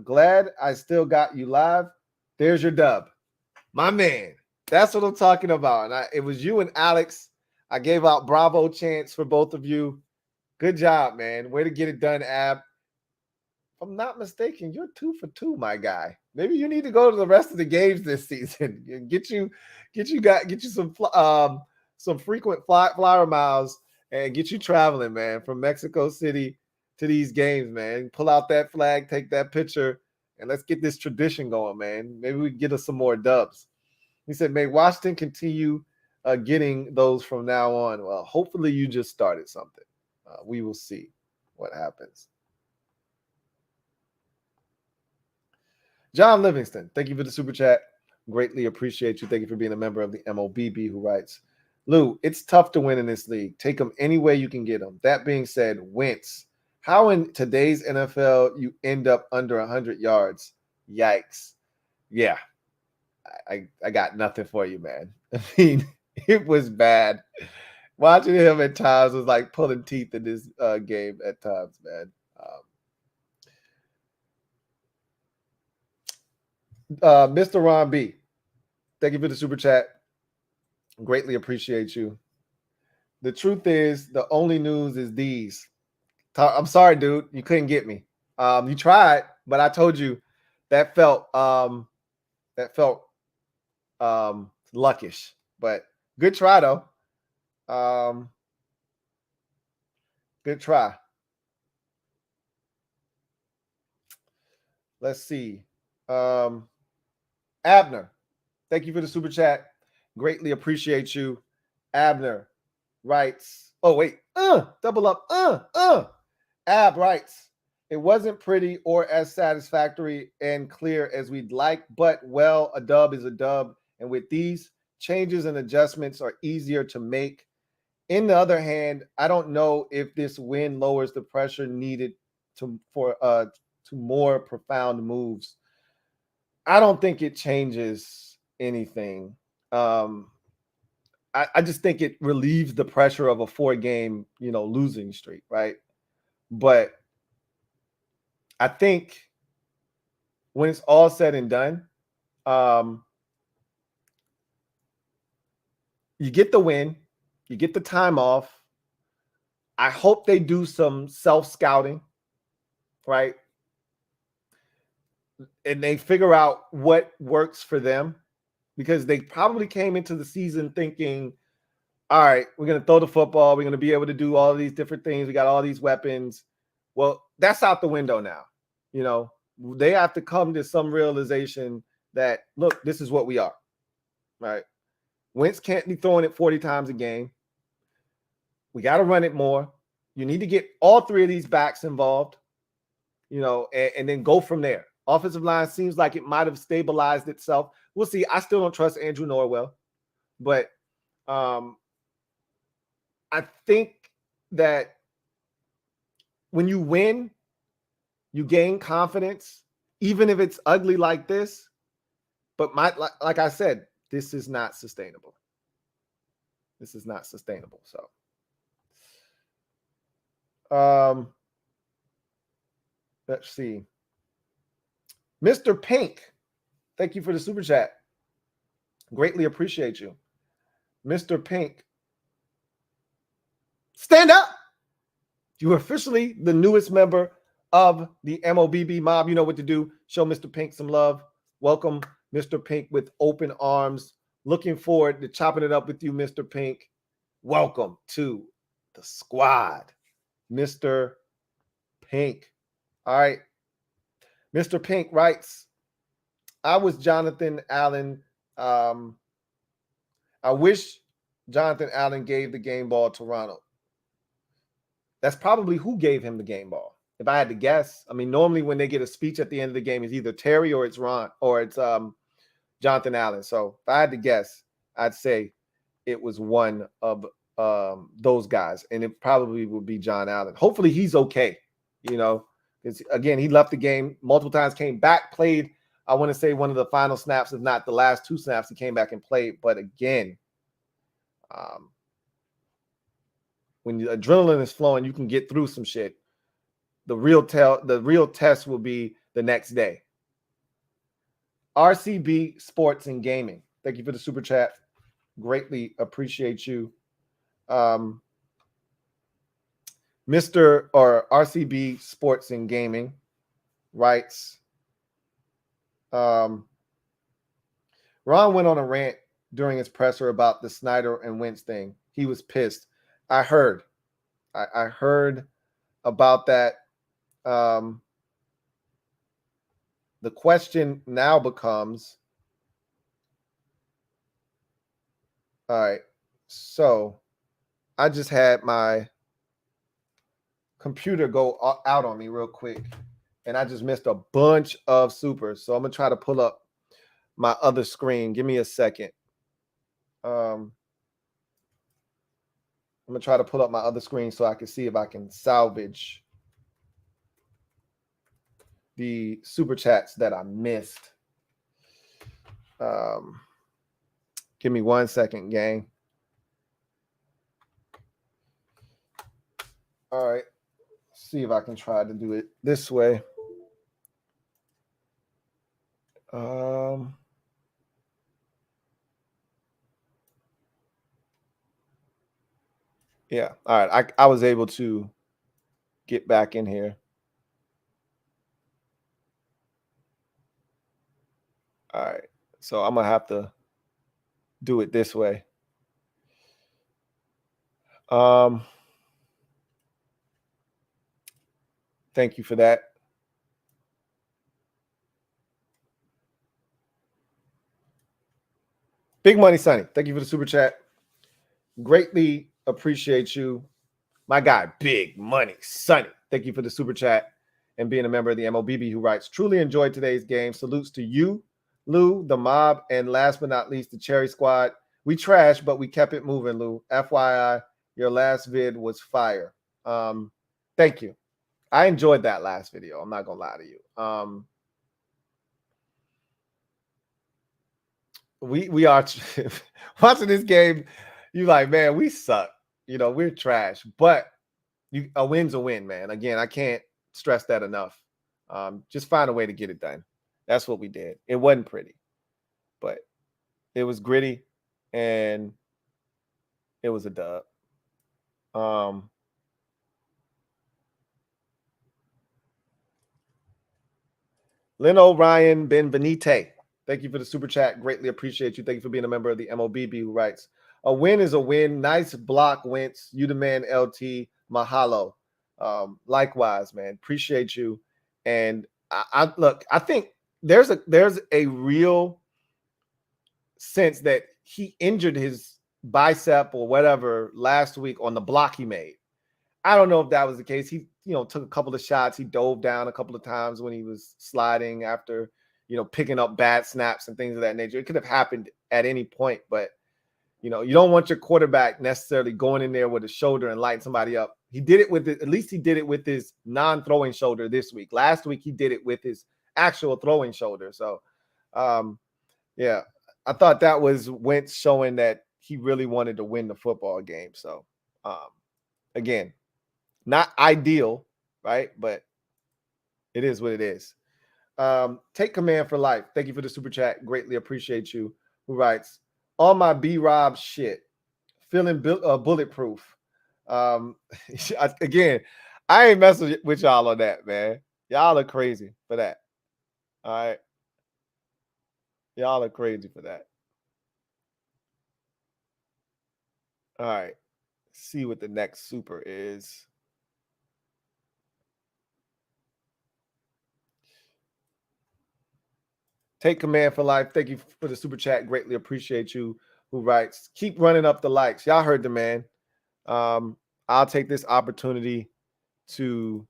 Glad I still got you live. There's your dub. My man. That's what I'm talking about. And it was you and Alex. I gave out Bravo chants for both of you. Good job, man. Way to get it done, Ab. If I'm not mistaken, you're 2 for 2, my guy. Maybe you need to go to the rest of the games this season. Get you some frequent flyer miles and get you traveling, man, from Mexico City to these games, man. Pull out that flag, take that picture, and let's get this tradition going, man. Maybe we can get us some more dubs. He said, may Washington continue getting those from now on. Well, hopefully you just started something. We will see what happens. John Livingston, thank you for the super chat. Greatly appreciate you. Thank you for being a member of the MOBB, who writes, Lou, it's tough to win in this league. Take them any way you can get them. That being said, Wentz, how in today's NFL you end up under 100 yards? Yikes. Yeah, I got nothing for you, man. I mean, it was bad. Watching him at times was like pulling teeth in this game at times, man. Mr. Ron B, thank you for the super chat. Greatly appreciate you. The truth is, the only news is these. I'm sorry, dude. You couldn't get me. You tried, but I told you that felt luckish. But good try, though. Good try. Let's see. Abner, thank you for the super chat. Greatly appreciate you. Abner writes, oh, wait, double up, Ab writes, it wasn't pretty or as satisfactory and clear as we'd like, but well, a dub is a dub. And with these changes and adjustments are easier to make. In the other hand, I don't know if this win lowers the pressure needed to more profound moves. I don't think it changes anything. I just think it relieves the pressure of a 4-game, losing streak, right? But I think when it's all said and done, you get the win, you get the time off. I hope they do some self-scouting, right? And they figure out what works for them, because they probably came into the season thinking, all right, we're going to throw the football. We're going to be able to do all these different things. We got all these weapons. Well, that's out the window now. They have to come to some realization that, look, this is what we are, right? Wentz can't be throwing it 40 times a game. We got to run it more. You need to get all 3 of these backs involved, and then go from there. Offensive line seems like it might have stabilized itself. We'll see. I still don't trust Andrew Norwell, but I think that when you win, you gain confidence, even if it's ugly like this. But like I said, this is not sustainable. This is not sustainable. So, let's see. Mr. Pink, thank you for the super chat. Greatly appreciate you. Mr. Pink, stand up. You are officially the newest member of the MOBB mob. You know what to do. Show Mr. Pink some love. Welcome Mr. Pink with open arms. Looking forward to chopping it up with you, Mr. Pink. Welcome to the squad, Mr. Pink. All right. Mr. Pink writes, I was Jonathan Allen. I wish Jonathan Allen gave the game ball to Ronald. That's probably who gave him the game ball. If I had to guess, I mean, normally when they get a speech at the end of the game, it's either Terry or it's Ron or it's Jonathan Allen. So if I had to guess, I'd say it was one of those guys, and it probably would be John Allen. Hopefully he's okay. Again, he left the game multiple times, came back, played, I want to say one of the final snaps, if not the last 2 snaps, he came back and played. But again, when the adrenaline is flowing, you can get through some shit. The real test will be the next day. RCB Sports and Gaming, thank you for the super chat. Greatly appreciate you. Mr. or RCB Sports and Gaming writes, Ron went on a rant during his presser about the Snyder and Wentz thing. He was pissed. I heard about that. The question now becomes, all right, so I just had my computer go out on me real quick, and I just missed a bunch of supers. So I'm going to try to pull up my other screen. Give me a second. I'm going to try to pull up my other screen so I can see if I can salvage the super chats that I missed. Give me 1 second, gang. All right. See if I can try to do it this way. Yeah. All right. I was able to get back in here. All right. So I'm going to have to do it this way. Thank you for that. Big Money Sonny, thank you for the super chat. Greatly appreciate you. My guy, Big Money Sonny, thank you for the super chat and being a member of the MOBB, who writes, truly enjoyed today's game. Salutes to you, Lou, the mob, and last but not least, the Cherry Squad. We trashed, but we kept it moving, Lou. FYI, your last vid was fire. Thank you. I enjoyed that last video. I'm not going to lie to you. We are watching this game. You like, man, we suck. You know, we're trash. But a win's a win, man. Again, I can't stress that enough. Just find a way to get it done. That's what we did. It wasn't pretty, but it was gritty, and it was a dub. Lynn O'Ryan Benvenite, thank you for the super chat. Greatly appreciate you. Thank you for being a member of the MOBB, who writes, a win is a win. Nice block, Wentz. You the man, LT. Mahalo. Likewise, man. Appreciate you. And I look, I think there's a real sense that he injured his bicep or whatever last week on the block he made. I don't know if that was the case. He, took a couple of shots. He dove down a couple of times when he was sliding after, picking up bad snaps and things of that nature. It could have happened at any point, but you don't want your quarterback necessarily going in there with a shoulder and lighting somebody up. He did it with at least he did it with his non-throwing shoulder this week. Last week he did it with his actual throwing shoulder. So, yeah, I thought that was Wentz showing that he really wanted to win the football game. So, again, not ideal, right? But it is what it is. Take command for life. Thank you for the super chat. Greatly appreciate you. Who writes, all my B-Rob shit, feeling bulletproof. Again, I ain't messing with y'all on that, man. Y'all are crazy for that. All right. Y'all are crazy for that. All right. See what the next super is. Take command for life. Thank you for the super chat. Greatly appreciate you. Who writes, keep running up the likes. Y'all heard the man. I'll take this opportunity to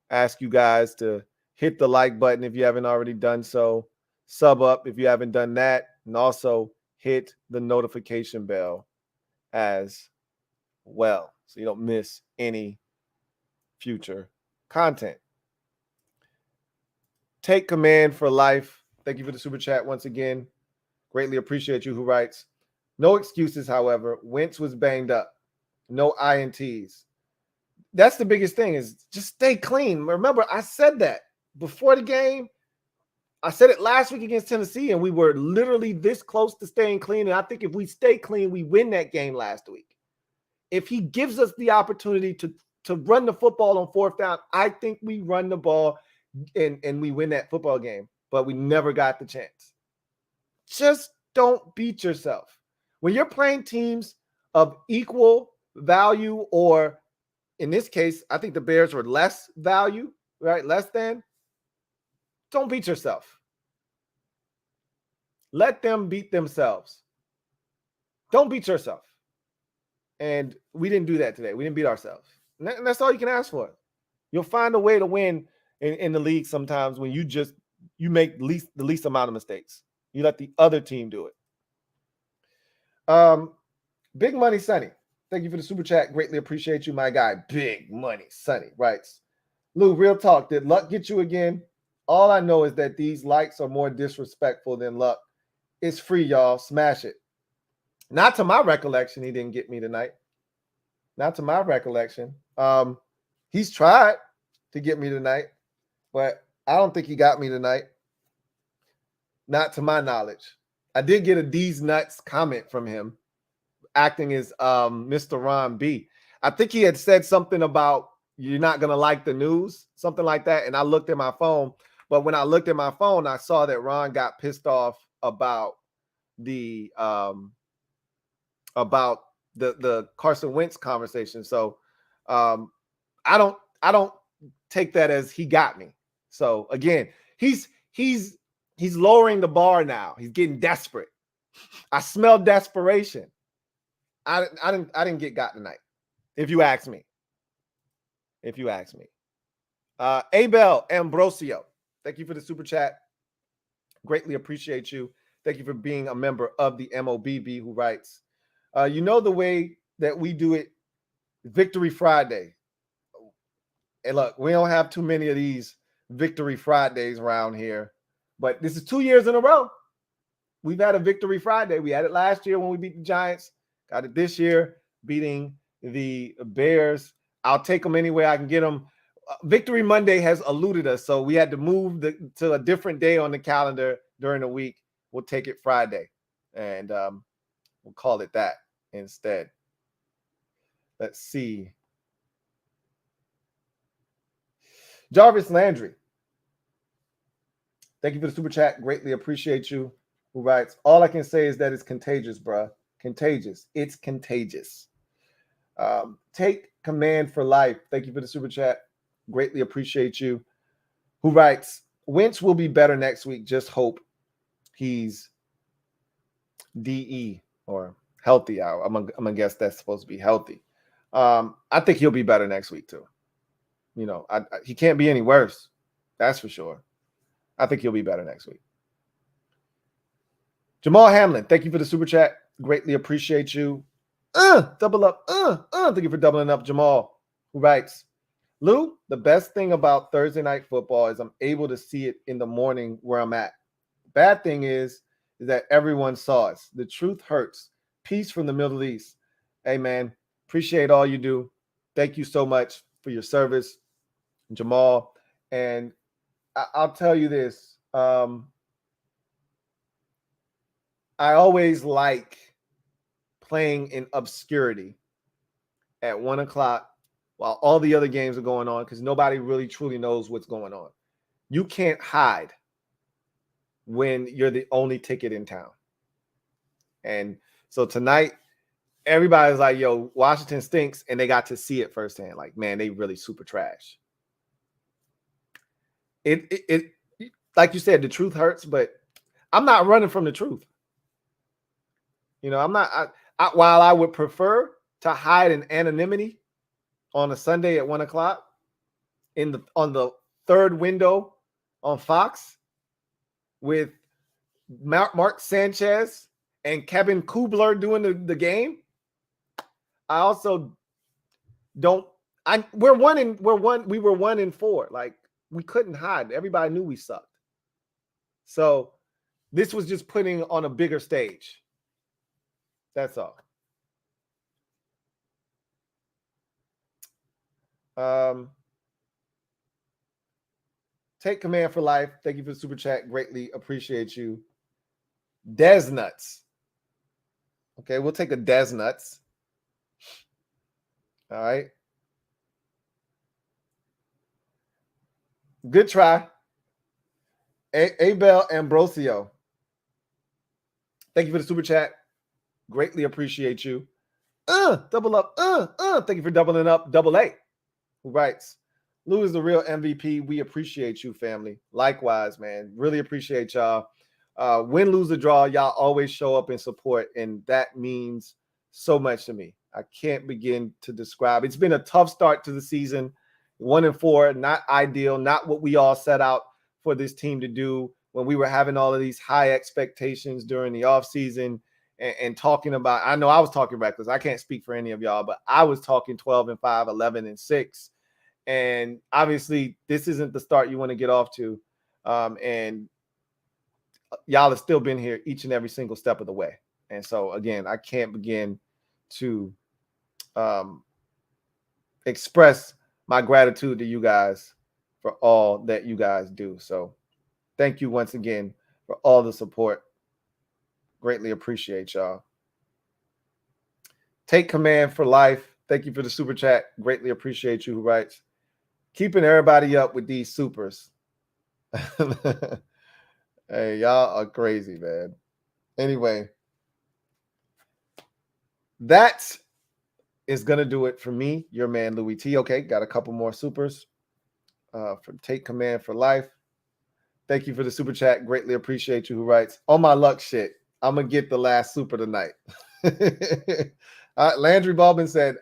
ask you guys to hit the like button if you haven't already done so. Sub up if you haven't done that. And also hit the notification bell as well, so you don't miss any future content. Take command for life. Thank you for the super chat once again. Greatly appreciate you. Who writes, no excuses, however. Wentz was banged up. No INTs. That's the biggest thing, is just stay clean. Remember, I said that before the game. I said it last week against Tennessee, and we were literally this close to staying clean. And I think if we stay clean, we win that game last week. If he gives us the opportunity to run the football on fourth down, I think we run the ball and we win that football game. But we never got the chance. Just don't beat yourself. When you're playing teams of equal value, or in this case, I think the Bears were less value, right? Less than. Don't beat yourself. Let them beat themselves. Don't beat yourself. And we didn't do that today. We didn't beat ourselves. And that's all you can ask for. You'll find a way to win in the league sometimes when you make the least amount of mistakes. You let the other team do it. Big Money Sonny, thank you for the super chat. Greatly appreciate you, my guy. Big Money Sonny writes, Lou, real talk, did luck get you again? All I know is that these likes are more disrespectful than luck. It's free, y'all. Smash it. Not to my recollection, he didn't get me tonight. Not to my recollection. He's tried to get me tonight, but I don't think he got me tonight. Not to my knowledge. I did get a D's Nuts comment from him, acting as Mr. Ron B. I think he had said something about you're not going to like the news, something like that. And I looked at my phone. But when I looked at my phone, I saw that Ron got pissed off about the Carson Wentz conversation. So I don't take that as he got me. So again, he's lowering the bar now. He's getting desperate. I smell desperation. I didn't get got tonight. If you ask me. Abel Ambrosio, thank you for the super chat. Greatly appreciate you. Thank you for being a member of the MOBB, who writes, you know the way that we do it, Victory Friday. And look, we don't have too many of these Victory Fridays around here, but this is 2 years in a row. We've had a Victory Friday. We had it last year when we beat the Giants. Got it this year, beating the Bears. I'll take them any way I can get them. Victory Monday has eluded us, so we had to move to a different day on the calendar during the week. We'll take it Friday, and we'll call it that instead. Let's see. Jarvis Landry, thank you for the super chat. Greatly appreciate you. Who writes, all I can say is that it's contagious, bruh. Contagious. It's contagious. Take command for life. Thank you for the super chat. Greatly appreciate you. Who writes, Wentz will be better next week. Just hope he's DE or healthy. I'm gonna guess that's supposed to be healthy. I think he'll be better next week too. You know, he can't be any worse. That's for sure. I think he'll be better next week. Jamal Hamlin, thank you for the super chat. Greatly appreciate you. Double up. Thank you for doubling up, Jamal. Who writes, Lou, the best thing about Thursday night football is I'm able to see it in the morning where I'm at. Bad thing is that everyone saw us. The truth hurts. Peace from the Middle East. Hey, man, appreciate all you do. Thank you so much for your service, Jamal. And I'll tell you this. I always like playing in obscurity at 1 o'clock while all the other games are going on, because nobody really truly knows what's going on. You can't hide when you're the only ticket in town. And so tonight, everybody's like, yo, Washington stinks, and they got to see it firsthand. Like, man, they really super trash. It like you said, the truth hurts, but I'm not running from the truth. You know, I'm not. While I would prefer to hide in anonymity on a Sunday at 1 o'clock on the third window on Fox with Mark Sanchez and Kevin Kubler doing the game, I also don't. We were 1-4. Like, we couldn't hide. Everybody knew we sucked. So this was just putting on a bigger stage. That's all. Take command for life. Thank you for the super chat. Greatly appreciate you. Des Nuts. Okay, we'll take a Des Nuts. All right. Good try. Abel Ambrosio. Thank you for the super chat. Greatly appreciate you. Double up. Thank you for doubling up. Double A. Who writes, Lou is the real MVP. We appreciate you, family. Likewise, man. Really appreciate y'all. Win, lose, or draw, y'all always show up and support, and that means so much to me. I can't begin to describe. It's been a tough start to the season. 1-4, not ideal, not what we all set out for this team to do when we were having all of these high expectations during the offseason and talking about, I know I was talking reckless. I can't speak for any of y'all, but I was talking 12-5, 11-6. And obviously, this isn't the start you want to get off to. And y'all have still been here each and every single step of the way. And so, again, I can't begin to express my gratitude to you guys for all that you guys do. So thank you once again for all the support. Greatly appreciate y'all. Take command for life. Thank you for the super chat. Greatly appreciate you. Who writes, keeping everybody up with these supers. Hey, y'all are crazy, man. Anyway, that is going to do it for me, your man, Louie T. Okay, got a couple more supers. from Take Command for Life. Thank you for the super chat. Greatly appreciate you. Who writes, "On my luck shit, I'm gonna get the last super tonight." Landry Baldwin said,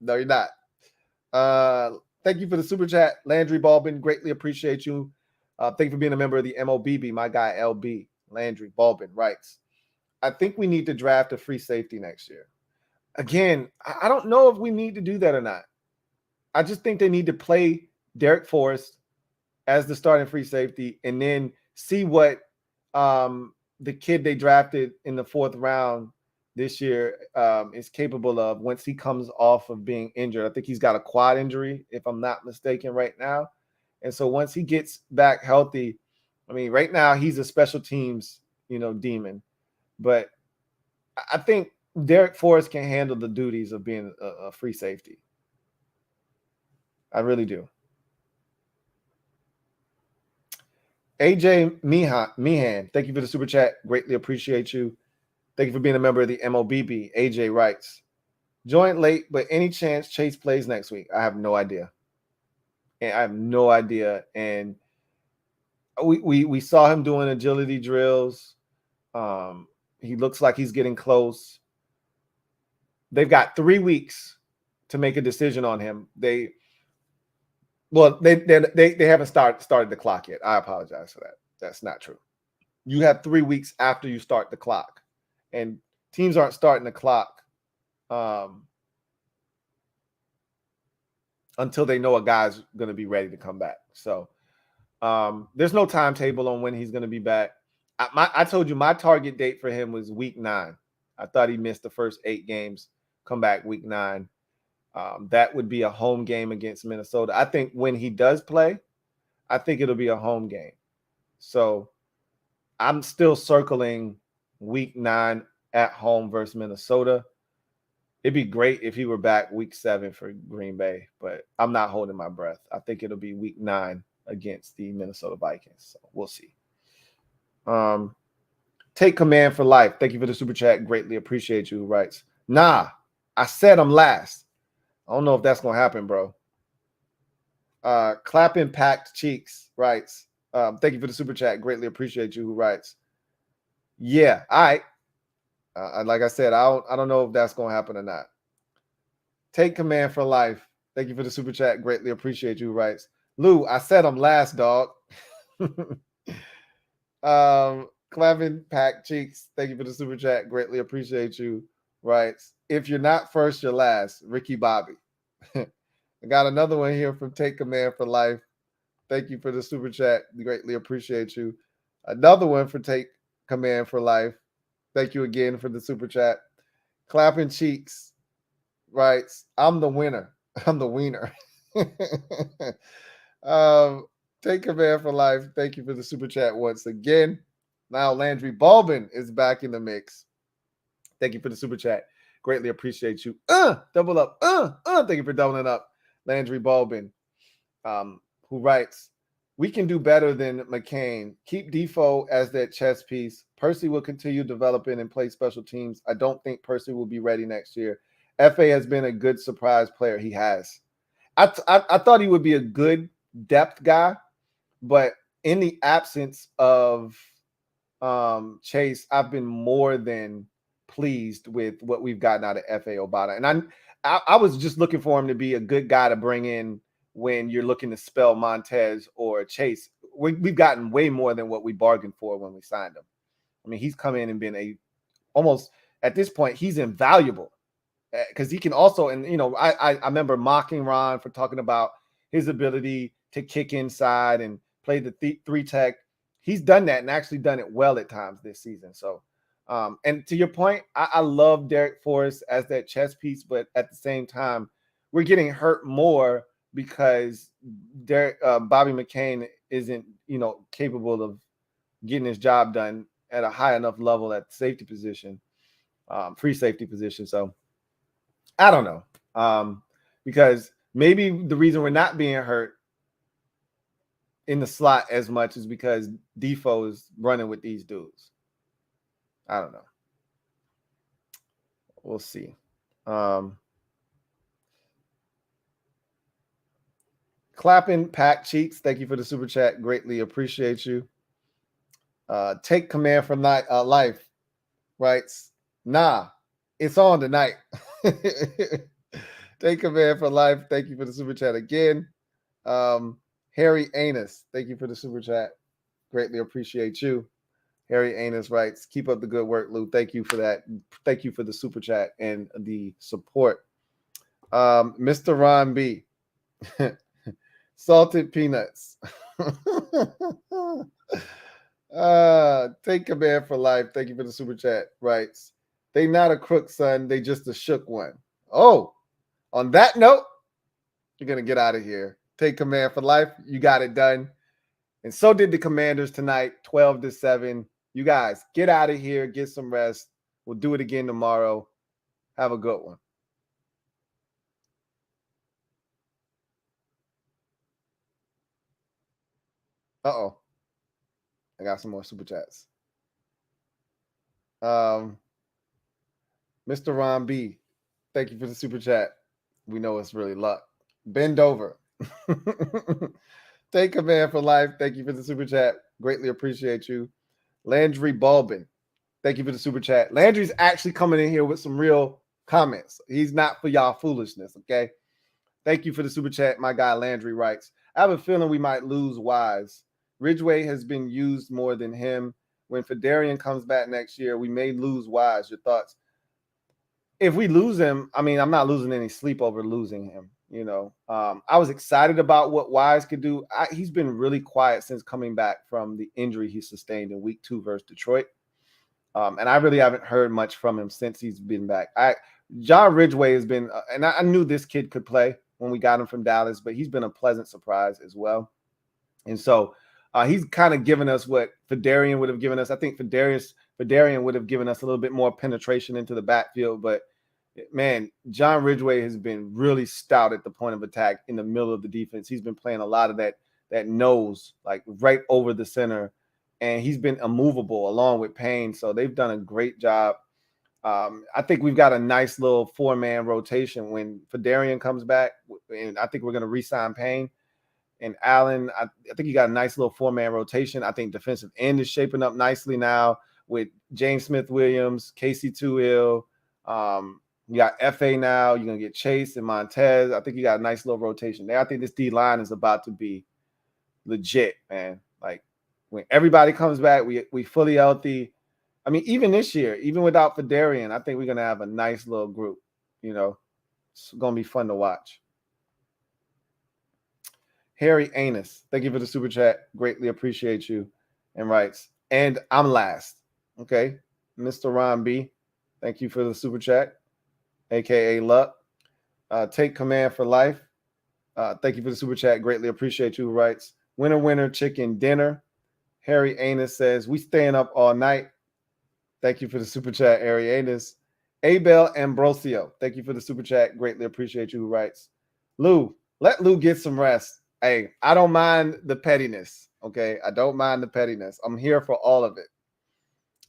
no, you're not. Thank you for the super chat, Landry Baldwin. Greatly appreciate you. Thank you for being a member of the MOBB. My guy LB Landry Baldwin writes, "I think we need to draft a free safety next year." Again, I don't know if we need to do that or not. I just think they need to play Derek Forrest as the starting free safety and then see what the kid they drafted in the 4th round this year is capable of once he comes off of being injured. I think he's got a quad injury, if I'm not mistaken, right now. And so once he gets back healthy, I mean, right now he's a special teams, demon. But I think Derek Forrest can handle the duties of being a free safety. I really do. AJ Meehan, thank you for the super chat. Greatly appreciate you. Thank you for being a member of the MOBB. AJ writes, "Joined late, but any chance Chase plays next week?" I have no idea. And we saw him doing agility drills. He looks like he's getting close. They've got 3 weeks to make a decision on him. They haven't started the clock yet. I apologize for that. That's not true. You have 3 weeks after you start the clock, and teams aren't starting the clock until they know a guy's going to be ready to come back. So there's no timetable on when he's going to be back. I told you my target date for him was week 9. I thought he missed the first 8 games, come back week 9. That would be a home game against Minnesota. I think when he does play, I think it'll be a home game. So I'm still circling week 9 at home versus Minnesota. It'd be great if he were back week 7 for Green Bay, but I'm not holding my breath. I think it'll be week 9 against the Minnesota Vikings. So we'll see. Take Command for Life. Thank you for the super chat. Greatly appreciate you. Who writes, "Nah, I said I'm last." I don't know if that's going to happen, bro. Clapping Packed Cheeks writes, "Thank you for the super chat. Greatly appreciate you." Who writes, "Yeah, all right." Like I said, I don't know if that's going to happen or not. Take Command for Life. Thank you for the super chat. Greatly appreciate you. Who writes, "Lou, I said I'm last, dog." Clapping Packed Cheeks. Thank you for the super chat. Greatly appreciate you. Writes, "If you're not first, you're last." Ricky Bobby. I got another one here from Take Command for Life. Thank you for the super chat. Greatly appreciate you. Another one for Take Command for Life. Thank you again for the super chat. Clapping Cheeks writes, "I'm the winner. I'm the wiener." Take Command for Life. Thank you for the super chat once again. Now Landry Baldwin is back in the mix. Thank you for the super chat. Greatly appreciate you. Double up. Thank you for doubling up. Landry Baldwin, who writes, "We can do better than McCain. Keep Defoe as that chess piece. Percy will continue developing and play special teams. I don't think Percy will be ready next year. FA has been a good surprise player." He has. I thought he would be a good depth guy, but in the absence of Chase, I've been more than pleased with what we've gotten out of F.A. Obata. And I was just looking for him to be a good guy to bring in when you're looking to spell Montez or Chase. We've gotten way more than what we bargained for when we signed him. I mean, he's come in and been almost at this point, he's invaluable because he can also, and I remember mocking Ron for talking about his ability to kick inside and play the 3-tech. He's done that and actually done it well at times this season. So, and to your point, I love Derek Forrest as that chess piece, but at the same time, we're getting hurt more because Bobby McCain isn't, capable of getting his job done at a high enough level at the safety position, free safety position. So I don't know, because maybe the reason we're not being hurt in the slot as much is because Defoe is running with these dudes. I don't know. We'll see. Clapping Pack Cheeks, thank you for the super chat. Greatly appreciate you. Take command for life, writes, nah, it's on tonight. Take command for life. Thank you for the super chat again. Harry Anus, thank you for the super chat. Greatly appreciate you. Harry Anus writes, keep up the good work, Lou. Thank you for that. Thank you for the super chat and the support. Mr. Ron B. Salted peanuts. Take command for life. Thank you for the super chat. Writes, they not a crook, son. They just a shook one. Oh, on that note, you're going to get out of here. Take command for life. You got it done. And so did the Commanders tonight, 12-7. You guys, get out of here. Get some rest. We'll do it again tomorrow. Have a good one. Uh-oh. I got some more super chats. Mr. Ron B, thank you for the super chat. We know it's really luck. Bend over. Take command for life. Thank you for the super chat. Greatly appreciate you. Landry Balbin, thank you for the super chat. Landry's actually coming in here with some real comments. He's not for y'all foolishness, okay? Thank you for the super chat. My guy Landry writes, I have a feeling we might lose Wise. Ridgeway has been used more than him. When Fedarian comes back next year, we may lose Wise. Your thoughts? If we lose him, I mean, I'm not losing any sleep over losing him. You know, I was excited about what Wise could do. He's been really quiet since coming back from the injury he sustained in week 2 versus Detroit. And I really haven't heard much from him since he's been back. John Ridgeway has been, and I knew this kid could play when we got him from Dallas, but he's been a pleasant surprise as well. And so he's kind of given us what Fedarian would have given us. I think Fedarian would have given us a little bit more penetration into the backfield, but man, John Ridgeway has been really stout at the point of attack in the middle of the defense. He's been playing a lot of that nose, like right over the center, and he's been immovable along with Payne. So they've done a great job. I think we've got a nice little 4-man rotation when Fedarian comes back, and I think we're going to re-sign Payne and Allen. I think you got a nice little 4-man rotation. I think defensive end is shaping up nicely now with James Smith-Williams, Casey Toohill. You got FA now. You're going to get Chase and Montez. I think you got a nice little rotation there. I think this D-line is about to be legit, man. Like, when everybody comes back, we fully healthy. I mean, even this year, even without Fedarian, I think we're going to have a nice little group. You know, it's going to be fun to watch. Harry Anus, thank you for the super chat. Greatly appreciate you. And writes, and I'm last. Okay. Mr. Ron B, thank you for the super chat. AKA Luck. Take command for life. Thank you for the super chat. Greatly appreciate you. Writes, winner, chicken dinner. Harry Anus says, we staying up all night. Thank you for the super chat, Harry Anus. Abel Ambrosio, thank you for the super chat. Greatly appreciate you. Who writes, Lou, let Lou get some rest. Hey, I don't mind the pettiness. Okay, I don't mind the pettiness. I'm here for all of it.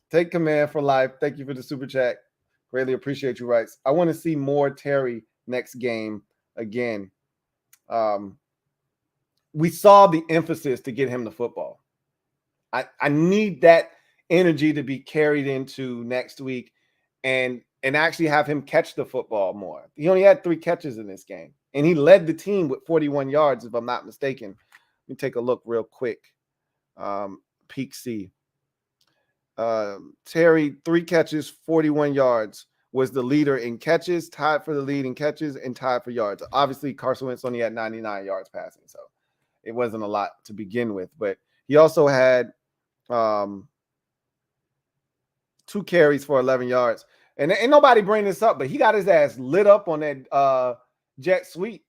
Take command for life. Thank you for the super chat. Greatly appreciate you. Writes, I want to see more Terry next game again. We saw the emphasis to get him the football. I need that energy to be carried into next week and actually have him catch the football more. He only had 3 catches in this game, and he led the team with 41 yards, if I'm not mistaken. Let me take a look real quick. Peak C. Terry, 3 catches, 41 yards, was the leader in catches, tied for the lead in catches, and tied for yards. Obviously, Carson Wentz only had 99 yards passing, so it wasn't a lot to begin with. But he also had 2 carries for 11 yards. And ain't nobody bring this up, but he got his ass lit up on that jet sweep,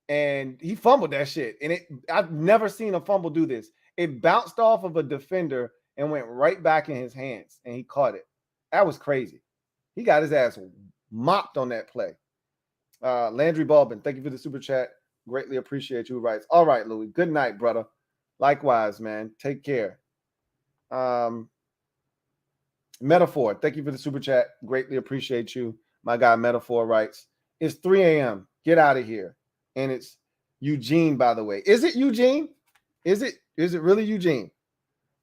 and he fumbled that shit. And I've never seen a fumble do this. It bounced off of a defender and went right back in his hands, and he caught it. That was crazy. He got his ass mopped on that play. Landry Balbin, thank you for the super chat. Greatly appreciate you. Writes, all right, Louie, good night, brother. Likewise, man. Take care. Metaphor, thank you for the super chat. Greatly appreciate you. My guy Metaphor writes, it's 3 a.m. Get out of here. And it's Eugene, by the way. Is it Eugene? Is it really Eugene?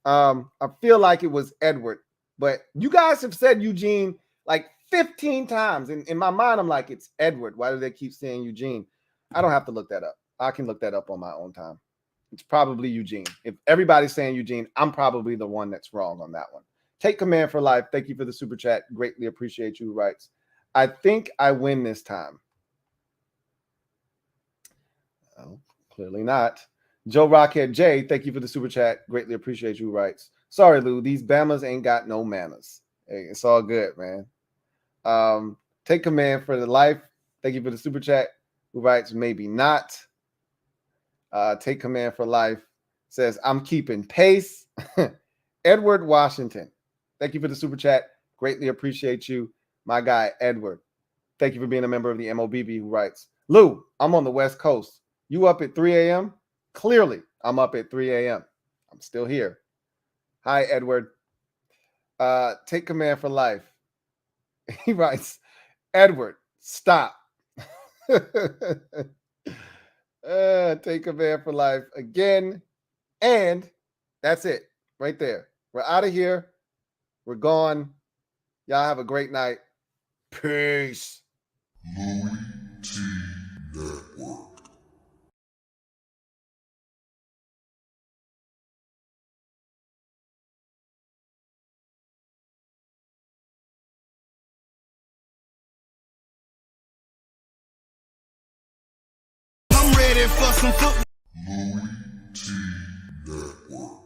I feel like it was Edward, but you guys have said Eugene like 15 times. In my mind, I'm like, it's Edward. Why do they keep saying Eugene? I don't have to look that up. I can look that up on my own time. It's probably Eugene. If everybody's saying Eugene, I'm probably the one that's wrong on that one. Take command for life. Thank you for the super chat. Greatly appreciate you. Writes, I think I win this time. Oh, clearly not. Joe Rockhead J, thank you for the super chat. Greatly appreciate you. Writes, sorry, Lou, these Bamas ain't got no manners. Hey, it's all good, man. Take command for the life. Thank you for the super chat. Who writes, maybe not. Take command for life. Says, I'm keeping pace. Edward Washington. Thank you for the super chat. Greatly appreciate you. My guy, Edward. Thank you for being a member of the MOBB, who writes, Lou, I'm on the West Coast. You up at 3 a.m.? Clearly, I'm up at 3 a.m. I'm still here. Hi, Edward. Take command for life. He writes, Edward, stop. Take command for life again. And that's it right there. We're out of here. We're gone. Y'all have a great night. Peace. LouieTeeNetwork. I'm ready for some football. LouieTeeNetwork.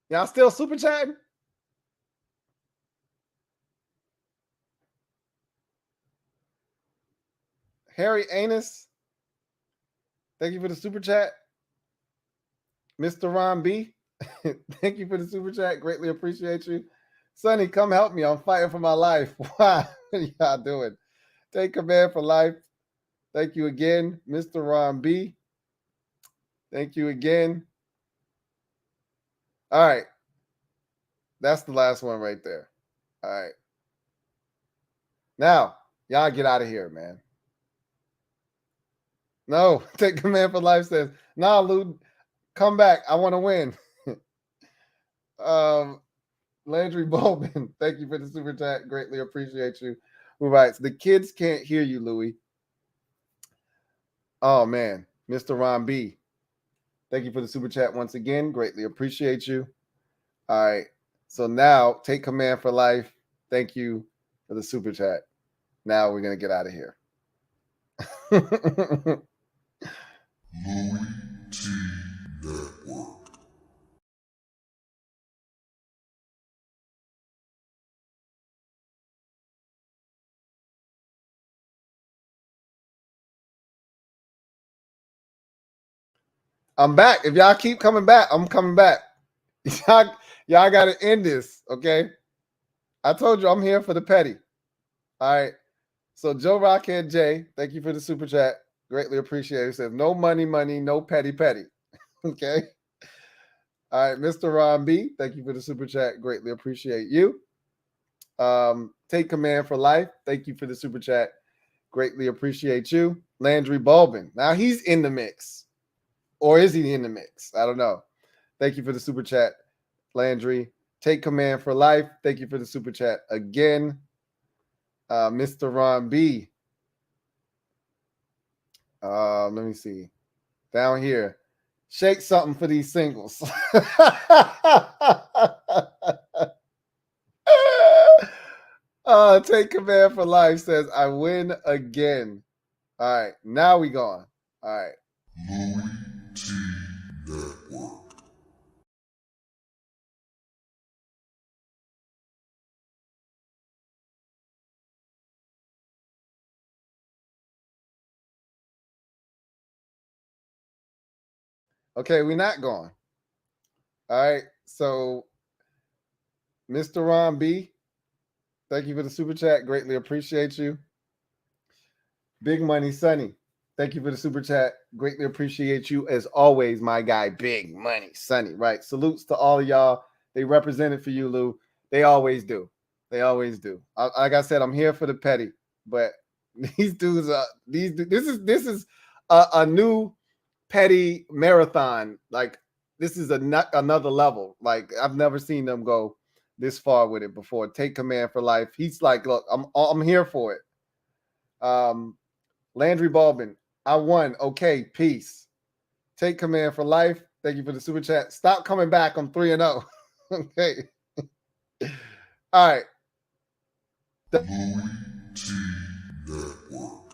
Y'all still super chatting? Harry Anus, thank you for the super chat. Mr. Ron B, thank you for the super chat. Greatly appreciate you. Sonny, come help me. I'm fighting for my life. Why? What are y'all doing? Take command for life. Thank you again, Mr. Ron B. Thank you again. All right. That's the last one right there. All right. Now, y'all get out of here, man. No, take command for life says, nah, Lou, come back. I want to win. Landry Bowman, thank you for the super chat. Greatly appreciate you. Who writes, the kids can't hear you, Louie. Oh, man. Mr. Ron B, thank you for the super chat once again. Greatly appreciate you. All right. So now, take command for life. Thank you for the super chat. Now we're going to get out of here. LouieTeeNetwork. I'm back. If y'all keep coming back, I'm coming back. Y'all got to end this, okay? I told you I'm here for the petty. All right. So Joe Rockhead J, thank you for the super chat. Greatly appreciate it. Says no money, no petty. Okay. All right, Mr. Ron B, thank you for the super chat. Greatly appreciate you. Take command for life. Thank you for the super chat. Greatly appreciate you. Landry Bulbin. Now he's in the mix. Or is he in the mix? I don't know. Thank you for the super chat, Landry. Take command for life. Thank you for the super chat again. Mr. Ron B. Let me see. Down here. Shake something for these singles. Take command for life says, I win again. All right. Now we gone. All right. LouieTeeNetwork. Okay, we're not gone. All right. So, Mr. Ron B, thank you for the super chat. Greatly appreciate you. Big Money Sonny, thank you for the super chat. Greatly appreciate you as always, my guy. Big Money Sonny, right? Salutes to all of y'all. They represented for you, Lou. They always do. They always do. Like I said, I'm here for the petty, but these dudes are this is a new petty marathon. Like this is another level. Like I've never seen them go this far with it before. Take command for life. He's like, look, I'm here for it. Landry Baldwin, I won. Okay, peace. Take command for life. Thank you for the super chat. Stop coming back. I'm 3-0. Okay. All right. LouieTeeNetwork.